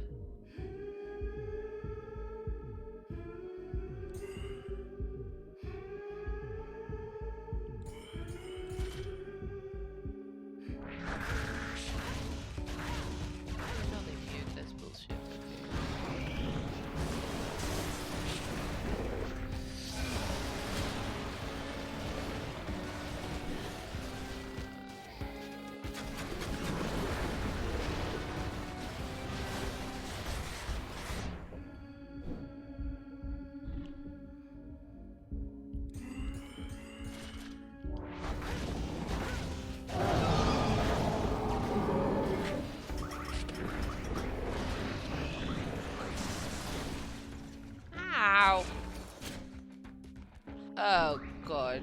[SPEAKER 1] You're not immune, that's bullshit, okay. Ow! Oh god.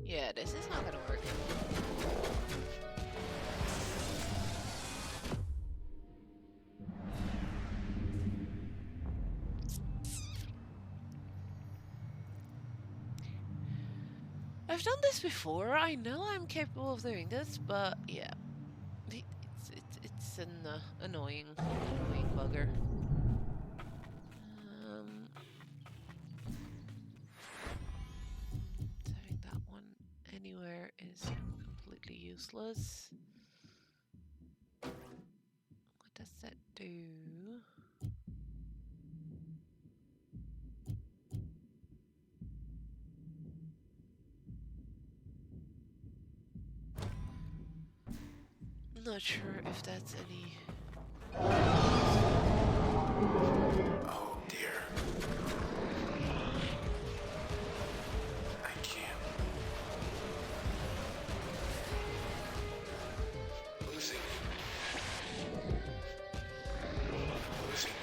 [SPEAKER 1] Yeah, this is not gonna work. I've done this before. I know I'm capable of doing this, but yeah, it's an annoying bugger. Having that one anywhere is completely useless. What does that do? Not sure if that's any.
[SPEAKER 2] Oh dear. I can't. Losing you. Losing you.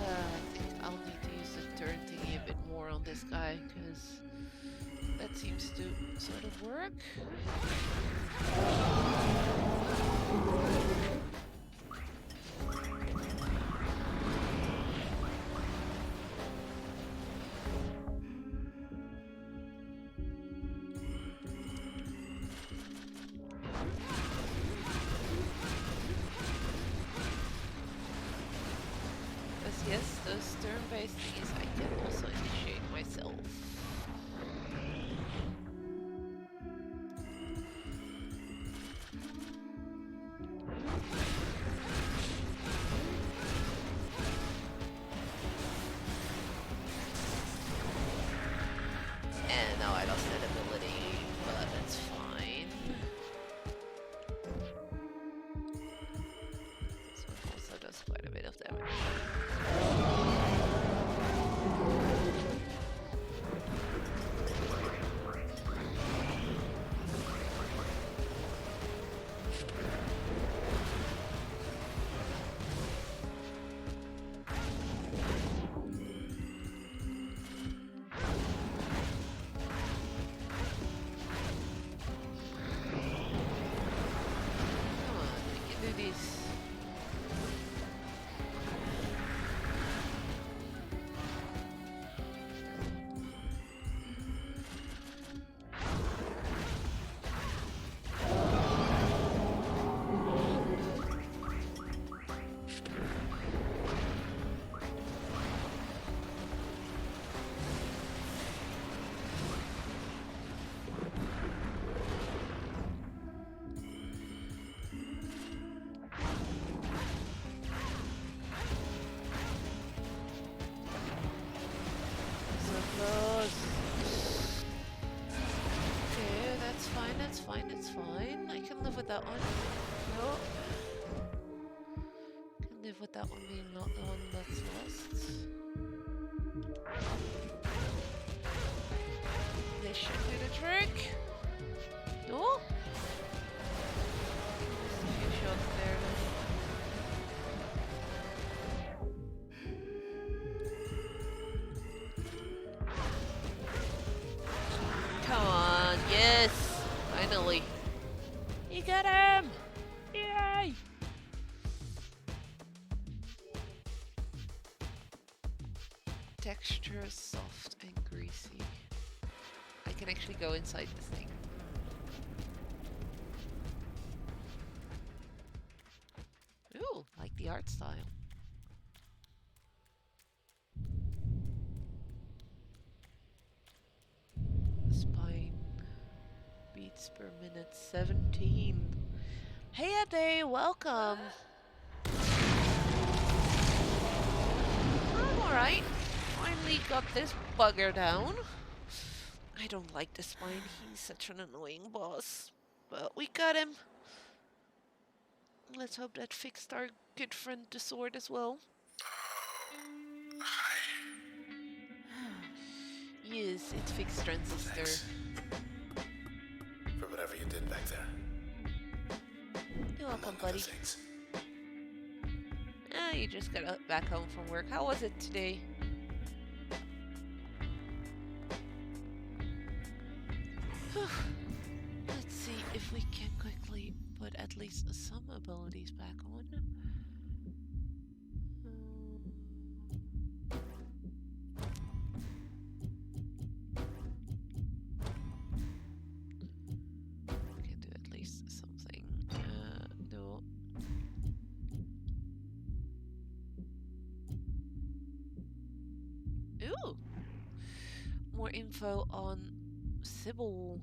[SPEAKER 1] I think I'll need to use the turn thingy a bit more on this guy, because that seems to sort of work. Because yes, those turn-based thingies I can also initiate myself. And now I lost that ability, but that's fine. This one also does quite a bit of damage. Nice. So close. Okay, that's fine, that's fine, that's fine. I can live with that one. No. Can live with that one being not the one that's lost. This should do the trick. No? Just a few shots there. Come on, yes! Finally. You got him! Yay! Texture soft and greasy. I can actually go inside this thing. Ooh, like the art style. Spine beats per minute 17. Hey Ade, welcome. I'm alright. Finally got this bugger down. I don't like the spine. He's such an annoying boss. But we got him. Let's hope that fixed our good friend the sword as well.
[SPEAKER 2] Hi.
[SPEAKER 1] Yes, it fixed Transistor.
[SPEAKER 2] Thanks. For whatever you did back there.
[SPEAKER 1] You're welcome,
[SPEAKER 2] Among other
[SPEAKER 1] buddy.
[SPEAKER 2] things.
[SPEAKER 1] Ah, you just got back home from work. How was it today? Let's see if we can quickly put at least some abilities back on. We can do at least something. No. Ooh! More info on Sybil.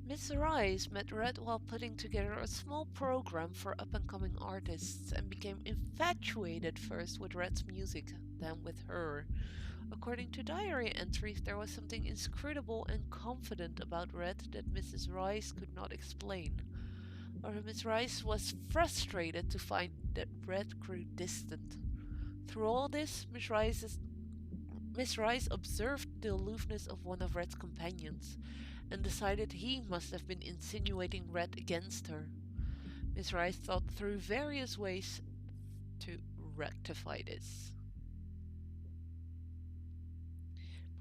[SPEAKER 1] Miss Rice met Red while putting together a small program for up-and-coming artists and became infatuated first with Red's music, then with her. According to diary entries, there was something inscrutable and confident about Red that Mrs. Rice could not explain. Or Miss Rice was frustrated to find that Red grew distant. Through all this, Miss Rice observed the aloofness of one of Red's companions and decided he must have been insinuating Red against her. Miss Rice thought through various ways to rectify this.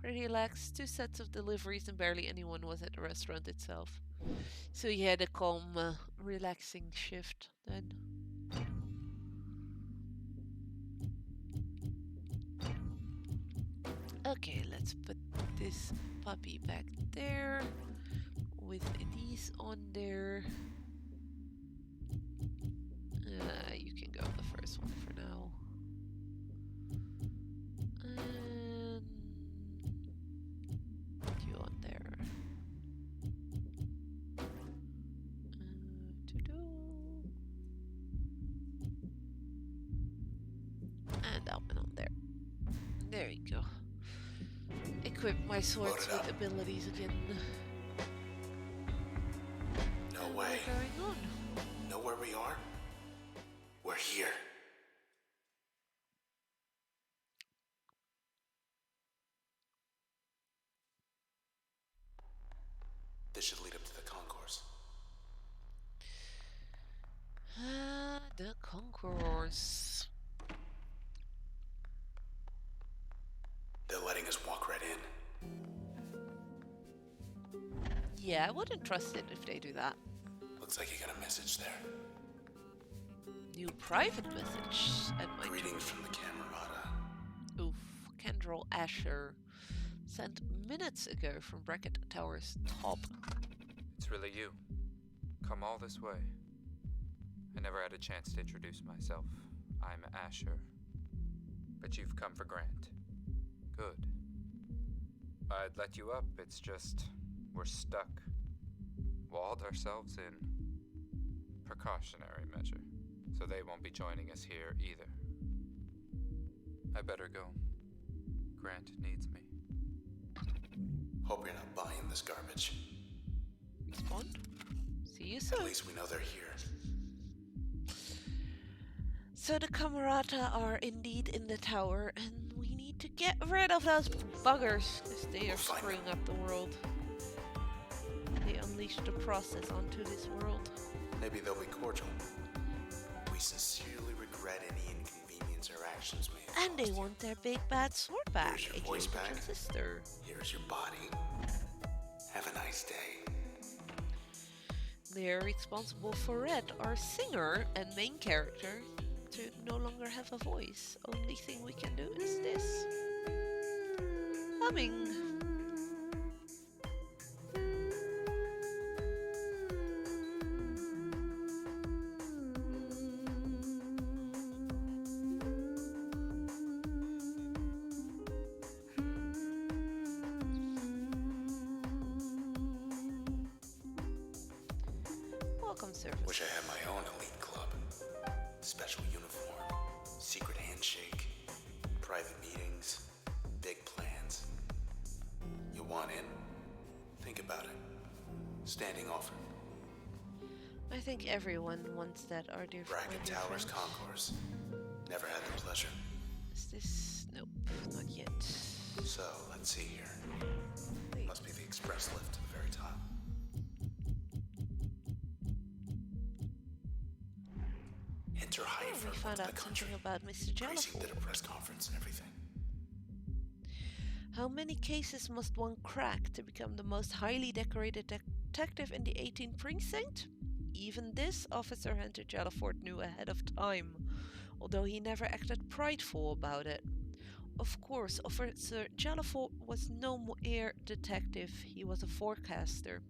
[SPEAKER 1] Pretty lax, 2 sets of deliveries and barely anyone was at the restaurant itself. So you had a calm, relaxing shift then. Okay, let's put this puppy back there with these on there. You can go the first one for now. And you on there. And that one on there. There you go. Equip my swords with abilities again.
[SPEAKER 2] No way.
[SPEAKER 1] What's going on?
[SPEAKER 2] Know where we are? We're here. This should lead up to the concourse.
[SPEAKER 1] The concourse.
[SPEAKER 2] They're letting us walk right in.
[SPEAKER 1] Yeah, I wouldn't trust it if they do that.
[SPEAKER 2] Looks like you got a message there.
[SPEAKER 1] new private message at my
[SPEAKER 2] Greetings
[SPEAKER 1] tomb.
[SPEAKER 2] from the Camerata.
[SPEAKER 1] Oof, Kendrell Asher sent minutes ago from Bracket Tower's top.
[SPEAKER 3] It's really you. Come all this way. I never had a chance to introduce myself. I'm Asher. But you've come for Grant. Good. I'd let you up, it's just we're stuck. Walled ourselves in. Precautionary measure. So they won't be joining us here either. I better go. Grant needs me.
[SPEAKER 2] Hope you're not buying this garbage.
[SPEAKER 1] Respond. See you
[SPEAKER 2] At
[SPEAKER 1] soon.
[SPEAKER 2] least we know they're here.
[SPEAKER 1] So the Camerata are indeed in the tower, and we need to get rid of those buggers, because they are screwing up the world. They unleashed the process onto this world.
[SPEAKER 2] Maybe they'll be cordial. We sincerely regret any inconvenience our actions may have
[SPEAKER 1] And they
[SPEAKER 2] caused you.
[SPEAKER 1] want their big bad sword back,
[SPEAKER 2] Here's your
[SPEAKER 1] aka
[SPEAKER 2] voice
[SPEAKER 1] the
[SPEAKER 2] back.
[SPEAKER 1] Transistor.
[SPEAKER 2] Here's your body. Have a nice day.
[SPEAKER 1] They're responsible for Red, our singer and main character, to no longer have a voice. Only thing we can do is this. Humming. Welcome, service.
[SPEAKER 2] Wish I had my own elite club. Special uniform, secret handshake, private meetings, big plans. You want in? Think about it. Standing offer.
[SPEAKER 1] I think everyone wants that, our dear
[SPEAKER 2] Bracket
[SPEAKER 1] dear
[SPEAKER 2] Towers
[SPEAKER 1] friend.
[SPEAKER 2] Concourse. Never had the pleasure.
[SPEAKER 1] Is this? Nope, not yet.
[SPEAKER 2] So, let's see here.
[SPEAKER 1] Wait.
[SPEAKER 2] Must be the express lift to the very top. Enter
[SPEAKER 1] Oh,
[SPEAKER 2] Heifer
[SPEAKER 1] we found
[SPEAKER 2] to the
[SPEAKER 1] out
[SPEAKER 2] country.
[SPEAKER 1] something about Mr.
[SPEAKER 2] Precinct did a
[SPEAKER 1] Jellicle.
[SPEAKER 2] press conference and everything.
[SPEAKER 1] How many cases must one crack to become the most highly decorated detective in the 18th precinct? Even this Officer Hunter Jelliford knew ahead of time, although he never acted prideful about it. Of course, Officer Jelliford was no mere detective, he was a forecaster.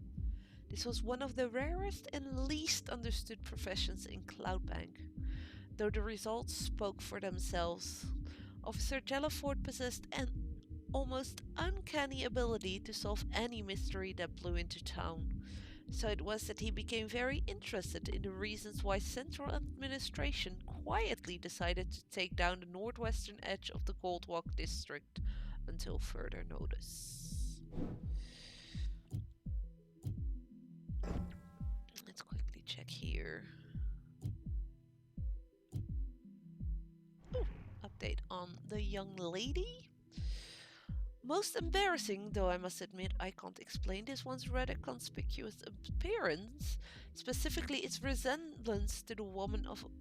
[SPEAKER 1] This was one of the rarest and least understood professions in Cloudbank. Though the results spoke for themselves, Officer Jelliford possessed an almost uncanny ability to solve any mystery that blew into town. So it was that he became very interested in the reasons why Central Administration quietly decided to take down the northwestern edge of the Goldwalk district until further notice. Let's quickly check here. Ooh, update on the young lady. Most embarrassing, though I must admit I can't explain this one's rather conspicuous appearance, specifically its resemblance to the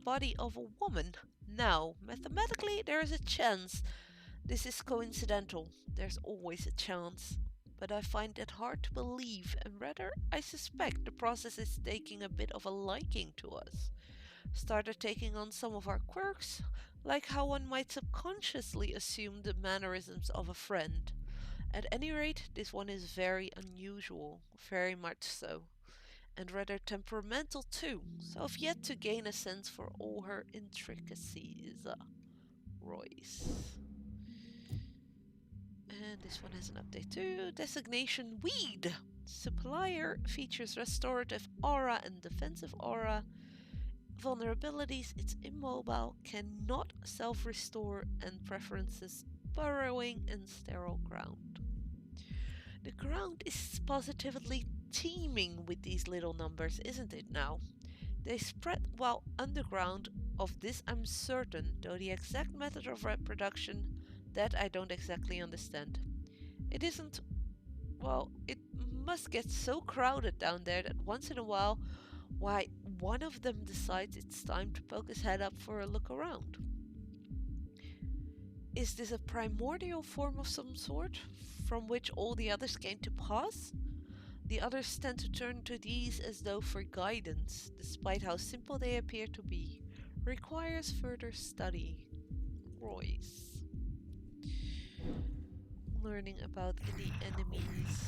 [SPEAKER 1] body of a woman. Now, mathematically there is a chance this is coincidental. There's always a chance. But I find it hard to believe, and rather I suspect the process is taking a bit of a liking to us. Started taking on some of our quirks, like how one might subconsciously assume the mannerisms of a friend. At any rate, this one is very unusual, very much so, and rather temperamental too, so I've yet to gain a sense for all her intricacies. Royce. And this one has an update too. Designation Weed. Supplier features restorative aura and defensive aura. Vulnerabilities, it's immobile, cannot self-restore, and preferences burrowing in sterile ground. The ground is positively teeming with these little numbers, isn't it now? They spread while underground, of this I'm certain, though the exact method of reproduction, that I don't exactly understand. It isn't, well, it must get so crowded down there that once in a while, why, one of them decides it's time to poke his head up for a look around. Is this a primordial form of some sort, from which all the others came to pass? The others tend to turn to these as though for guidance, despite how simple they appear to be. Requires further study. Royce. Learning about the enemies.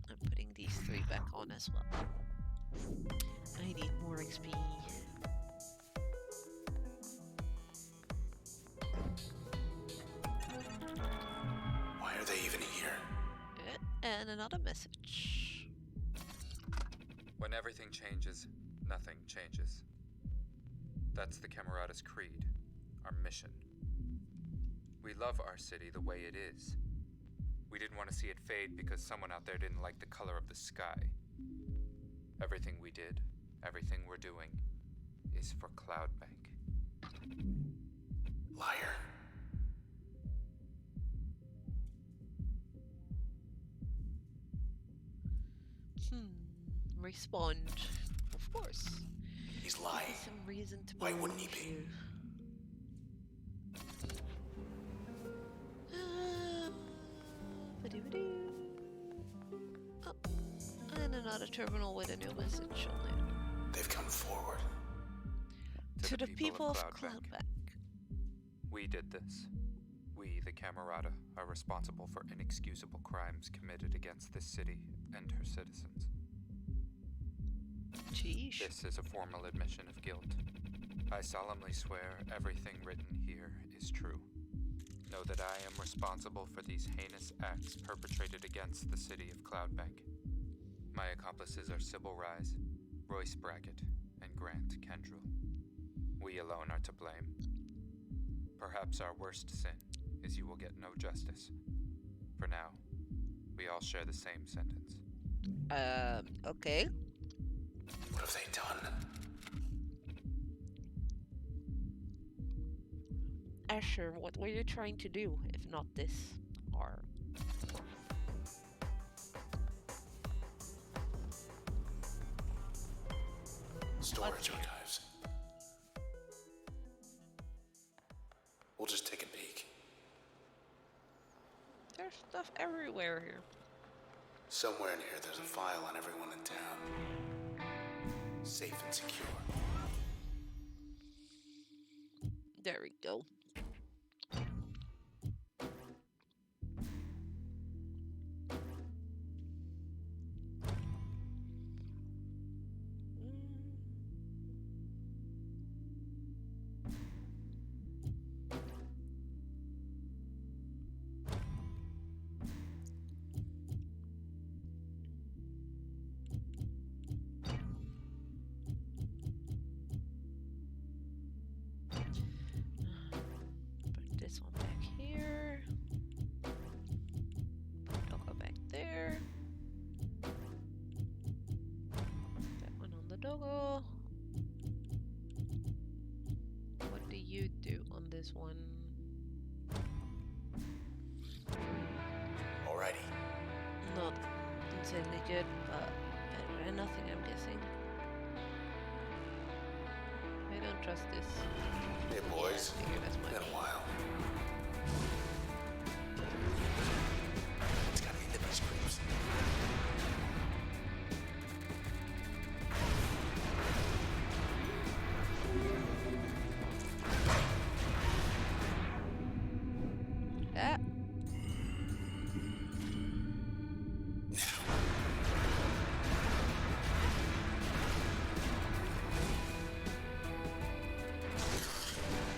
[SPEAKER 1] I'm putting these 3 back on as well. I need more XP.
[SPEAKER 2] Why are they even here?
[SPEAKER 1] And another message.
[SPEAKER 3] When everything changes, nothing changes. That's the Camerata's creed, our mission. We love our city the way it is. We didn't want to see it fade because someone out there didn't like the color of the sky. Everything we did, everything we're doing, is for Cloudbank.
[SPEAKER 2] Liar.
[SPEAKER 1] Respond. Of course.
[SPEAKER 2] He's lying.
[SPEAKER 1] Give me some reason to
[SPEAKER 2] Why
[SPEAKER 1] believe
[SPEAKER 2] wouldn't he be?
[SPEAKER 1] you. Ba-doo-ba-doo. Oh, and another terminal with a new message on it.
[SPEAKER 2] They've come forward.
[SPEAKER 1] To the people of Cloudbank.
[SPEAKER 3] We did this. We, the Camerata, are responsible for inexcusable crimes committed against this city and her citizens.
[SPEAKER 1] Sheesh.
[SPEAKER 3] This is a formal admission of guilt. I solemnly swear everything written here is true. Know that I am responsible for these heinous acts perpetrated against the city of Cloudbank. My accomplices are Sybil Rise, Royce Brackett, and Grant Kendrell. We alone are to blame. Perhaps our worst sin is you will get no justice. For now, we all share the same sentence.
[SPEAKER 1] Okay.
[SPEAKER 2] What have they done?
[SPEAKER 1] Asher, what were you trying to do, if not this? Or...
[SPEAKER 2] Storage archives. We'll just take a peek.
[SPEAKER 1] There's stuff everywhere here.
[SPEAKER 2] Somewhere in here there's a file on everyone in town. Safe and secure.
[SPEAKER 1] There we go. Put this one back here. Put doggo back there. That one on the doggo. What do you do on this one?
[SPEAKER 2] Alrighty.
[SPEAKER 1] Not insanely good, but better than nothing, I'm guessing. I don't trust this.
[SPEAKER 2] Hey boys.
[SPEAKER 1] Yeah, I figured as
[SPEAKER 2] Been
[SPEAKER 1] much.
[SPEAKER 2] a while. It's gotta be the these creeps.
[SPEAKER 1] Ah.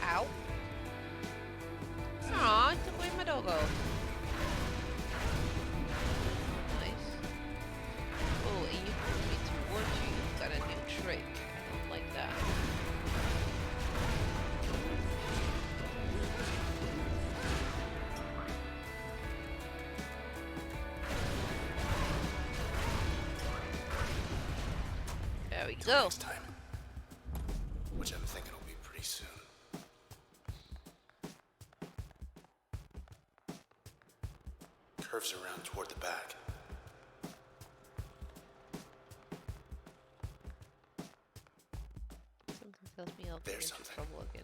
[SPEAKER 1] Ow. Aw, I took away my doggo. Nice. Oh, and you pulled me towards you. You've got a new trick. I don't like that. There we go.
[SPEAKER 2] Next time. Which I'm thinking will be pretty soon. Curves around toward the back.
[SPEAKER 1] Something tells me I'll get
[SPEAKER 2] There's
[SPEAKER 1] into
[SPEAKER 2] something.
[SPEAKER 1] trouble again.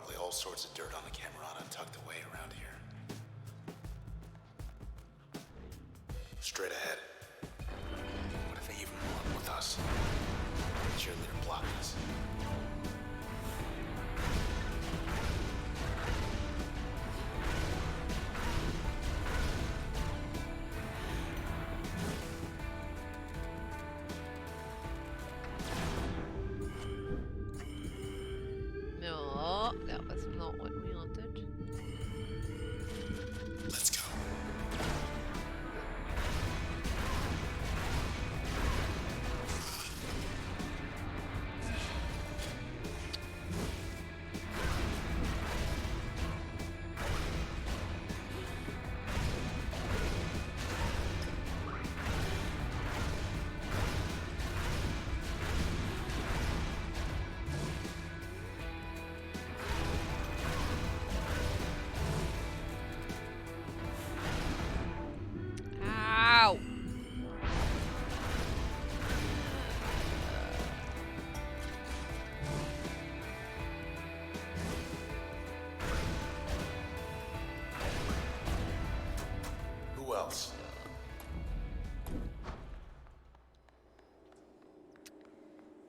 [SPEAKER 2] Probably all sorts of dirt on the Camerata tucked away around here. Straight ahead. What if they even want with us? Cheerleader blocked us.
[SPEAKER 1] No, that was not what we wanted.
[SPEAKER 2] Let's go.
[SPEAKER 1] Ow!
[SPEAKER 2] Who else?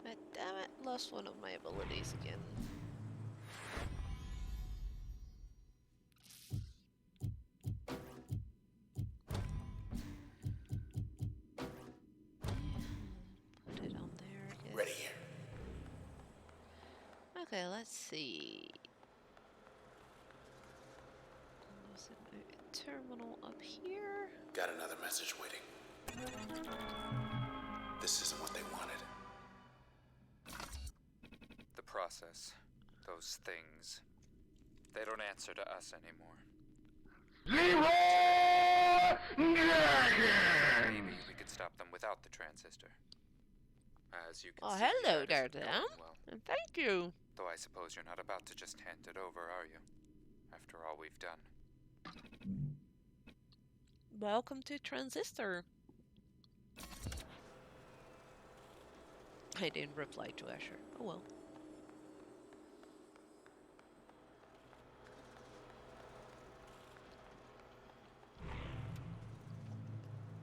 [SPEAKER 1] But damn it, lost one of my abilities again. Put it on there, I guess.
[SPEAKER 2] Ready here.
[SPEAKER 1] Okay, let's see. There's a terminal up here.
[SPEAKER 2] Got another message waiting. This isn't what they wanted.
[SPEAKER 3] The process. Those things. They don't answer to us anymore. Maybe we could stop them without the transistor. As you can
[SPEAKER 1] Oh,
[SPEAKER 3] see,
[SPEAKER 1] hello
[SPEAKER 3] that
[SPEAKER 1] there,
[SPEAKER 3] isn't going
[SPEAKER 1] Dan.
[SPEAKER 3] well.
[SPEAKER 1] And thank you.
[SPEAKER 3] Though I suppose you're not about to just hand it over, are you? After all we've done.
[SPEAKER 1] Welcome to Transistor. I didn't reply to Asher. Oh well.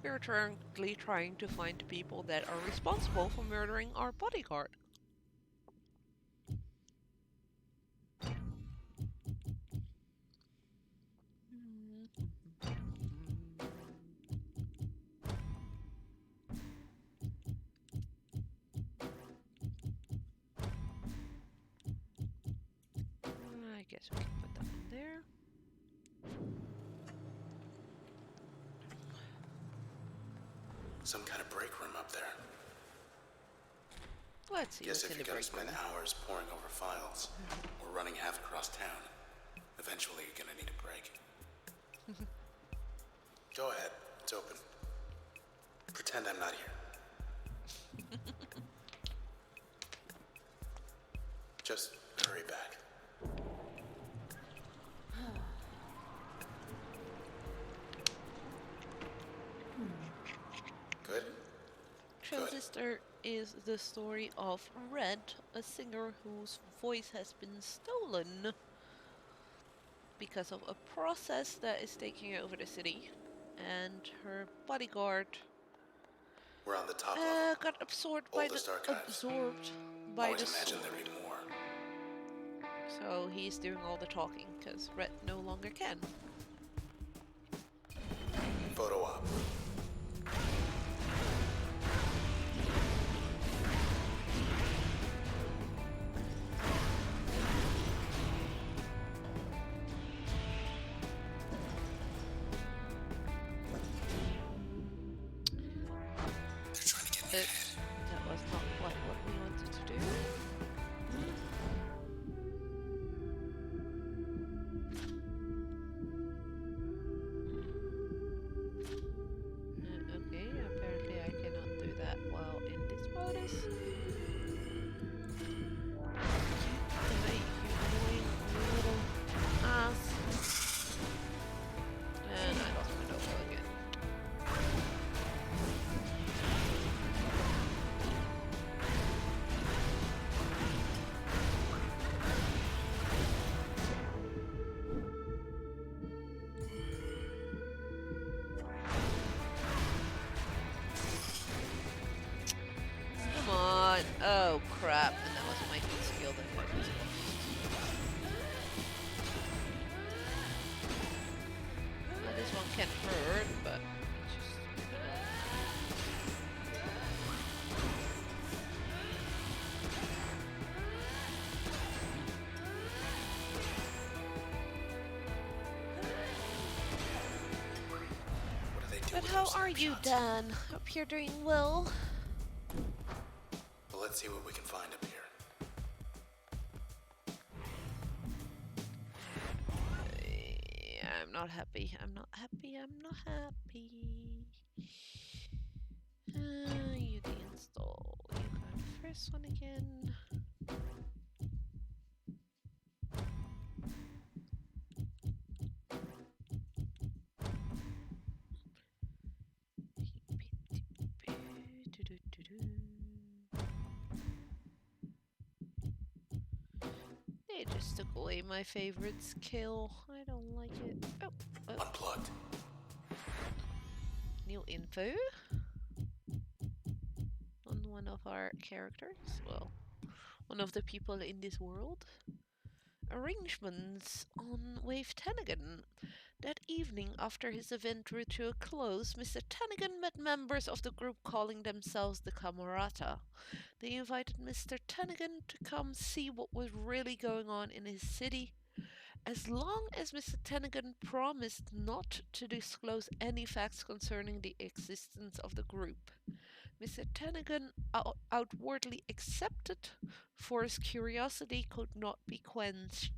[SPEAKER 1] We're currently trying to find people that are responsible for murdering our bodyguard. I guess we can put that in there.
[SPEAKER 2] Some kind of break room up there.
[SPEAKER 1] Let's see
[SPEAKER 2] Guess
[SPEAKER 1] what's
[SPEAKER 2] if
[SPEAKER 1] in
[SPEAKER 2] you're
[SPEAKER 1] the
[SPEAKER 2] gonna
[SPEAKER 1] break room.
[SPEAKER 2] spend hours poring over files or running half across town, eventually you're gonna need a break. Go ahead, it's open. Pretend I'm not here. Just hurry back. Good?
[SPEAKER 1] Transistor is the story of Red, a singer whose voice has been stolen because of a process that is taking over the city, and her bodyguard
[SPEAKER 2] We're on the top level.
[SPEAKER 1] got absorbed by
[SPEAKER 2] Oldest archives.
[SPEAKER 1] the
[SPEAKER 2] Always imagined there'd be more.
[SPEAKER 1] So he's doing all the talking because Red no longer can.
[SPEAKER 2] Photo op. They're trying to get me ahead.
[SPEAKER 1] That was not what we wanted to do. Okay, apparently I cannot do that while in this modus. You annoying little ass. And I lost my notebook again. Oh crap, and that was my good skill that I just lost. Well, this one can't hurt, but it's just
[SPEAKER 2] What do they do
[SPEAKER 1] But
[SPEAKER 2] with
[SPEAKER 1] how
[SPEAKER 2] those
[SPEAKER 1] are you,
[SPEAKER 2] snapshots?
[SPEAKER 1] Dan? Hope you're doing well.
[SPEAKER 2] Well, let's see what we can find up here.
[SPEAKER 1] I'm not happy. I'm not happy. I'm not happy. You deinstall. You got first one again. They just took away my favorite skill. I don't like it. Oh,
[SPEAKER 2] Unplugged.
[SPEAKER 1] new info on one of our characters. Well, one of the people in this world. Arrangements on Wave Tanagan. That evening, after his event drew to a close, Mr. Tanagan met members of the group calling themselves the Camerata. They invited Mr. Tanagan to come see what was really going on in his city, as long as Mr. Tanagan promised not to disclose any facts concerning the existence of the group. Mr. Tanagan outwardly accepted, for his curiosity could not be quenched.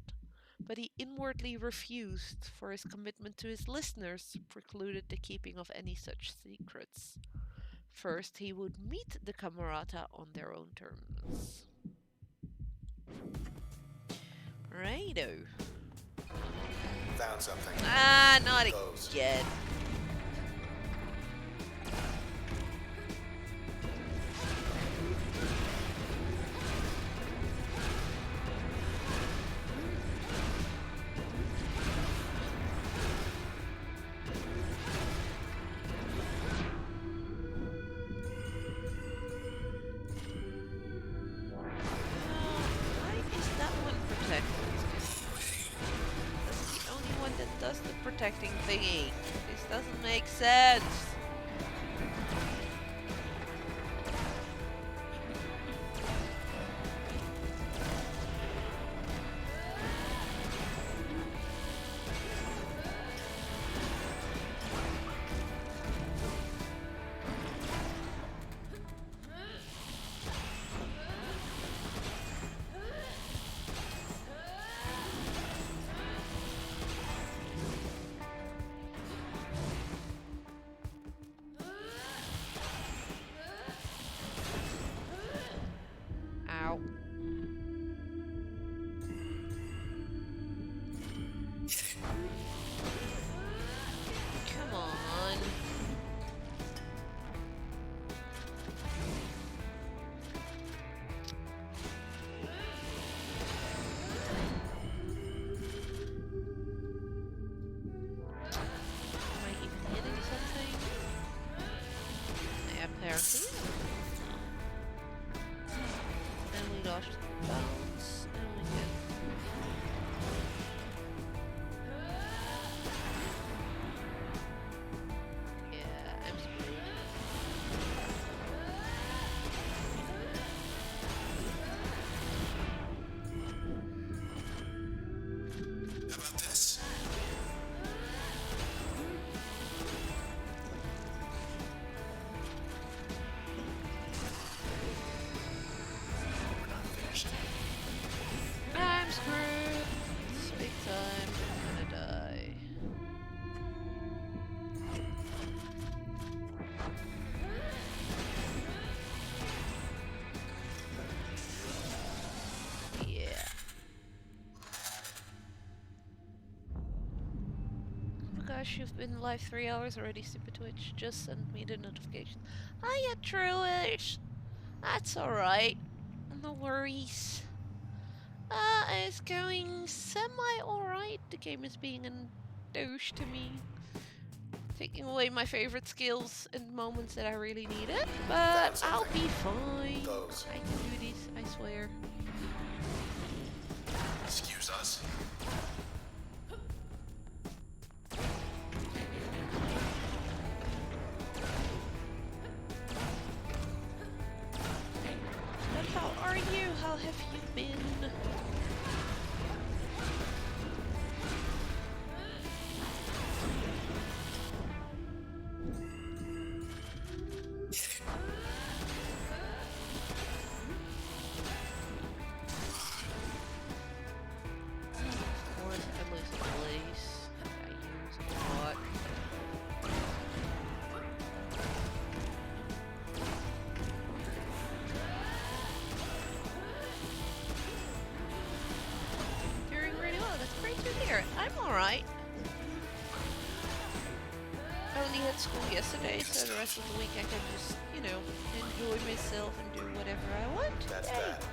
[SPEAKER 1] But he inwardly refused, for his commitment to his listeners precluded the keeping of any such secrets. First, he would meet the Camerata on their own terms. Righto.
[SPEAKER 2] Found something.
[SPEAKER 1] Ah, not
[SPEAKER 2] Those.
[SPEAKER 1] again. Why is that one protected? That's the only one that does the protecting thingy. This doesn't make sense. Ow. Come on. Am I even hitting something? Yeah, apparently. Then we lost bounce, and we get. Yeah, I'm screwed.
[SPEAKER 2] How about this? We're not finished.
[SPEAKER 1] I'm screwed. It's big time. I'm gonna die. Yeah. Oh gosh, you've been live 3 hours already, stupid Twitch. Just send me the notification. Hiya, Truish. That's alright. No worries. It's going semi alright. The game is being a douche to me. taking away my favorite skills in moments that I really need it.
[SPEAKER 2] Found
[SPEAKER 1] But I'll
[SPEAKER 2] something.
[SPEAKER 1] be fine.
[SPEAKER 2] Those.
[SPEAKER 1] I can do this, I swear.
[SPEAKER 2] Excuse us.
[SPEAKER 1] But how are you? How have you been? Of course, I'm losing place. I use a lot. Doing really well. That's great to hear. I'm alright. I only had school yesterday, so the rest of the week I can just, enjoy myself and do whatever I want.
[SPEAKER 2] That's
[SPEAKER 1] Yay.
[SPEAKER 2] that.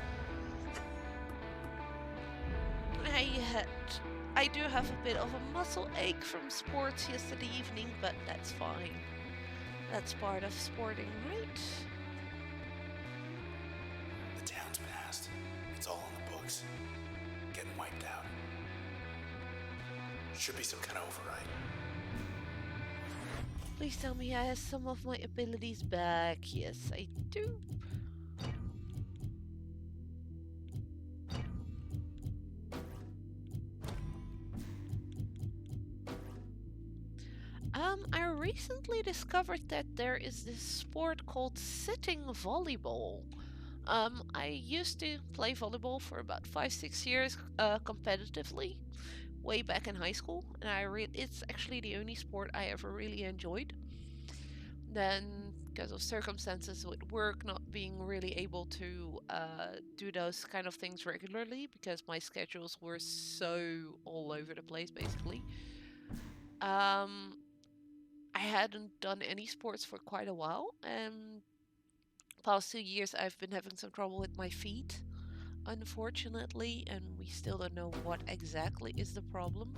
[SPEAKER 1] I do have a bit of a muscle ache from sports yesterday evening, but that's fine. That's part of sporting, right?
[SPEAKER 2] The town's passed. It's all in the books. Getting wiped out. Should be some kind of override.
[SPEAKER 1] Please tell me I have some of my abilities back. Yes, I do. I recently discovered that there is this sport called sitting volleyball. I used to play volleyball for about 5-6 years competitively, way back in high school, and it's actually the only sport I ever really enjoyed. Then, because of circumstances with work, not being really able to do those kind of things regularly because my schedules were so all over the place, basically. Um, I hadn't done any sports for quite a while, and past 2 years I've been having some trouble with my feet, unfortunately, and we still don't know what exactly is the problem.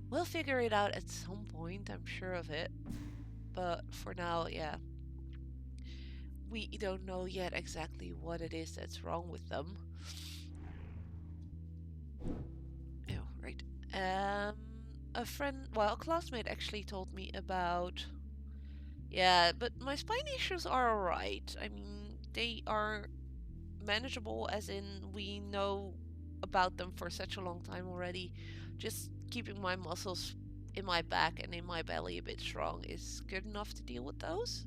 [SPEAKER 1] We'll figure it out at some point, I'm sure of it. But for now, yeah, we don't know yet exactly what it is that's wrong with them. Oh, right. A friend, well, a classmate actually told me about. Yeah, but my spine issues are alright. I mean, they are manageable, as in we know about them for such a long time already. Just keeping my muscles in my back and in my belly a bit strong is good enough to deal with those.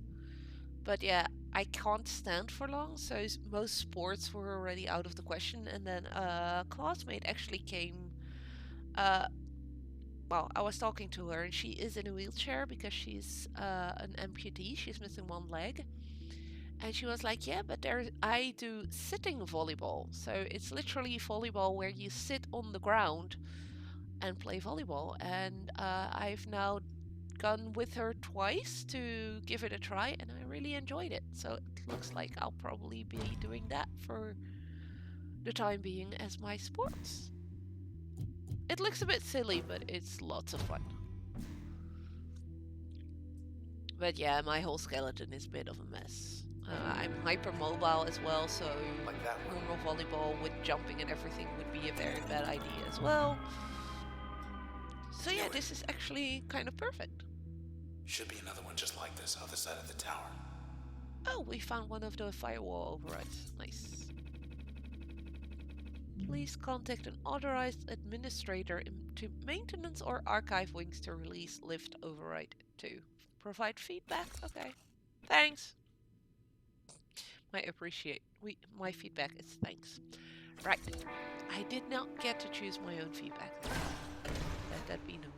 [SPEAKER 1] But yeah, I can't stand for long, so most sports were already out of the question. And then a classmate actually came. Uh, well, I was talking to her, and she is in a wheelchair because she's an amputee. She's missing one leg. And she was like, "Yeah, but I do sitting volleyball. So it's literally volleyball where you sit on the ground and play volleyball." And I've now gone with her twice to give it a try, and I really enjoyed it. So it looks like I'll probably be doing that for the time being as my sports. It looks a bit silly, but it's lots of fun. But yeah, my whole skeleton is a bit of a mess. I'm hypermobile as well, so
[SPEAKER 2] Like that one.
[SPEAKER 1] normal volleyball with jumping and everything would be a very bad idea as well. So yeah, this is actually kind of perfect.
[SPEAKER 2] Should be another one just like this, other side of the tower.
[SPEAKER 1] Oh, we found one of the firewall overrides. Nice. Please contact an authorized administrator to maintenance or archive wings to release lift override 2. Provide feedback? Okay. Thanks. My feedback is thanks. Right. I did not get to choose my own feedback. Let that be known.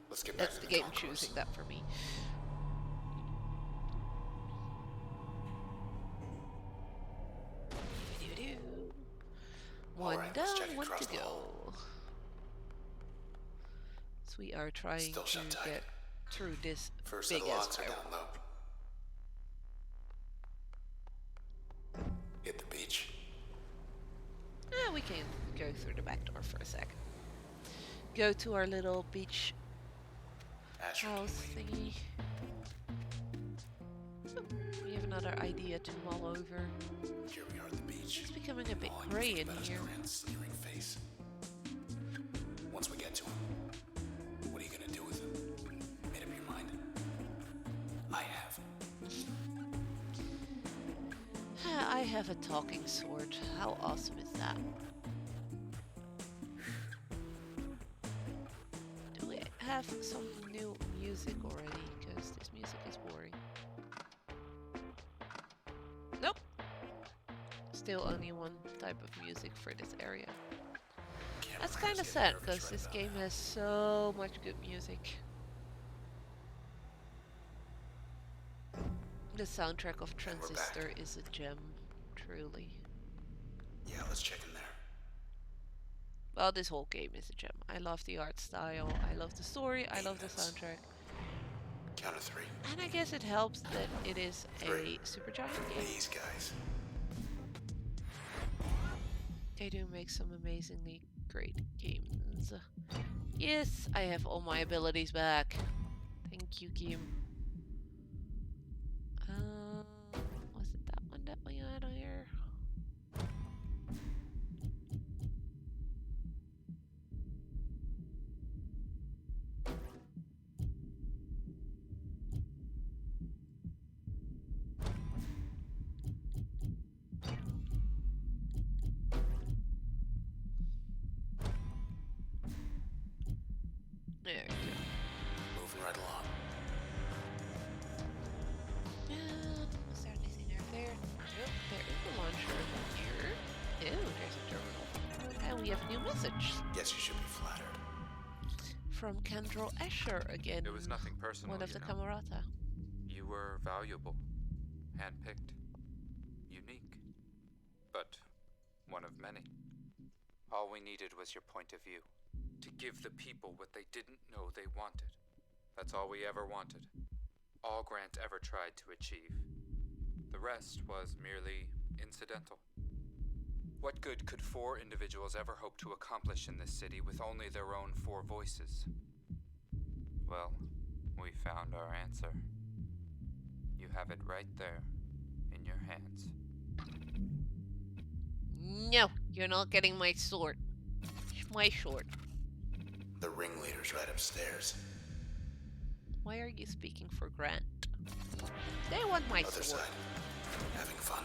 [SPEAKER 2] Let's get back
[SPEAKER 1] That's
[SPEAKER 2] to
[SPEAKER 1] the
[SPEAKER 2] the
[SPEAKER 1] game
[SPEAKER 2] concourse.
[SPEAKER 1] choosing that for me. Doo-doo. One
[SPEAKER 2] Alright, let's check
[SPEAKER 1] down, one
[SPEAKER 2] across
[SPEAKER 1] to
[SPEAKER 2] the hall.
[SPEAKER 1] go. So we are trying
[SPEAKER 2] Still
[SPEAKER 1] to
[SPEAKER 2] shut tight.
[SPEAKER 1] get through this
[SPEAKER 2] First
[SPEAKER 1] big
[SPEAKER 2] set of
[SPEAKER 1] ass
[SPEAKER 2] locks are down
[SPEAKER 1] firewall.
[SPEAKER 2] low. Hit the beach.
[SPEAKER 1] We can go through the back door for a second. Go to our little beach
[SPEAKER 2] Asher can
[SPEAKER 1] house
[SPEAKER 2] wait.
[SPEAKER 1] thingy. Oh, we have another idea to mull over.
[SPEAKER 2] Here we are at the beach.
[SPEAKER 1] It's becoming a bit
[SPEAKER 2] All I can
[SPEAKER 1] grey
[SPEAKER 2] think
[SPEAKER 1] in
[SPEAKER 2] about is
[SPEAKER 1] here.
[SPEAKER 2] Grant's sneering face. Once we get to him, what are you gonna do with him? Made up your mind? I have.
[SPEAKER 1] I have a talking sword. How awesome is that? Do we have some new music already? Because this music is boring. Nope. Still only one type of music for this area. That's kind of sad because this game has so much good music. The soundtrack of Transistor is a gem, truly.
[SPEAKER 2] Yeah, let's check in there.
[SPEAKER 1] Well, this whole game is a gem. I love the art style, I love the story, I love the soundtrack.
[SPEAKER 2] Count of 3.
[SPEAKER 1] And I guess it helps that it is a Supergiant game.
[SPEAKER 2] These guys.
[SPEAKER 1] They do make some amazingly great games. Yes, I have all my abilities back. Thank you, game. Was it that one that we had on here? There we go.
[SPEAKER 2] Moving right along.
[SPEAKER 1] Was there anything out there? Nope, there is a launcher here. Oh, there's a terminal. And we have a new message.
[SPEAKER 2] Guess you should be flattered.
[SPEAKER 1] From Kendrell Escher again.
[SPEAKER 3] It was nothing personal.
[SPEAKER 1] One of the
[SPEAKER 3] know.
[SPEAKER 1] Camerata.
[SPEAKER 3] You were valuable, handpicked, unique, but one of many. All we needed was your point of view, to give the people what they didn't know they wanted. That's all we ever wanted. All Grant ever tried to achieve. The rest was merely incidental. What good could 4 individuals ever hope to accomplish in this city with only their own 4 voices? Well, we found our answer. You have it right there, in your hands.
[SPEAKER 1] No, you're not getting my sword. It's my sword.
[SPEAKER 2] The ringleader's right upstairs.
[SPEAKER 1] Why are you speaking for Grant? They want my
[SPEAKER 2] Other
[SPEAKER 1] sword.
[SPEAKER 2] side. Having fun.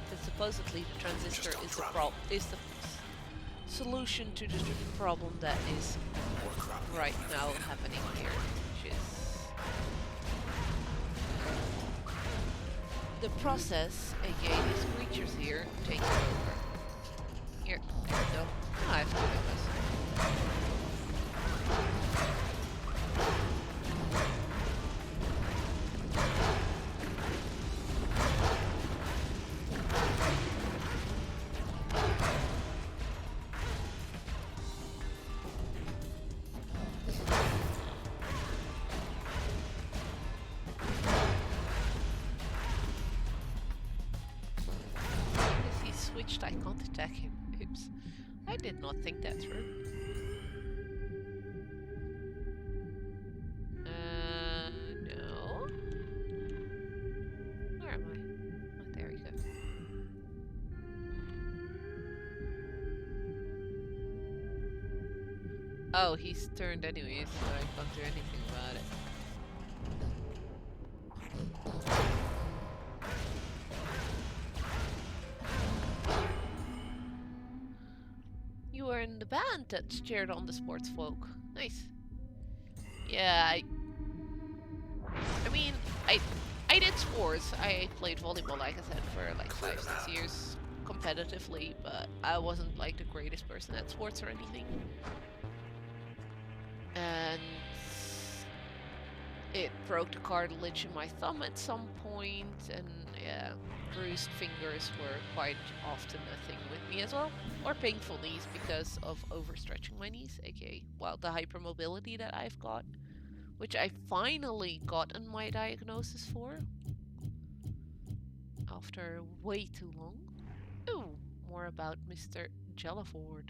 [SPEAKER 1] Because supposedly the transistor
[SPEAKER 2] don't
[SPEAKER 1] is the
[SPEAKER 2] drop
[SPEAKER 1] solution to the problem that is
[SPEAKER 2] More crop
[SPEAKER 1] right
[SPEAKER 2] whenever
[SPEAKER 1] now
[SPEAKER 2] you get 'em.
[SPEAKER 1] happening here, which is the process, aka these creatures here, taking over. Here, there we go. Oh, I have to do this. If he switched, I can't attack him. Oops. I did not think that through. No. Where am I? Oh, there we go. Oh, he's turned anyways, so I can't do anything about it. You were in the band that cheered on the sports folk. Nice. Yeah, I mean, I did sports. I played volleyball, like I said, for like 5-6 years competitively, but I wasn't like the greatest person at sports or anything. And it broke the cartilage in my thumb at some point, and yeah, bruised fingers were quite often a thing with me as well. Or painful knees because of overstretching my knees, aka, well, the hypermobility that I've got, which I finally gotten my diagnosis for after way too long. Ooh, more about Mr. Jelliford.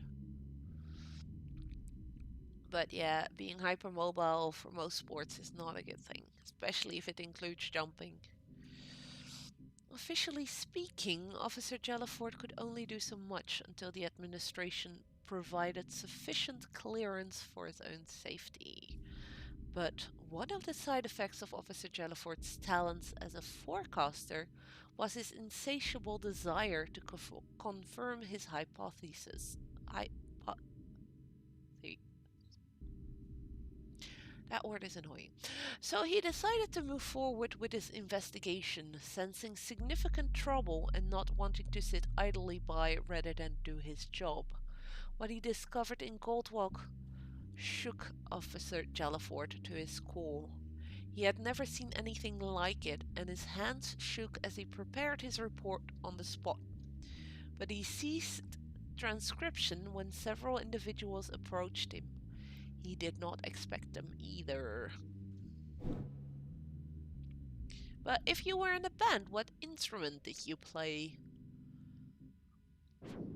[SPEAKER 1] But yeah, being hypermobile for most sports is not a good thing, especially if it includes jumping. Officially speaking, Officer Jelliford could only do so much until the administration provided sufficient clearance for his own safety. But one of the side effects of Officer Jelliford's talents as a forecaster was his insatiable desire to confirm his hypothesis. Hypo- that word is annoying. So he decided to move forward with his investigation, sensing significant trouble and not wanting to sit idly by rather than do his job. What he discovered in Goldwalk shook Officer Jelliford to his core. He had never seen anything like it, and his hands shook as he prepared his report on the spot. But he ceased transcription when several individuals approached him. He did not expect them either. But if you were in a band, what instrument did you play?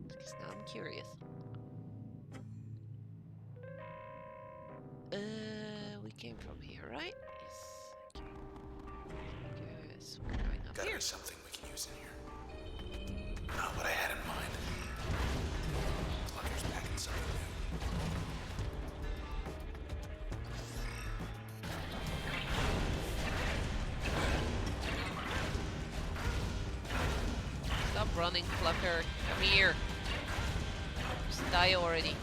[SPEAKER 1] Because now I'm curious. We came from here, right? Yes. Okay. Guess we're going up
[SPEAKER 2] Gotta
[SPEAKER 1] here.
[SPEAKER 2] be something we can use in here. Not what I had in mind. Plucker's packing something new.
[SPEAKER 1] Stop running, Plucker. Come here. Just die already.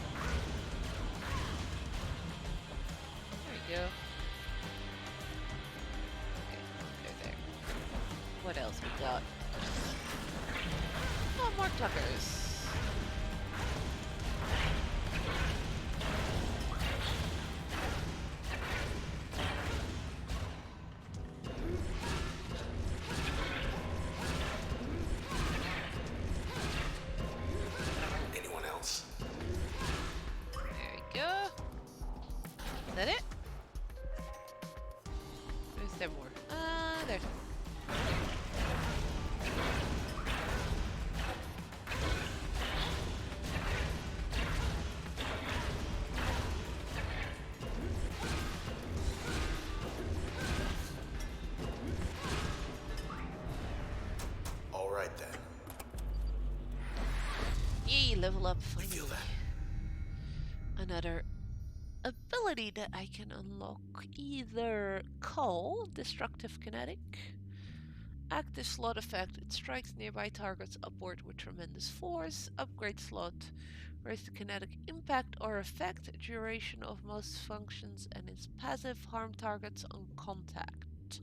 [SPEAKER 1] There you go. Okay, there. What else we got? Oh, more Pluckers.
[SPEAKER 2] Anyone else?
[SPEAKER 1] There we go. Is that it? Or is there more? There's more.
[SPEAKER 2] All right then.
[SPEAKER 1] Yay, level up
[SPEAKER 2] You
[SPEAKER 1] finally.
[SPEAKER 2] feel that?
[SPEAKER 1] Another ability that I can unlock. Either Call, Destructive Kinetic. Active slot effect, it strikes nearby targets upward with tremendous force. Upgrade slot, raise the kinetic impact or effect, duration of most functions, and its passive harm targets on contact.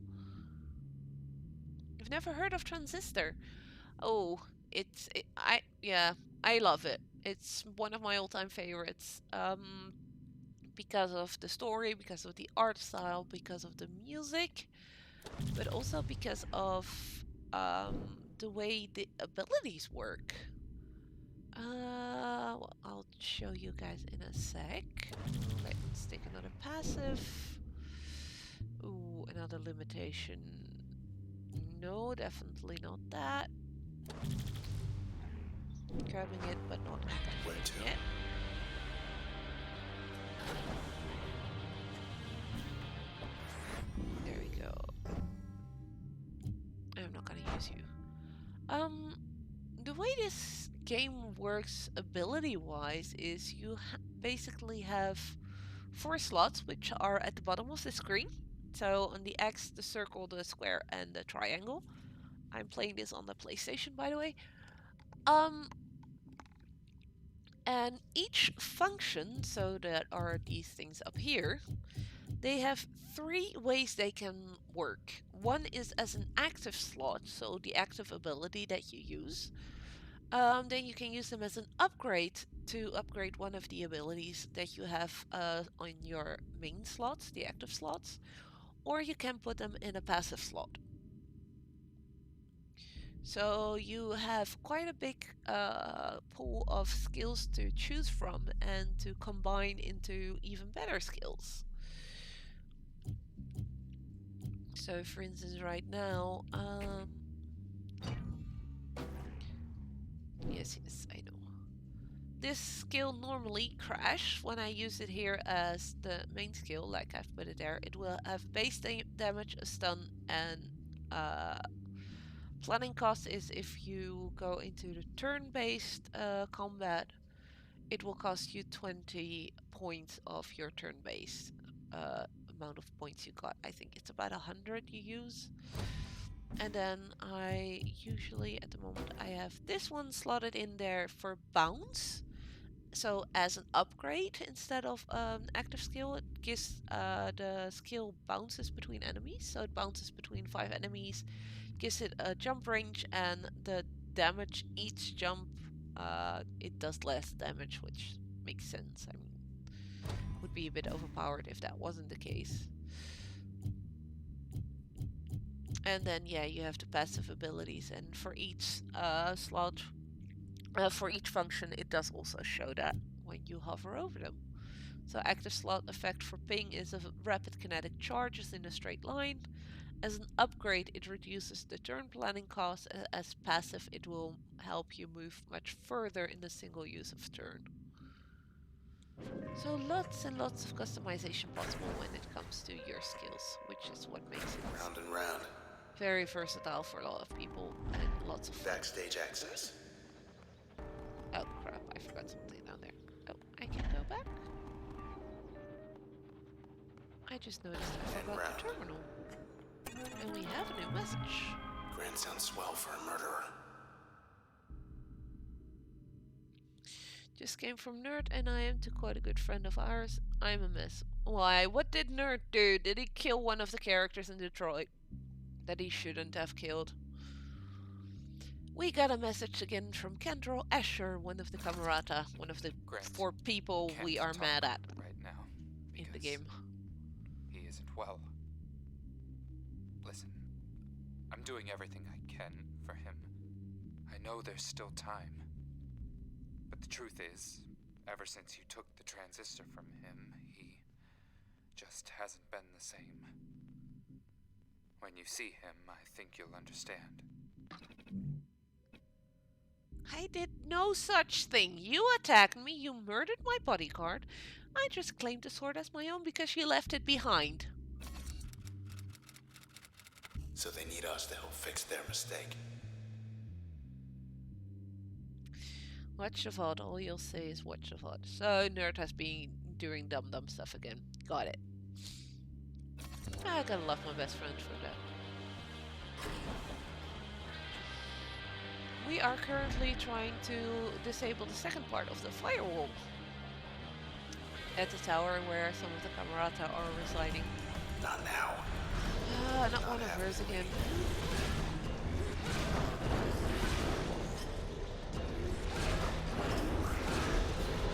[SPEAKER 1] You've never heard of Transistor? Oh, I love it. It's one of my all-time favorites. Because of the story, because of the art style, because of the music, but also because of the way the abilities work. Well, I'll show you guys in a sec. Let's take another passive. Ooh, another limitation. No, definitely not that. Grabbing it, but not
[SPEAKER 2] Where to?
[SPEAKER 1] yet. There we go. I'm not gonna use you. The way this game works ability-wise is you basically have 4 slots, which are at the bottom of the screen. So on the X, the circle, the square, and the triangle. I'm playing this on the PlayStation, by the way. And each function, so that are these things up here, they have 3 ways they can work. One is as an active slot, so the active ability that you use. Then you can use them as an upgrade to upgrade one of the abilities that you have on your main slots, the active slots, or you can put them in a passive slot. So you have quite a big pool of skills to choose from and to combine into even better skills. So for instance, right now, yes, I know. this skill normally crash when I use it here as the main skill, like I've put it there. It will have base damage, a stun, and planning cost is if you go into the turn-based combat, it will cost you 20 points of your turn-based amount of points you got. I think it's about 100 you use. And then I usually, at the moment, I have this one slotted in there for bounce. So as an upgrade instead of active skill, it gives the skill bounces between enemies. So it bounces between 5 enemies, gives it a jump range, and the damage each jump, it does less damage, which makes sense. I mean, would be a bit overpowered if that wasn't the case. And then, yeah, you have the passive abilities, and for each slot, for each function, it does also show that when you hover over them. So active slot effect for ping is a rapid kinetic charges in a straight line. As an upgrade, it reduces the turn planning cost. As passive, it will help you move much further in a single use of turn. So lots and lots of customization possible when it comes to your skills, which is what makes it
[SPEAKER 2] Round and round.
[SPEAKER 1] very versatile for a lot of people and lots of fun.
[SPEAKER 2] Backstage access.
[SPEAKER 1] Oh crap, I forgot something down there. Oh, I can go back. I just noticed I forgot the terminal. And we have a new message.
[SPEAKER 2] Grand sounds swell for a murderer.
[SPEAKER 1] Just came from Nerd, and I am, to quote a good friend of ours, I'm a mess. Why? What did Nerd do? Did he kill one of the characters in Detroit that he shouldn't have killed? We got a message again from Kendall Asher, one of the Camerata, one of the
[SPEAKER 3] Grant
[SPEAKER 1] 4 people we are
[SPEAKER 3] talk
[SPEAKER 1] mad at
[SPEAKER 3] right now
[SPEAKER 1] in the game.
[SPEAKER 3] He isn't well. Listen, I'm doing everything I can for him. I know there's still time. But the truth is, ever since you took the transistor from him, he just hasn't been the same. When you see him, I think you'll understand.
[SPEAKER 1] I did no such thing. You attacked me, you murdered my bodyguard. I just claimed the sword as my own because you left it behind.
[SPEAKER 2] So they need us to help fix their mistake.
[SPEAKER 1] Watch the VOD, all you'll say is watch the VOD. So Nerd has been doing dumb stuff again. Got it. I gotta love my best friend for that. We are currently trying to disable the second part of the firewall at the tower where some of the Camerata are residing.
[SPEAKER 2] Not now.
[SPEAKER 1] Not one of hers again.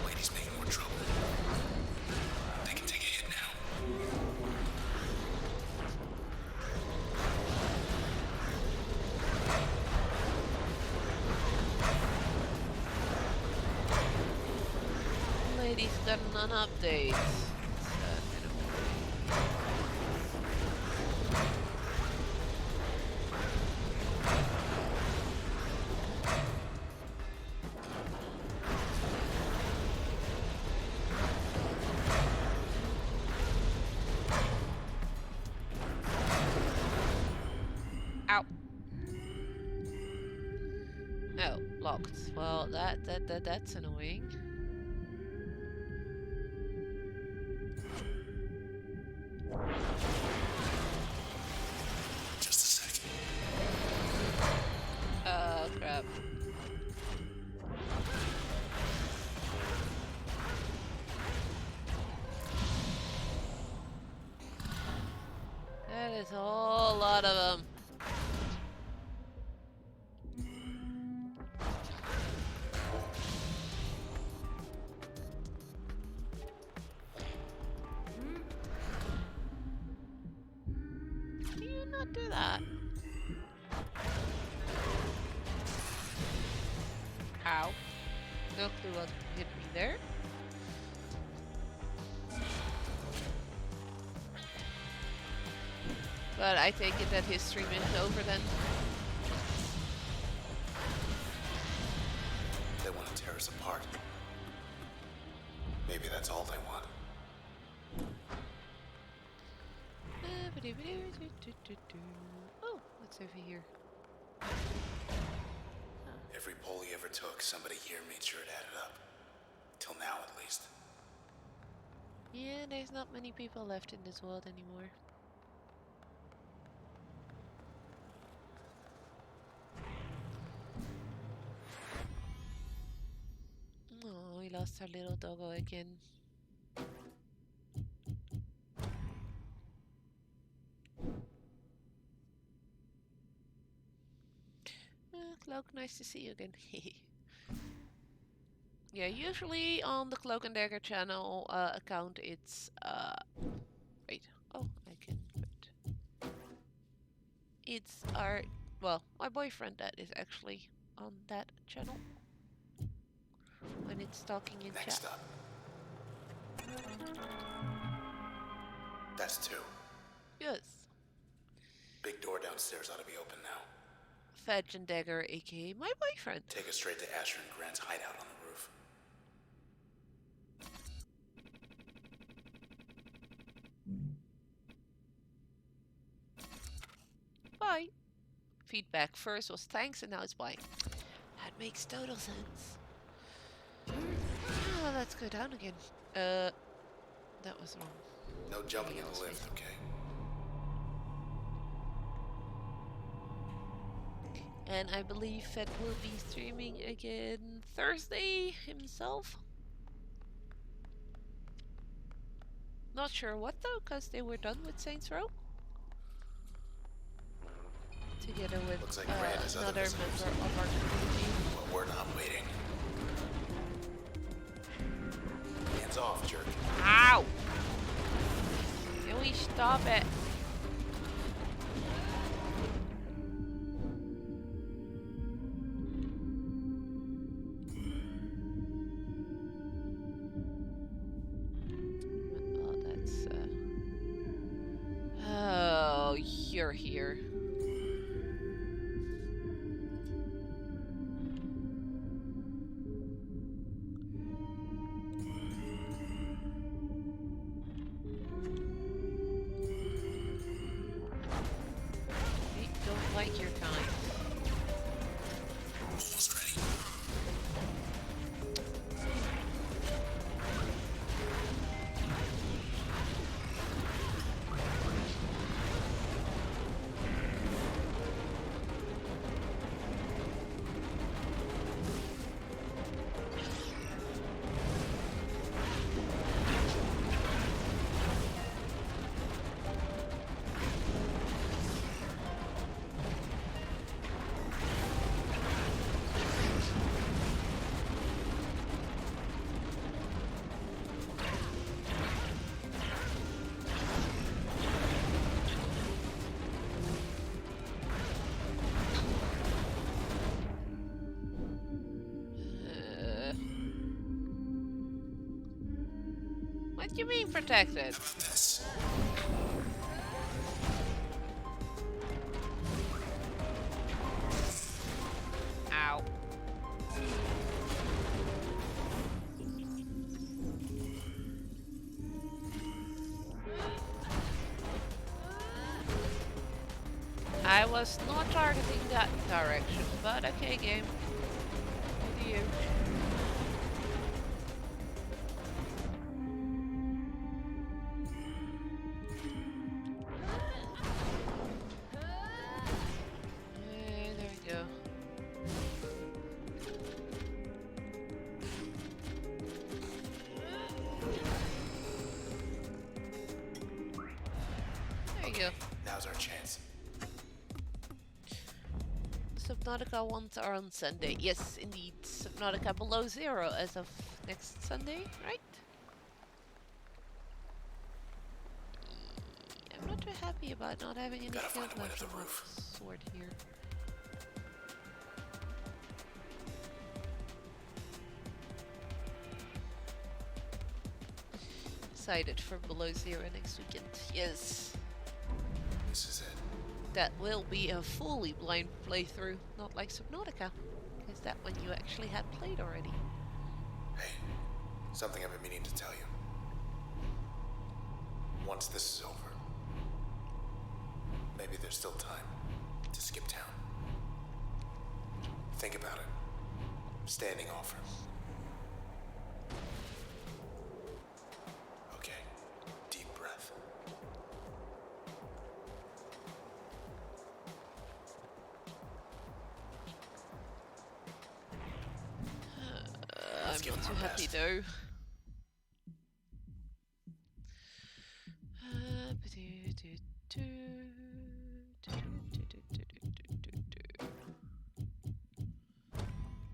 [SPEAKER 2] Lady's making more trouble. They can take a hit now.
[SPEAKER 1] Lady's gotten an update. Ow. Oh, locked. Well, that's annoying.
[SPEAKER 2] Just a second.
[SPEAKER 1] Oh, crap. That is a whole lot of them. Do you not do that? Ow. No clue what hit me there. But I take it that his stream is over then.
[SPEAKER 2] They want to tear us apart. Maybe that's all they want.
[SPEAKER 1] Oh, what's over here?
[SPEAKER 2] Every poll he ever took, somebody here made sure it added up. Till now, at least.
[SPEAKER 1] Yeah, there's not many people left in this world anymore. Oh, we lost our little doggo again. Cloak, nice to see you again. Yeah, usually on the Cloak and Dagger channel account, it's wait. Oh, I can put. It's our my boyfriend that is actually on that channel when it's talking in chat.
[SPEAKER 2] Next up. That's 2.
[SPEAKER 1] Yes.
[SPEAKER 2] Big door downstairs ought to be open now.
[SPEAKER 1] Fetch and Dagger, aka my boyfriend.
[SPEAKER 2] Take us straight to Asher and Grant's hideout on the roof.
[SPEAKER 1] Bye. Feedback first was thanks and now it's bye. That makes total sense. Let's go down again. That was wrong.
[SPEAKER 2] No jumping in the lift, okay?
[SPEAKER 1] And I believe Fed will be streaming again Thursday himself. Not sure what though, because they were done with Saints Row. Together with
[SPEAKER 2] Looks like Grant has
[SPEAKER 1] another
[SPEAKER 2] other
[SPEAKER 1] member
[SPEAKER 2] visitors.
[SPEAKER 1] of our community.
[SPEAKER 2] Well, we're not waiting. Hands off, jerk.
[SPEAKER 1] Ow! Can we stop it? Oh, that's oh, you're here. Like your kind.
[SPEAKER 2] Almost ready.
[SPEAKER 1] What do you mean protected?
[SPEAKER 2] This.
[SPEAKER 1] Ow. I was not targeting that direction, but okay, game. What do you? There we go. There you go.
[SPEAKER 2] Now's our chance.
[SPEAKER 1] Subnautica ones are on Sunday. Yes, indeed. Subnautica below 0 as of next Sunday, right? I'm not too happy about not having any
[SPEAKER 2] Gotta
[SPEAKER 1] field
[SPEAKER 2] find a way to
[SPEAKER 1] left
[SPEAKER 2] the
[SPEAKER 1] on my
[SPEAKER 2] roof.
[SPEAKER 1] sword here. Excited for below 0 next weekend. Yes.
[SPEAKER 2] This is it.
[SPEAKER 1] That will be a fully blind playthrough, not like Subnautica. Because that one you actually had played already.
[SPEAKER 2] Hey, Something I've been meaning to tell you. Once this is over, maybe there's still time to skip town. Think about it. Standing offer. Okay, deep breath. Let's
[SPEAKER 1] I'm
[SPEAKER 2] give
[SPEAKER 1] not
[SPEAKER 2] them
[SPEAKER 1] too
[SPEAKER 2] our
[SPEAKER 1] happy
[SPEAKER 2] best.
[SPEAKER 1] though.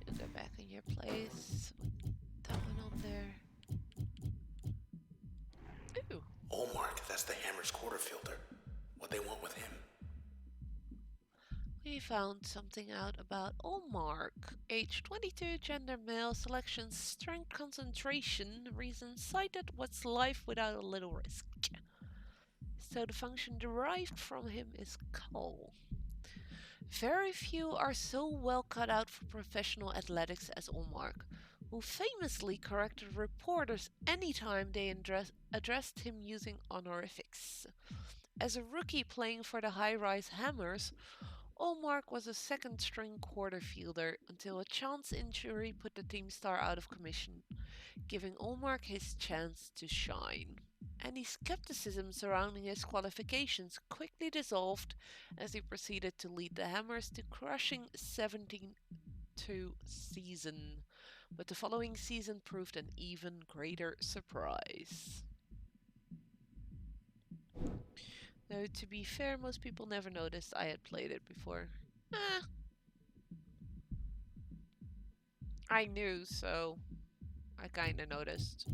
[SPEAKER 1] You go back in your place. That one on there. Ooh.
[SPEAKER 2] Olmark, that's the Hammer's quarter fielder. What they want with him.
[SPEAKER 1] We found something out about Olmark. Age 22, gender male, selection, strength, concentration, reason cited, what's life without a little risk. So the function derived from him is coal. Very few are so well cut out for professional athletics as Olmark, who famously corrected reporters anytime they addressed him using honorifics. As a rookie playing for the high-rise Hammers, Olmark was a second-string quarter fielder until a chance injury put the team star out of commission, giving Olmark his chance to shine. Any skepticism surrounding his qualifications quickly dissolved as he proceeded to lead the Hammers to crushing 17-2 season. But the following season proved an even greater surprise. Though to be fair, most people never noticed I had played it before. I knew, so I kinda noticed.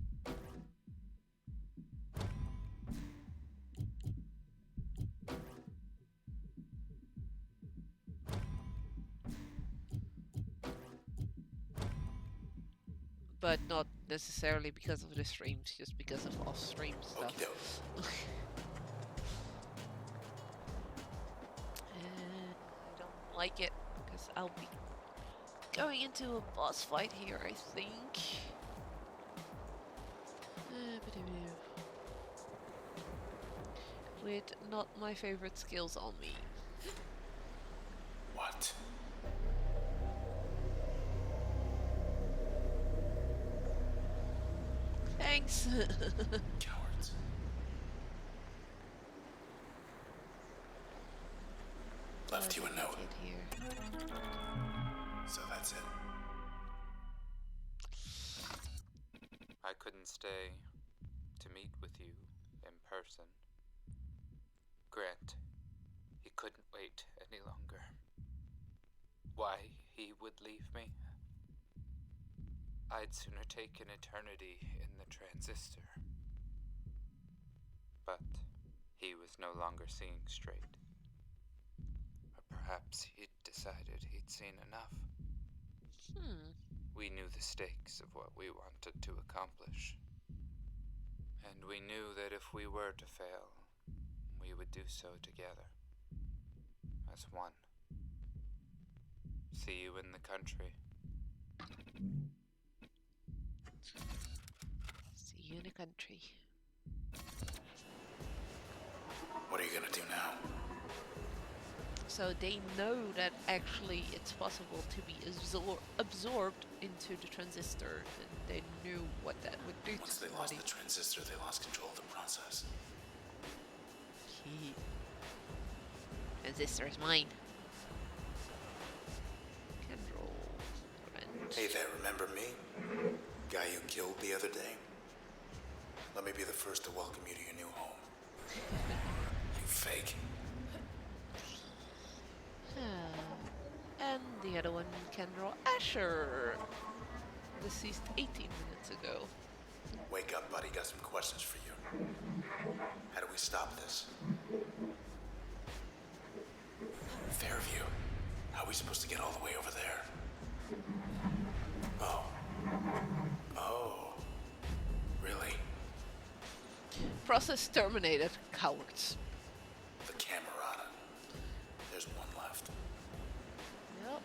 [SPEAKER 1] But not necessarily because of the streams, just because of off-stream stuff.
[SPEAKER 2] Okie doke.
[SPEAKER 1] I don't like it, because I'll be going into a boss fight here, I think. With not my favorite skills on me.
[SPEAKER 2] What?
[SPEAKER 1] Thanks!
[SPEAKER 2] Cowards. Left you a note.
[SPEAKER 1] Here.
[SPEAKER 2] So that's it.
[SPEAKER 3] I couldn't stay to meet with you in person. Grant, he couldn't wait any longer. Why he would leave me? I'd sooner take an eternity in the Transistor. But he was no longer seeing straight. Or perhaps he'd decided he'd seen enough. We knew the stakes of what we wanted to accomplish. And we knew that if we were to fail, we would do so together. As one. See you in the country.
[SPEAKER 1] See you in the country.
[SPEAKER 2] What are you gonna do now?
[SPEAKER 1] So they know that actually it's possible to be absorbed into the transistor, and they knew what that would do
[SPEAKER 2] Once
[SPEAKER 1] to
[SPEAKER 2] they
[SPEAKER 1] the
[SPEAKER 2] lost
[SPEAKER 1] body.
[SPEAKER 2] the transistor, they lost control of the process.
[SPEAKER 1] Key. Transistor is mine. Control. Prevent.
[SPEAKER 2] Hey there, remember me? Guy you killed the other day? Let me be the first to welcome you to your new home. You fake.
[SPEAKER 1] And the other one, Kendall Asher. Deceased 18 minutes ago.
[SPEAKER 2] Wake up, buddy. Got some questions for you. How do we stop this? Fairview. How are we supposed to get all the way over there? Oh. Oh. Really?
[SPEAKER 1] Process terminated. Cowards.
[SPEAKER 2] The Camerata. There's one left.
[SPEAKER 1] Yep.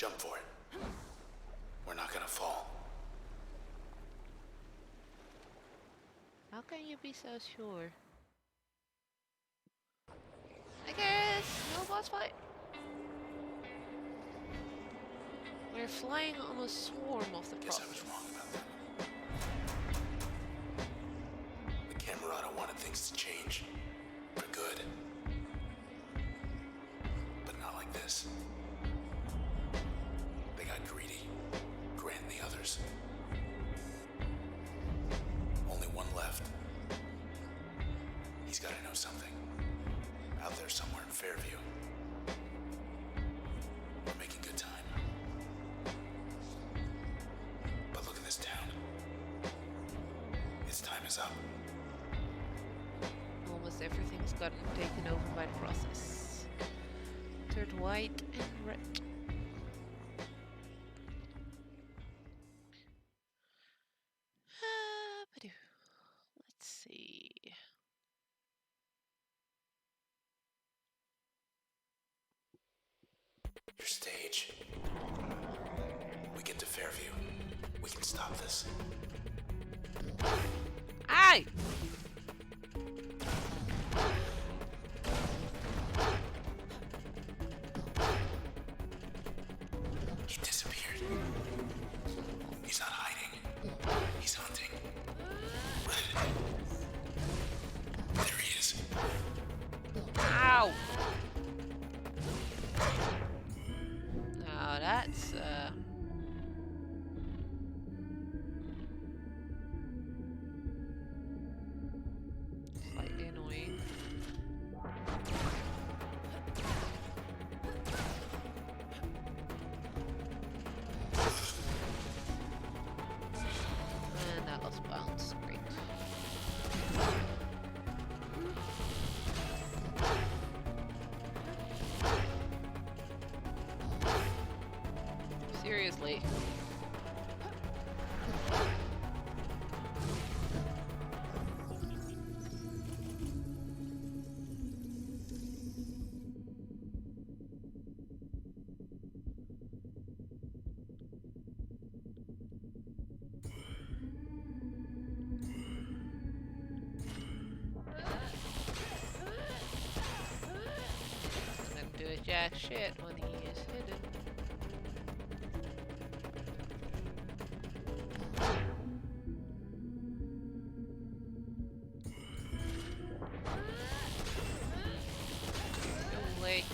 [SPEAKER 2] Jump for it. We're not gonna fall.
[SPEAKER 1] How can you be so sure? I guess no boss fight. We're flying on a swarm of the
[SPEAKER 2] Guess
[SPEAKER 1] process.
[SPEAKER 2] I was wrong about that. The Camerata wanted things to change. For good. But not like this. They got greedy. Grant and the others. Only one left. He's gotta know something. Out there somewhere in Fairview. We're making good time. But look at this town. Its time is up.
[SPEAKER 1] Almost everything's gotten taken over by the process. Turned white and red. Let's see.
[SPEAKER 2] Your stage. We get to Fairview. We can stop this.
[SPEAKER 1] Aye!
[SPEAKER 2] He disappeared. He's not hiding. He's hunting. Red. There he is.
[SPEAKER 1] Ow! Now that's slightly annoying. And that lost bounce. Great. Seriously. I'm gonna do a jack shit when he is hidden. No way.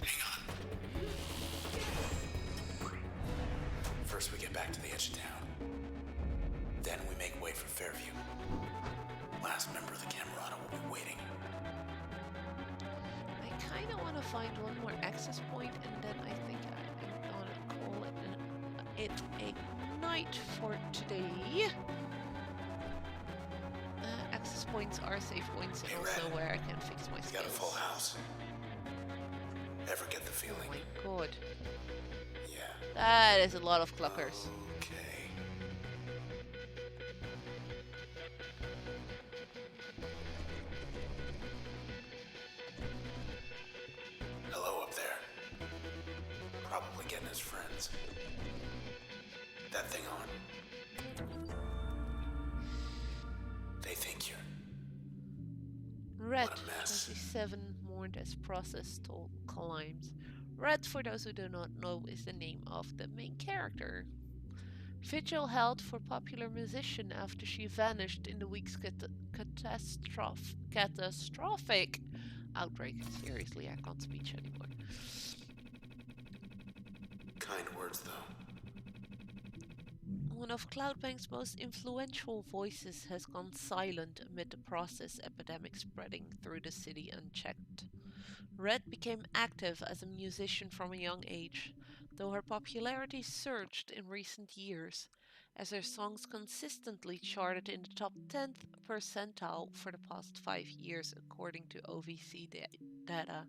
[SPEAKER 2] Hang on. First we get back to the edge of town. Then we make way for Fairview. Last member of the Camerata will be waiting.
[SPEAKER 1] I kind of want to find one more access point, and then I think I'm gonna call it a night for today. Access points are save points, and
[SPEAKER 2] Hey,
[SPEAKER 1] also
[SPEAKER 2] Red.
[SPEAKER 1] where I can fix my
[SPEAKER 2] You got a full
[SPEAKER 1] skills.
[SPEAKER 2] house. Ever get the
[SPEAKER 1] Oh
[SPEAKER 2] feeling?
[SPEAKER 1] my god,
[SPEAKER 2] Yeah.
[SPEAKER 1] that is a lot of cluckers.
[SPEAKER 2] Okay. Hello up there. Probably getting his friends. That thing on. They think you're...
[SPEAKER 1] Red
[SPEAKER 2] What a mess.
[SPEAKER 1] 27 mourned as process toll climbs. Red, for those who do not know, is the name of the main character. Vigil held for popular musician after she vanished in the week's catastrophic outbreak. Seriously, I can't speak anymore.
[SPEAKER 2] Kind words, though.
[SPEAKER 1] One of Cloudbank's most influential voices has gone silent amid the process epidemic spreading through the city unchecked. Red became active as a musician from a young age, though her popularity surged in recent years, as her songs consistently charted in the top 10th percentile for the past 5 years, according to OVC data.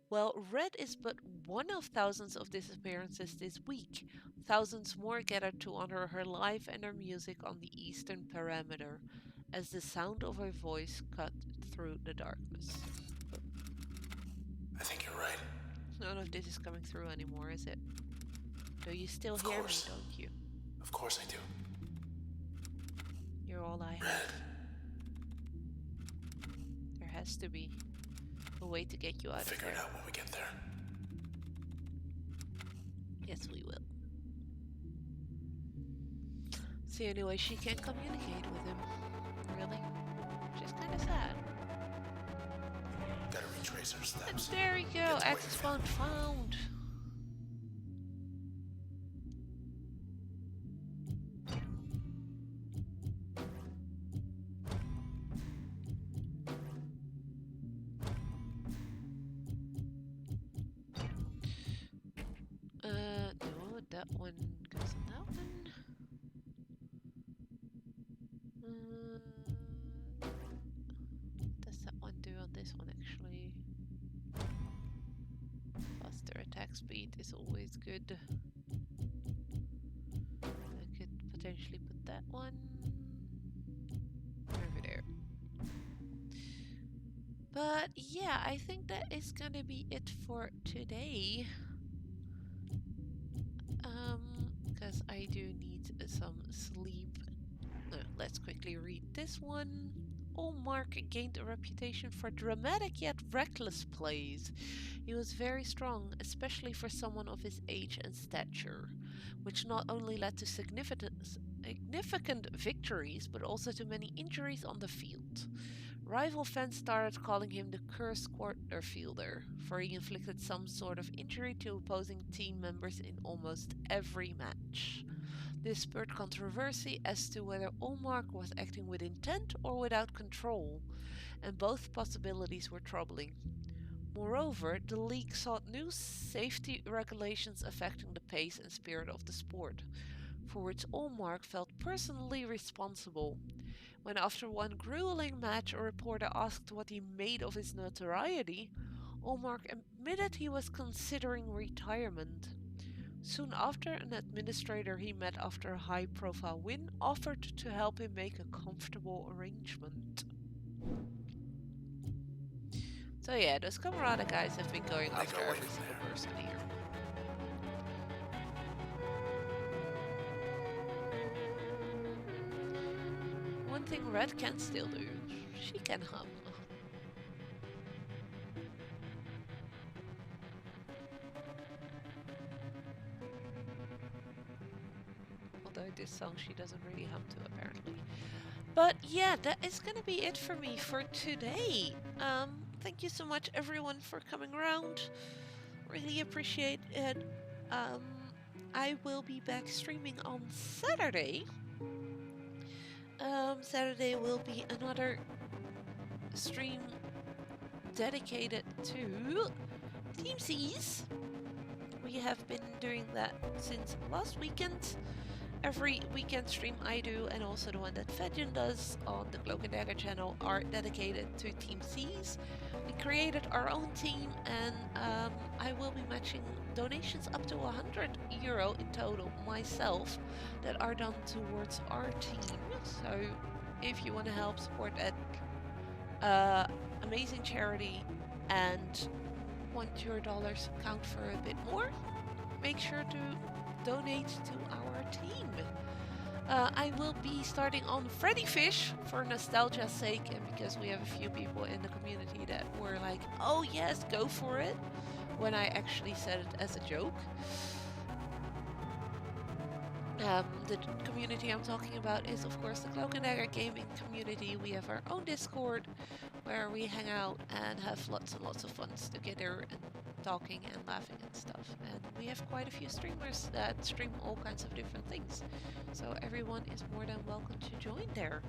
[SPEAKER 1] Well, Red is but one of thousands of disappearances this week. Thousands more gathered to honor her life and her music on the eastern perimeter, as the sound of her voice cut through the darkness.
[SPEAKER 2] I think you're right.
[SPEAKER 1] None of this is coming through anymore, is it? Do you still
[SPEAKER 2] Of
[SPEAKER 1] hear
[SPEAKER 2] course.
[SPEAKER 1] me, don't you?
[SPEAKER 2] Of course I do.
[SPEAKER 1] You're all I have.
[SPEAKER 2] Red.
[SPEAKER 1] There has to be a way to get you out of
[SPEAKER 2] Figure
[SPEAKER 1] there.
[SPEAKER 2] it out when we get there.
[SPEAKER 1] Yes, we will. It's the only way she can communicate with him. Really? Which is kind of sad.
[SPEAKER 2] Gotta retrace our
[SPEAKER 1] And
[SPEAKER 2] steps.
[SPEAKER 1] there we go.
[SPEAKER 2] Get away
[SPEAKER 1] Access
[SPEAKER 2] from
[SPEAKER 1] point found. No, that one goes on that one. What does that one do on this one actually? Faster attack speed is always good. I could potentially put that one over there. But yeah, I think that is gonna be it for today. Because I do need some sleep. Let's quickly read this one. Allmark gained a reputation for dramatic yet reckless plays. He was very strong, especially for someone of his age and stature, which not only led to significant victories, but also to many injuries on the field. Rival fans started calling him the cursed quarter fielder, for he inflicted some sort of injury to opposing team members in almost every match. This spurred controversy as to whether Allmark was acting with intent or without control, and both possibilities were troubling. Moreover, the league sought new safety regulations affecting the pace and spirit of the sport, for which Allmark felt personally responsible. When after one grueling match a reporter asked what he made of his notoriety, Allmark admitted he was considering retirement. Soon after, an administrator he met after a high-profile win offered to help him make a comfortable arrangement. So yeah, those Camarada guys have been going
[SPEAKER 2] They
[SPEAKER 1] after
[SPEAKER 2] go away
[SPEAKER 1] every
[SPEAKER 2] from
[SPEAKER 1] single
[SPEAKER 2] there.
[SPEAKER 1] person here. One thing Red can still do, she can hum. Although this song she doesn't really hum to apparently. But yeah, that is gonna be it for me for today. Thank you so much everyone for coming around. Really appreciate it. I will be back streaming on Saturday. Saturday will be another stream dedicated to Team C's. We have been doing that since last weekend. Every weekend stream I do, and also the one that Fedjan does on the Cloak and Dagger channel, are dedicated to Team C's. We created our own team, and I will be matching donations up to €100 in total myself that are done towards our team. So if you want to help support that amazing charity and want your dollars count for a bit more, make sure to donate to our team. I will be starting on Freddy Fish for nostalgia's sake, and because we have a few people in the community that were like, oh yes, go for it, when I actually said it as a joke. The community I'm talking about is, of course, the Cloak and Dagger gaming community. We have our own Discord where we hang out and have lots and lots of fun together and talking and laughing and stuff. And we have quite a few streamers that stream all kinds of different things. So everyone is more than welcome to join there.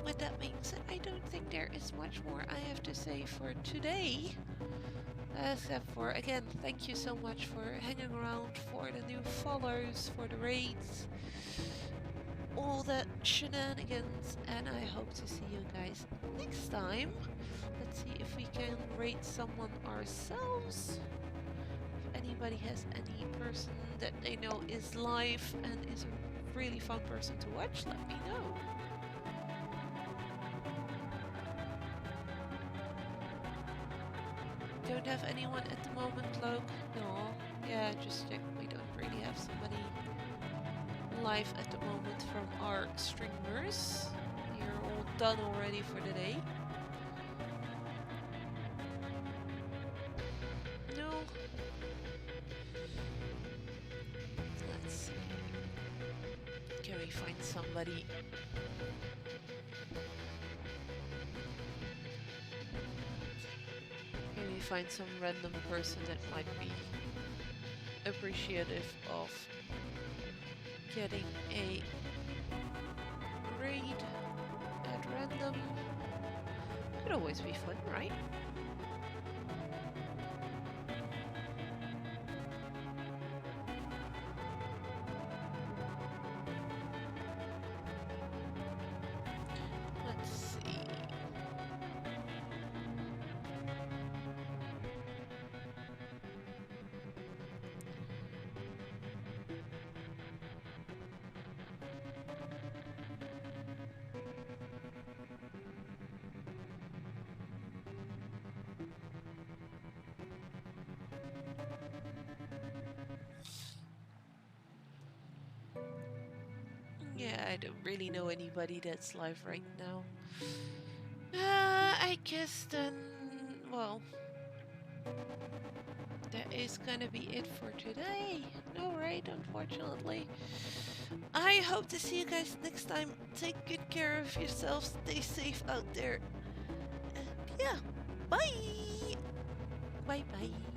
[SPEAKER 1] With that being said, I don't think there is much more I have to say for today. Except for, again, thank you so much for hanging around, for the new follows, for the raids, all that shenanigans, and I hope to see you guys next time. Let's see if we can raid someone ourselves. If anybody has any person that they know is live and is a really fun person to watch, let me know. Don't have anyone at the moment, Loke? No. Yeah, just check. We don't really have somebody live at the moment from our streamers. You're all done already for the day. No. Let's see. Can we find somebody? Can we find some random person that might be appreciative of getting a raid at random? Could always be fun, right? Let's see. Yeah, I don't really know anybody that's live right now. I guess then, well, that is gonna be it for today. No, right? Unfortunately. I hope to see you guys next time. Take good care of yourselves. Stay safe out there. And yeah, bye. Bye bye.